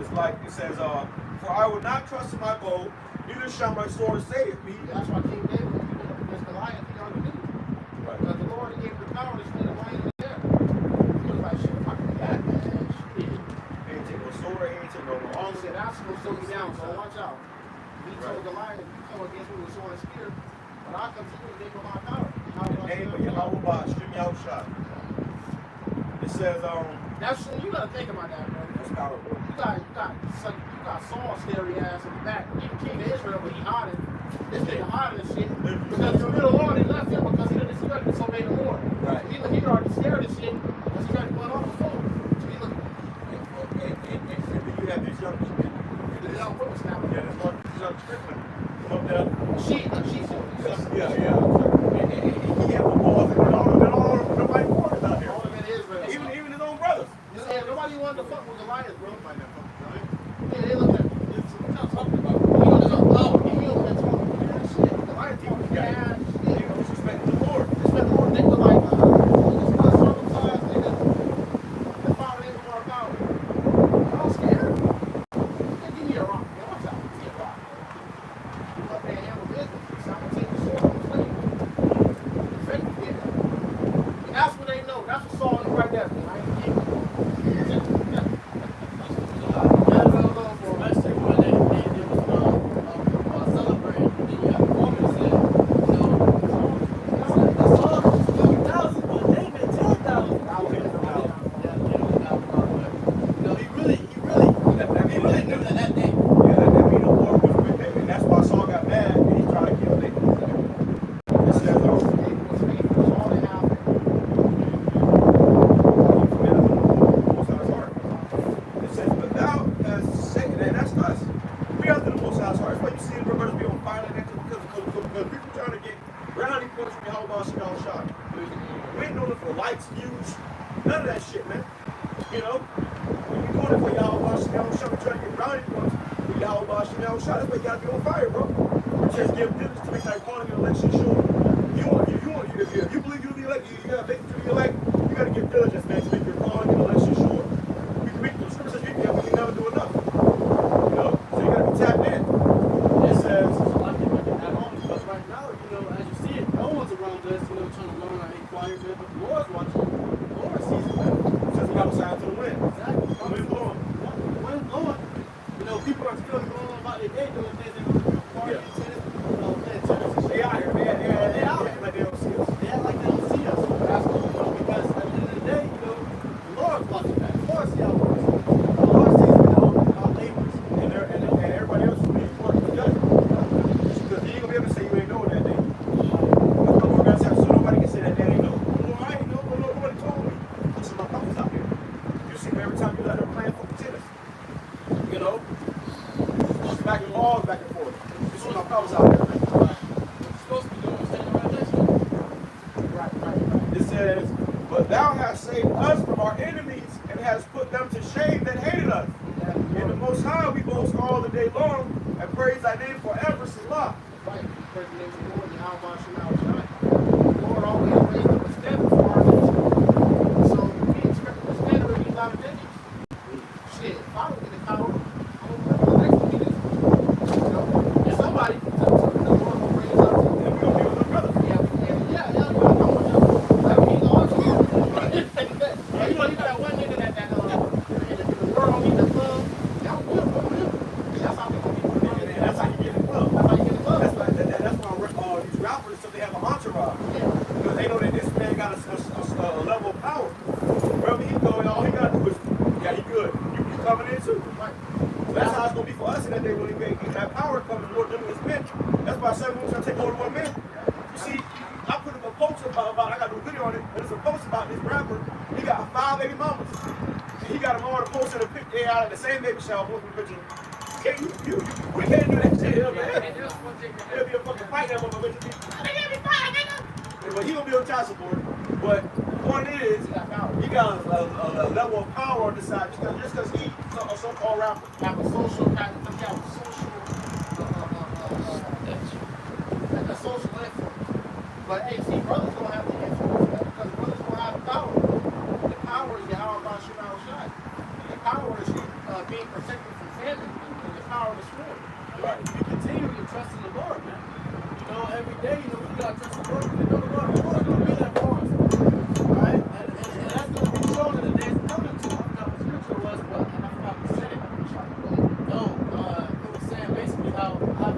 It's like, it says, for I will not trust in my bow, neither shall my sword save me. That's why King David, when he went up against Goliath, he already knew. Right. Because the Lord gave him the power to slay the lion in the air. He was like, shit, if I can do that, man. He ain't take no sword, he ain't take no He armor. said, I'm supposed to slow you down, so watch out. He told Goliath, you come against me with sword and spear, but I'll come to you and give you my power. The name of YAHAWASHI. It says, That's you gotta think about that, bro. that's powerful. You got Saul scary ass in the back. Even King of Israel, but he hiding. This nigga hiding and shit. Because the Spirit of the Lord, he left him because he didn't disobey the Lord. Right. So he already scared of shit because he got blood on the floor. So he looked. And you have these young, They don't put a snap. yeah, this young strickland. up there. She Yeah. And he had the balls and all nobody wanted out here. all of it is, bro. Even his own brothers. Yeah, nobody wanted to fuck with Goliath, bro. Yeah, they look at it. What y'all talking about? He was a he over there talking weird shit. Goliath talking bad shit. They don't respect the Lord. Respect the Lord. They were like, it's not circumcised, nigga. The power ain't more power. Y'all scared? Yeah, give me a rock. Yeah, watch out. Give me a rock. You up there and handle business. So I'm gonna take the sword on the slave. Defend it, yeah. And that's what they know. That's what Saul is right there. Right? Especially when they was celebrating the performance that, the Saul was 30,000, but David 10,000. He really knew that day. Yeah, that mean the Lord was with him. And that's why Saul got mad and he tried to kill David. It says, It says, but thou hast shaken, and that's us. We are the Most High's heart. That's why you see the brothers be on fire like that because people trying to get brownie points from YAHAWASHI. We ain't doing it for likes, views, none of that shit, man. You know? When you doing it for YAHAWASHI, we're trying to get brownie points with YAHAWASHI. That's why you gotta be on fire, bro. It says give diligence to make thy calling and election sure. If you believe you'll be elected, you gotta make it to be elected, you gotta give diligence, man, to make your calling and election sure. The scripture says we can never do enough. You know? So you gotta be tapped in. It says, A lot of people get that on, but right now, as you see it, no one's around us, trying to learn how to inquire, but the Lord's watching. The Lord sees it. it says we outside to the wind. Exactly. The wind blowing. The wind blowing. People are still going on about their day doing things they want to do, partying, tennis, playing tennis. They out here, man. They out here like they don't see us. They act like they don't see us. Because at the end of the day, the Lord's watching that. The Lord sees our works. The Lord sees our labors. And everybody else will be important for judgment. Because you ain't gonna be able to say you ain't know that day. That's what we're gonna say. So nobody can say that they ain't know. Well, I ain't know. Well, nobody told me. This is my brothers out here. You see them every time you let them playing fucking tennis. You know? Just back and forth, back and forth. You see my brothers out there. What you're supposed to be doing is standing right next to them. Right. It says, but thou hast saved us from our enemies and hast put them to shame that hated us. In the Most High we boast all the day long and praise thy name forever, Salah. Right. Praise the name of the Lord, YAHAWASHI. The Lord always raised up a standard for our nation. So we expect the standard to be a lot of things. Shit, if I would get a power, I would put the next meeting. And somebody, the Lord will raise up to And we're going to be with our brother. yeah. I want you to let me know. You know that one nigga that in the world need the club. Y'all good, bro. That's how we gonna be. And that's how you get in love. That's how you get the club. That's why these rappers, so they have an entourage. Because they know that this man got a level of power. Wherever he go, all he got to do is, yeah, he good. You coming in too. Right. So that's how it's going to be for us in that day when he that power coming more than his men. That's why 7 moves trying to take over one man. You see, I put up a post about I got to do a video on it, but it's a post about this rapper. He got 5 baby mamas. And he got them all to post in a picture. They out at the same baby shower, posting a picture. Can't we can't do that shit here, man. It'll be a fucking fight that motherfucker. But he gonna be on child support. But the point is, he got a level of power on this side just because he's a so-called rapper. Have a social influence. But hey, see, brothers don't have the influence, man, because brothers don't have the power. The power is YAHAWASHI. The power is being protected from famine and the power of the sword. Right. We continue to trust in the Lord, man. Every day, we gotta trust the Lord. We know the Lord's gonna be there for us. Right? And that's gonna be shown in the days coming too. I forgot what scripture was, but I forgot who said it. No, it was saying basically how have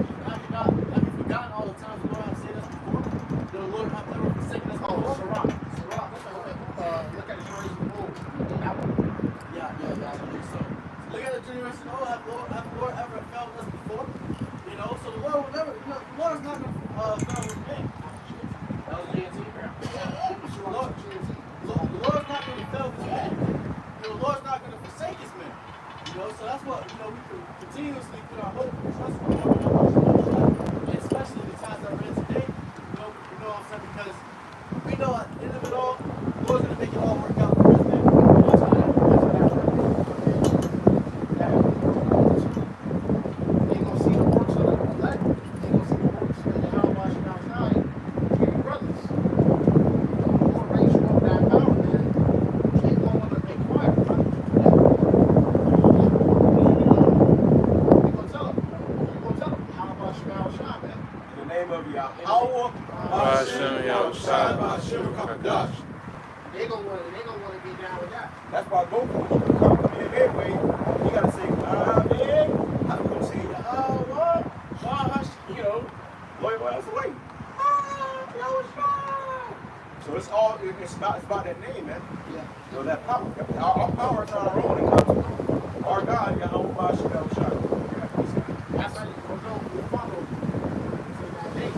you forgotten all the times the Lord has saved us before? The Lord have never forsaken us before. Sirach. Look at the generation of old. Yeah. So look at the generation of old. Have the Lord ever failed us before? So the Lord will never, the Lord is not going to fail with me. name of Yahawah, BAHASHAM, YAHAWASHI, BAHASHAM, QADASH. They gonna want to get down with that. That's why both of you come in their way. You gotta say, Amen. I'm gonna say Yahawah, BAHASHAM, you know, Lord, that's the way. So it's about that name, man. Yeah. So that power. Our power is not our own. It comes from our God, Yahawah, BAHASHAM, YAHAWASHI. That's how you gonna know who to follow. So that name.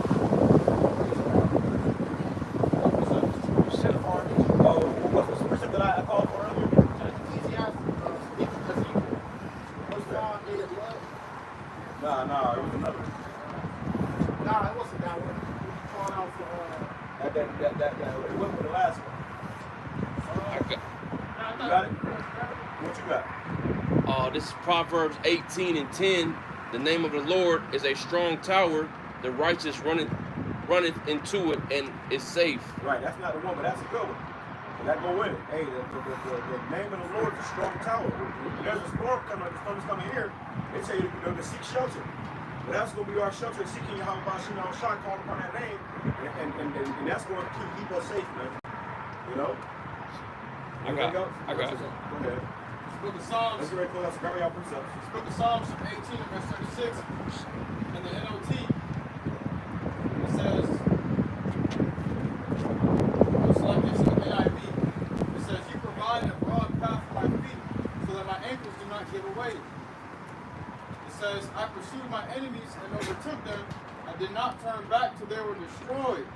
What's the precept that I called for earlier? Nah, it was another one. Nah, it wasn't that one. Calling out for It went with the last one. You got it? What you got? This is Proverbs 18:10. The name of the Lord is a strong tower. The righteous runneth into it and is safe. Right, that's not the one, but that's a good one. And that go with it. Hey, the name of the Lord is a strong tower. When there's a storm coming, the storm is coming here, they say to seek shelter. But that's going to be our shelter, seeking Yahawah, BAHASHAM, YAHAWASHI, calling upon that name. And that's going to keep us safe, man. You know? I got it. Go ahead. Book of Psalms. Let's get ready to close out. So grab y'all precepts. Book of Psalms 18, verse 36. In the NOT, it says, it's like this in the NIV. It says, you provide a broad path for my feet, so that my ankles do not give away. It says, I pursued my enemies and overtook them. I did not turn back till they were destroyed.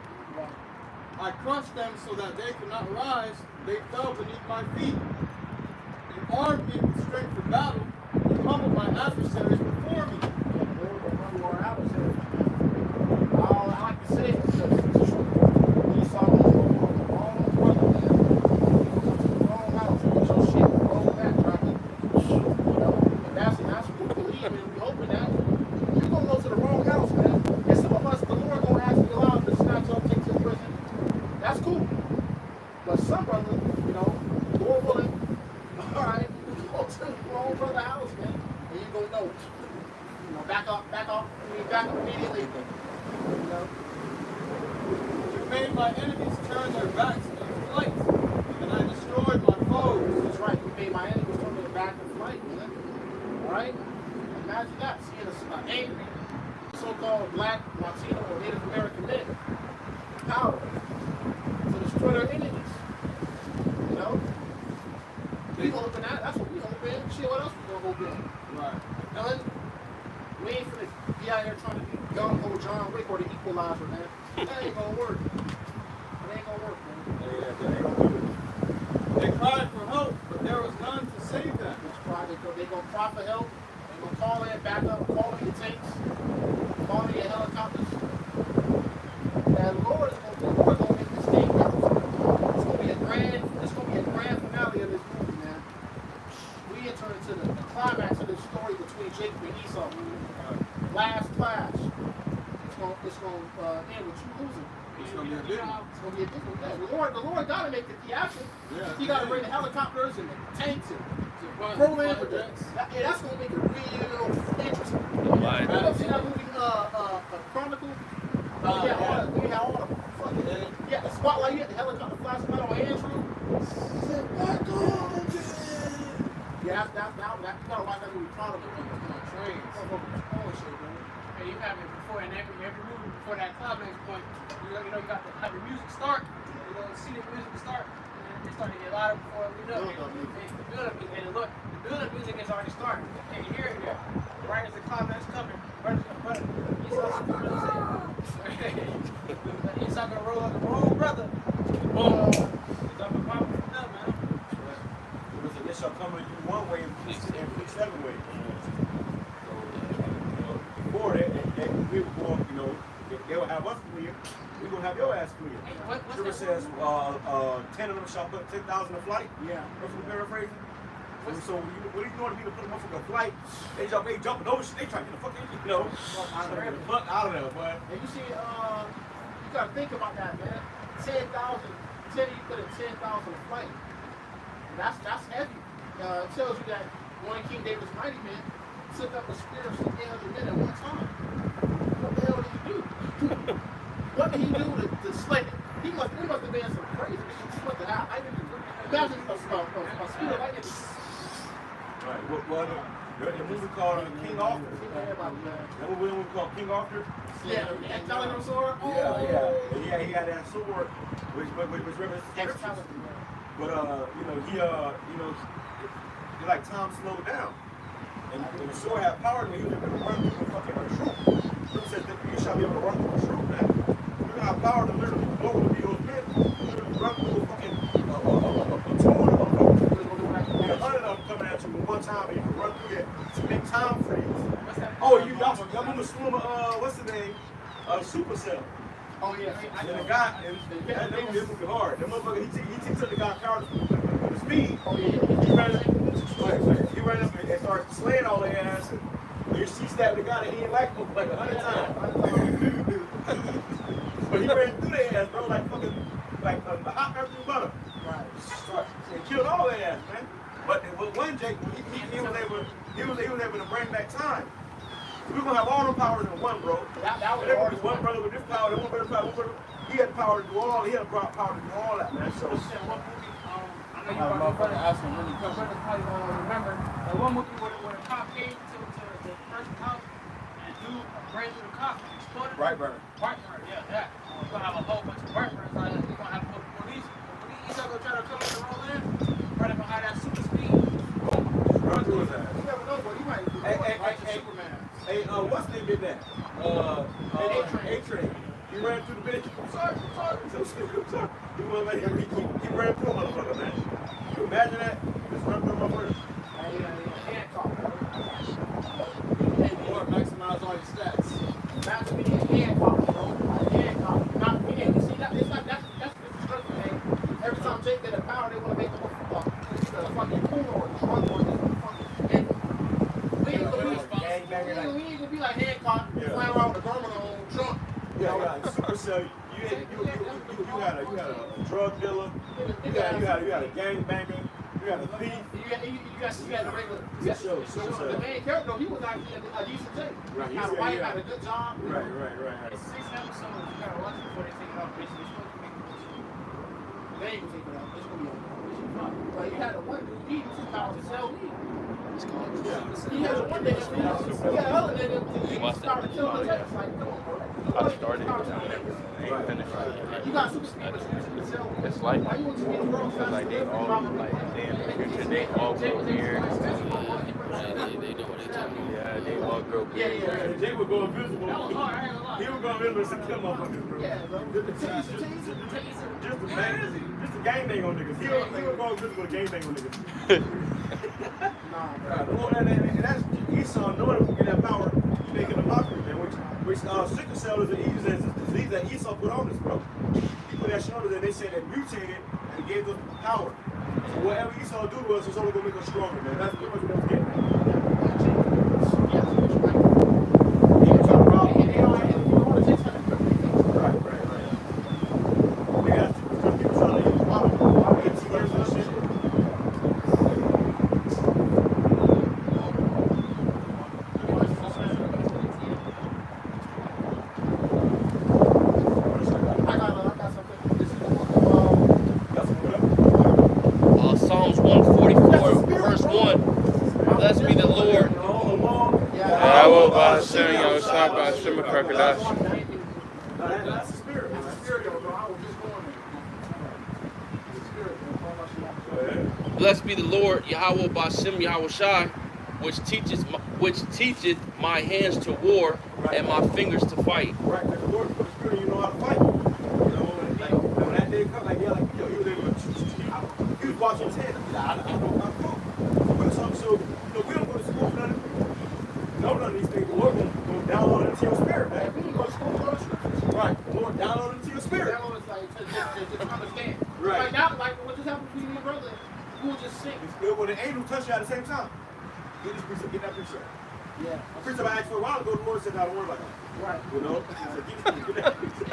I crushed them so that they could not rise. They fell beneath my feet. You armed me with strength for battle. You humbled my adversaries before me. All I like to say is because Esau was the wrong brother, man. The wrong house. Get your shit roll back, brother. You know, and that's what we believe in. We hoping that you're gonna go to the wrong house, man. And some of us, the Lord gonna actually allow us to snatch up, take to prison. That's cool. But some brothers, you know, Lord willing, all right, go to the wrong brother house, man, and you gonna know. You know, back up immediately. You know. You made my enemies turn their backs in flight, and I destroyed my foes. That's right. You made my enemies turn their back in flight, man. All right? Imagine that. Seeing an angry, so-called black, Latino, or Native American men. Power to destroy their enemies. You know? We hoping that. That's what we hoping. Shit, what else we gonna hope in? Right. None. We ain't finna be out here trying to be gung-ho John Wick or the equalizer, man. That ain't gonna work. It ain't gonna work, man. They cried for help, but there was none to save them. They gonna cry for help. They gonna call in backup, call in your tanks, call in your helicopters. And the Lord gonna make this thing work. It's gonna be a grand finale of this movie, man. We enter into the climax of this story between Jacob and Esau. Last clash. It's gonna end with you losing. It's going to be a big one. It's gonna be a big one. The Lord gotta make the theatrics. Yeah. He gotta bring the helicopters and the tanks and Fighter throw in with jets. that's gonna make it real interesting. Right. You ever seen that movie Chronicle? We had all the fucking the spotlight, you had the helicopter flashing out on Andrew. Said, back on, yeah, that you gotta watch that movie Chronicle on trains. Oh shit, man. And you have it before in every movie before that climax point. You know you got to have the music start. You know, see the music start. And it started to get louder before we know. The build-up music, and look, the build-up music is already started. And you hear it here. Right as the climax coming, brother, Esau gonna roll like a wrong brother. Boom. It's up and popping from them, man. It shall come to you one way and flee seven ways. Before we were going, you know, they'll have us clear. We're going to have your ass clear. What's Scripture that? says 10 of them shall put 10,000 a flight. Yeah. From the paraphrasing. So what are you doing to be to put them up for a flight? They jumping over shit. They trying to get the fuck in, you know. Trying to get the fuck out of there, boy. And you see, you gotta think about that, man. 10,000, you put in 10,000 a flight. That's heavy. It tells you that one of King David's mighty men took up a spear of 800 men at one time. What the hell did he do? got a spirit like it. Right. What the movie called King Arthur. That movie called King Arthur. Yeah, that telling him sword. Yeah, he had that sword, which represents scriptures. But he like time slowed down, and the sword had power. When he was able to run through the fucking troop. It says that you shall be able to run through the troop, man. You know how power to literally blow with those men. Literally run through a fucking a tour of them. And 100 of them coming at you at one time, and you can run through that to make time freeze. Oh, y'all remember Swimmer? What's the name? Supercell. Oh yeah. And the guy, and that movie hard. That motherfucker, he took the guy power to speed. Oh yeah. He ran up and started slaying all their ass. And she stabbed the guy that he didn't like 100 times. But he ran through their ass, bro, like fucking, like hot pepper and butter. Right. And killed all their ass, man. But with one Jake, he was able to bring back time. We're gonna have all the powers in one, bro. That was there was one brother with this power, and one brother with one brother. He had the power to do all. He had the power to do all that, man. So. I know you probably ask him when he comes. Brother probably remember that one movie where the cop came to the person's house and dude ran through the cop and exploded. Brightburn. Yeah, that. We're gonna have a whole bunch of Brightburns out there. We're gonna have police. He's not gonna try to come in the roll in. Right up behind that super speed. Run through his ass. You never know, but he might be like Superman. Hey, what's the name did that? A-Train. He ran through the bitch. I'm sorry. He ran through a motherfucker, man. Can you imagine that? Just run through a motherfucker. Lord, maximize all your stats. That's me a hand cop, bro. A hand cop. Not me. You see that? It's like that's disrespectful, man. Every time Jake get a power, they want to make him a fucking cool or drunk or just fucking. And we ain't gonna be like Hancock, flying around with a garment on, drunk. Yeah. Supercell. You had a drug dealer. You had a gangbanger. You had a thief. You had the regular. The main character, he was actually a decent Jake. Right. Had a wife, had a good job. Right. It's 6 episodes. You gotta watch it before they take it off. Basically, it's supposed to make it. They ain't gonna take it out. It's gonna be on. But he had a one dude, he used his power to sell weed. He had a one day, he had another day that he started killing the Jets. Like, come on, bro. I started, ain't finished. You got super speed, but you can sell weed. It's like, Why you want to be in the world fast? like they all, like they in the future, they all grow beard. They know what they talking Yeah, they all grow beard. And Jake would go invisible. He would go invisible and kill motherfuckers, bro. Yeah, bro. Just the gang bang on niggas. He would go invisible and gang bang on niggas. And that's Esau knowing that we get that power, making a mockery, man. Which sickle cell is a disease that Esau put on us, bro. He put that shit on us and they said that mutated and gave us power. So whatever Esau do to us is only gonna make us stronger, man. That's pretty much what I'm getting. He was trying to rob us. Right. Nigga, people trying to use power. 18 years and shit. Psalms 144, verse 1. Blessed be the Lord. Yahawah, BAHASHAM, YAHAWASHI, BAHASHAM, QADASH. That's the spirit. That's the spirit, bro. I was just going there. Blessed be the Lord, Yahawah, BAHASHAM, YAHAWASHI, which teacheth my hands to war and my fingers to fight. Right, because the Lord put the spirit in you know how to fight. You know, like when that day comes, like, yo, he was able to, he was watching his head. I don't know how to cook. So, we don't go to school for nothing. None of these things. The Lord will download it into your spirit, man. We go to school, go to scriptures. Right, the Lord download it into your spirit. That was like to understand. Right. Like now, like what just happened to me and your brother, we were just sick. It's good when the angel touch you at the same time. Get this piece of, get that picture. Yeah. The first time I asked for a while ago, the Lord said, "Don't worry about that." Right. You know? He said, get that picture.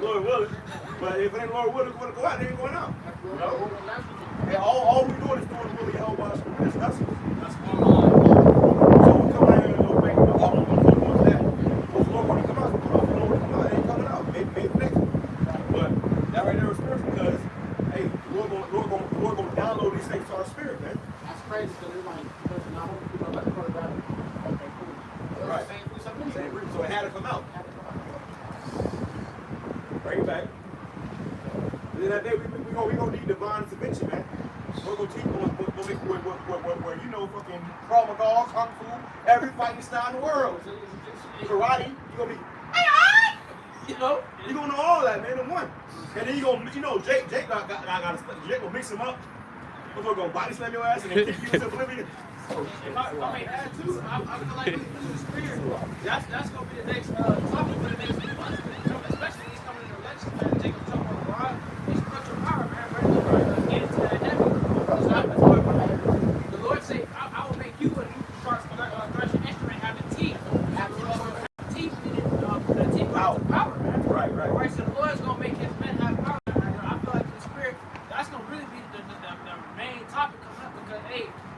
Lord willing. But if it ain't Lord willing, want to go out, they ain't going out. You know? And all we doing is doing the will of Yahawah. That's us. That's going on. So we come out here and don't make no all of us that. Well, Lord, when he come out, he come out. Lord, when he come out, it ain't coming out. Maybe next week. But that right there is spiritual because, hey, the So it had to come out. Bring it back. And then that day, we gonna need divine intervention, man. We're gonna teach where you know fucking Krav Maga, Kung Fu, every fighting style in the world. Karate, you gonna be, you know, you gonna know all that, man, in one. And then you gonna, you know, Jake gonna mix him up. We're gonna body slam your ass and then kick you into oblivion. If I may add too, I feel like through the spirit, that's gonna be the next topic for the next few months. Especially these coming in the election, man. Jacob talking about the rod, it's spiritual power, man. Ready to get into that heaven. The Lord say, I will make you a new sharp threshing instrument having teeth. Teeth meaning the teeth power, man. Right. So the Lord is gonna make his men have power. I feel like the spirit, that's gonna really be the main topic coming up because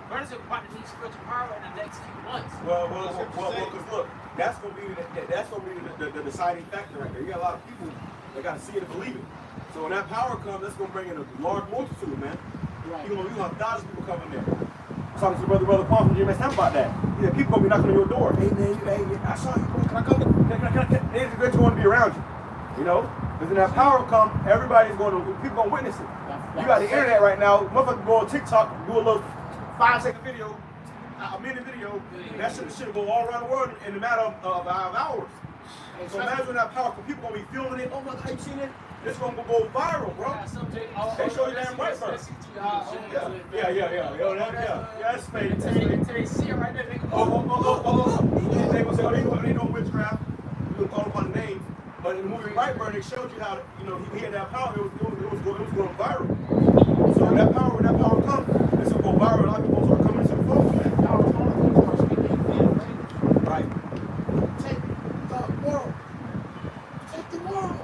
brothers are about to need spiritual power in the next few months. Well, because look, that's gonna be the deciding factor right there. You got a lot of people that gotta see it and believe it. So when that power comes, that's gonna bring in a large multitude, man. You're gonna have thousands of people coming there. Talking to brother Paul from GMS Tampa about that. Yeah, people gonna be knocking on your door. Hey man, I saw you, bro. Can I come? It's great to want to be around you. You know? Because when that power comes, people gonna witness it. You got the internet right now. Motherfucker go on TikTok, do a little 5-second video, a minute video. That shit go all around the world in a matter of hours. So imagine when that power, people gonna be filming it. Oh my God, you seen it? This gonna go viral, bro. They show you damn right first. Yeah. That's fake. They see it right there. They They gonna say, they know witchcraft. You gonna call upon the names. But in the movie Brightburn, it showed you how, you know, he had that power. It was going viral. So when that power comes, it's gonna go viral. A lot of people start coming to the phone, man. Right. Take the world. Take the world.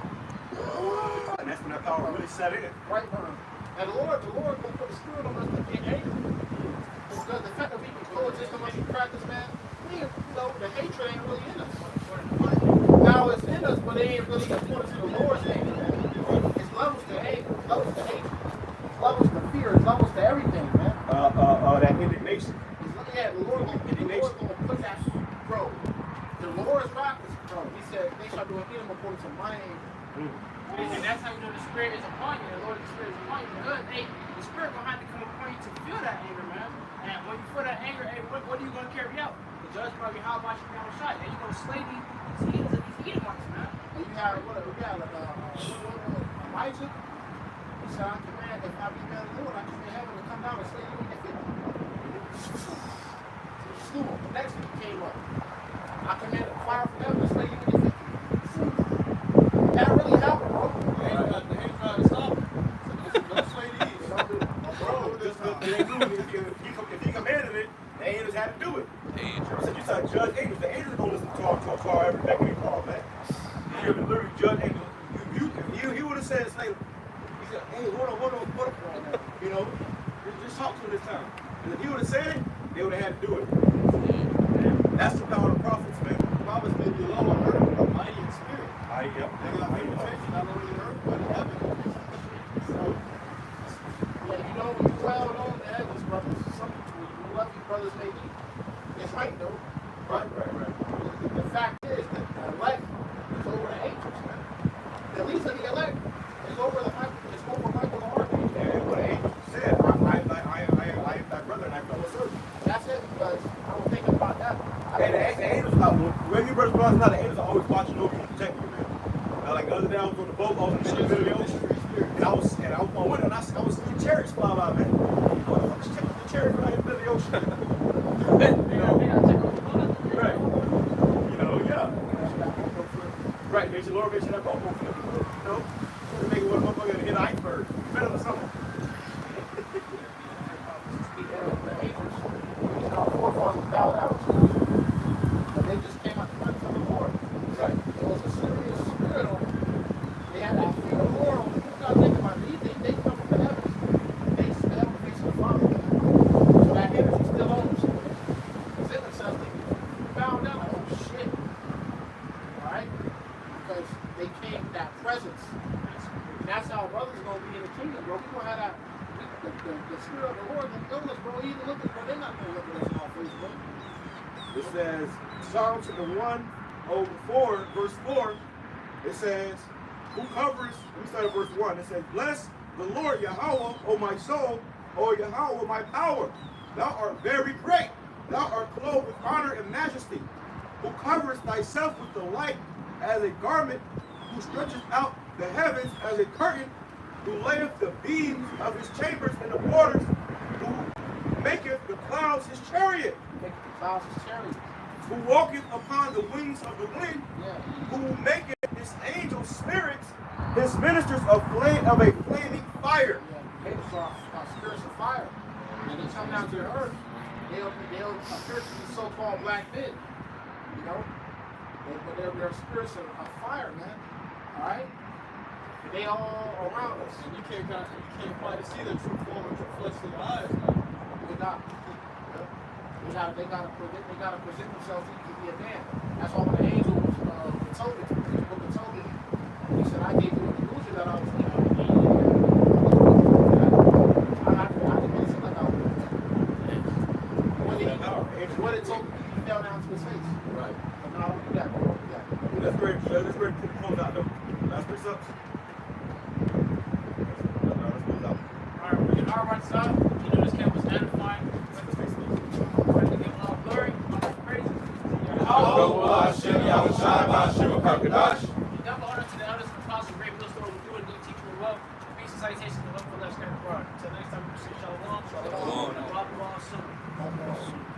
And that's when that power really set in. Brightburn. And the Lord gonna put the spirit on us to get angry. Because the fact that we can coexist amongst the practice, man, the hatred ain't really in us. Now it's in us, but it ain't really according to the Lord's anger. It's levels to hate, levels to hate, levels to fear, levels to everything, man. That indignation. Yeah, the Lord gonna put that, bro. The Lord's practice, bro. He said they shall do an evil according to my anger. And that's how you know the spirit is upon you. The Lord's spirit is upon you. Because, the spirit gonna have to come upon you to feel that anger, man. And when you feel that anger, what are you gonna carry out? The judgment of YAHAWASHI, and you're gonna slay these Edomites, man. And you have Elijah. He said, I command, if I be man of the Lord, I command heaven to come down and slay you in your feet. Slew him. The next one came up. I commanded fire from heaven to slay you in your feet. That really happened, bro. The hate trying to stop it. Don't slay these. If he commanded it, the angels had to do it. So you said judge angels. The angels don't listen to our every beck and call, man. You literally judge angels. He would have said, it's like, he said, hey, hold on. You know, just talk to him this time. And if he would have said it, they would have had to do it. That's the power of the prophets, man. The prophets may be low on earth, but mighty in spirit. Yep. They got reputation not only in earth, but in heaven. So, yeah, you know, when you dwell on the heavens, brothers, you love your brothers may be. It's right, though. Right. The fact is that the elect is over the angels, man. The least of the elect is over Michael the Archangel. And what the angel said, I am thy brother and thy fellow servant. That's it, because I was thinking about that. And the angels, when you brothers now, the angels are always watching over you and protecting you, man. Like the other day, I was on the boat, I was in the middle of the ocean, and I was on my window, and I was seeing chariots fly by, man. I was checking the chariots right in the middle of the ocean. Right. You know, yeah. Right, there's a Lord mentioned that boat. You know, to make it one motherfucker hit an iceberg. Better than something. The angels, our forefathers bowed out to them, but they just came out the presence of the Lord. Right. It was a serious spirit on them. They had that fear of the Lord on them. You gotta think about it. They come from the heavens. They smell the face of the Father. So that energy still on them. It's in themselves. They bowed down like, oh shit. Alright? Because they came that presence. And that's how brothers are going to be in the kingdom, bro. We're going to have that. The spirit of the Lord going to go us, bro. Even looking, bro. They're not going to look at us in our face, bro. It says, Psalm chapter 1, over 4, verse 4, it says, who covers, let me start at verse 1. It says, bless the Lord Yahawah, O my soul, O Yahawah, my power. Thou art very great. Thou art clothed with honor and majesty, who covers thyself with the light as a garment, who stretcheth out the heavens as a curtain, who layeth the beams of his chambers in the waters, who maketh the clouds his chariot, Make the clouds his chariot. who walketh upon the wings of the wind, Yeah. who maketh his angels spirits, his ministers of a flaming fire. Yeah. Angels are spirits of fire. When they come down to the earth, they'll appear to be so-called black men. You know? But they're spirits of fire, man. Alright? They all around us. And you can't quite see the true form of your fleshly eyes, man. They gotta present themselves to be a man. That's why when the angel was told it, the book of Tobit, he said, I gave you an illusion that I was I didn't seem like I was. What it told me, he fell down to his face. Right. But no, I don't do that. I don't do that. That's great. That's great. Close out though. Last three subs. Let's close out. Alright, we're getting our rights out. You know this camp was edifying. We're going to give all glory, all praise. YAHAWASHI, YAHAWASHI, BAHASHAM, QADASH. Double honor to the elders and apostles, great millstone, who do it, good teaching and love. Peace and salutations to love for less care abroad. Until next time, we say shalom. Shalom. And YAHAWASHI.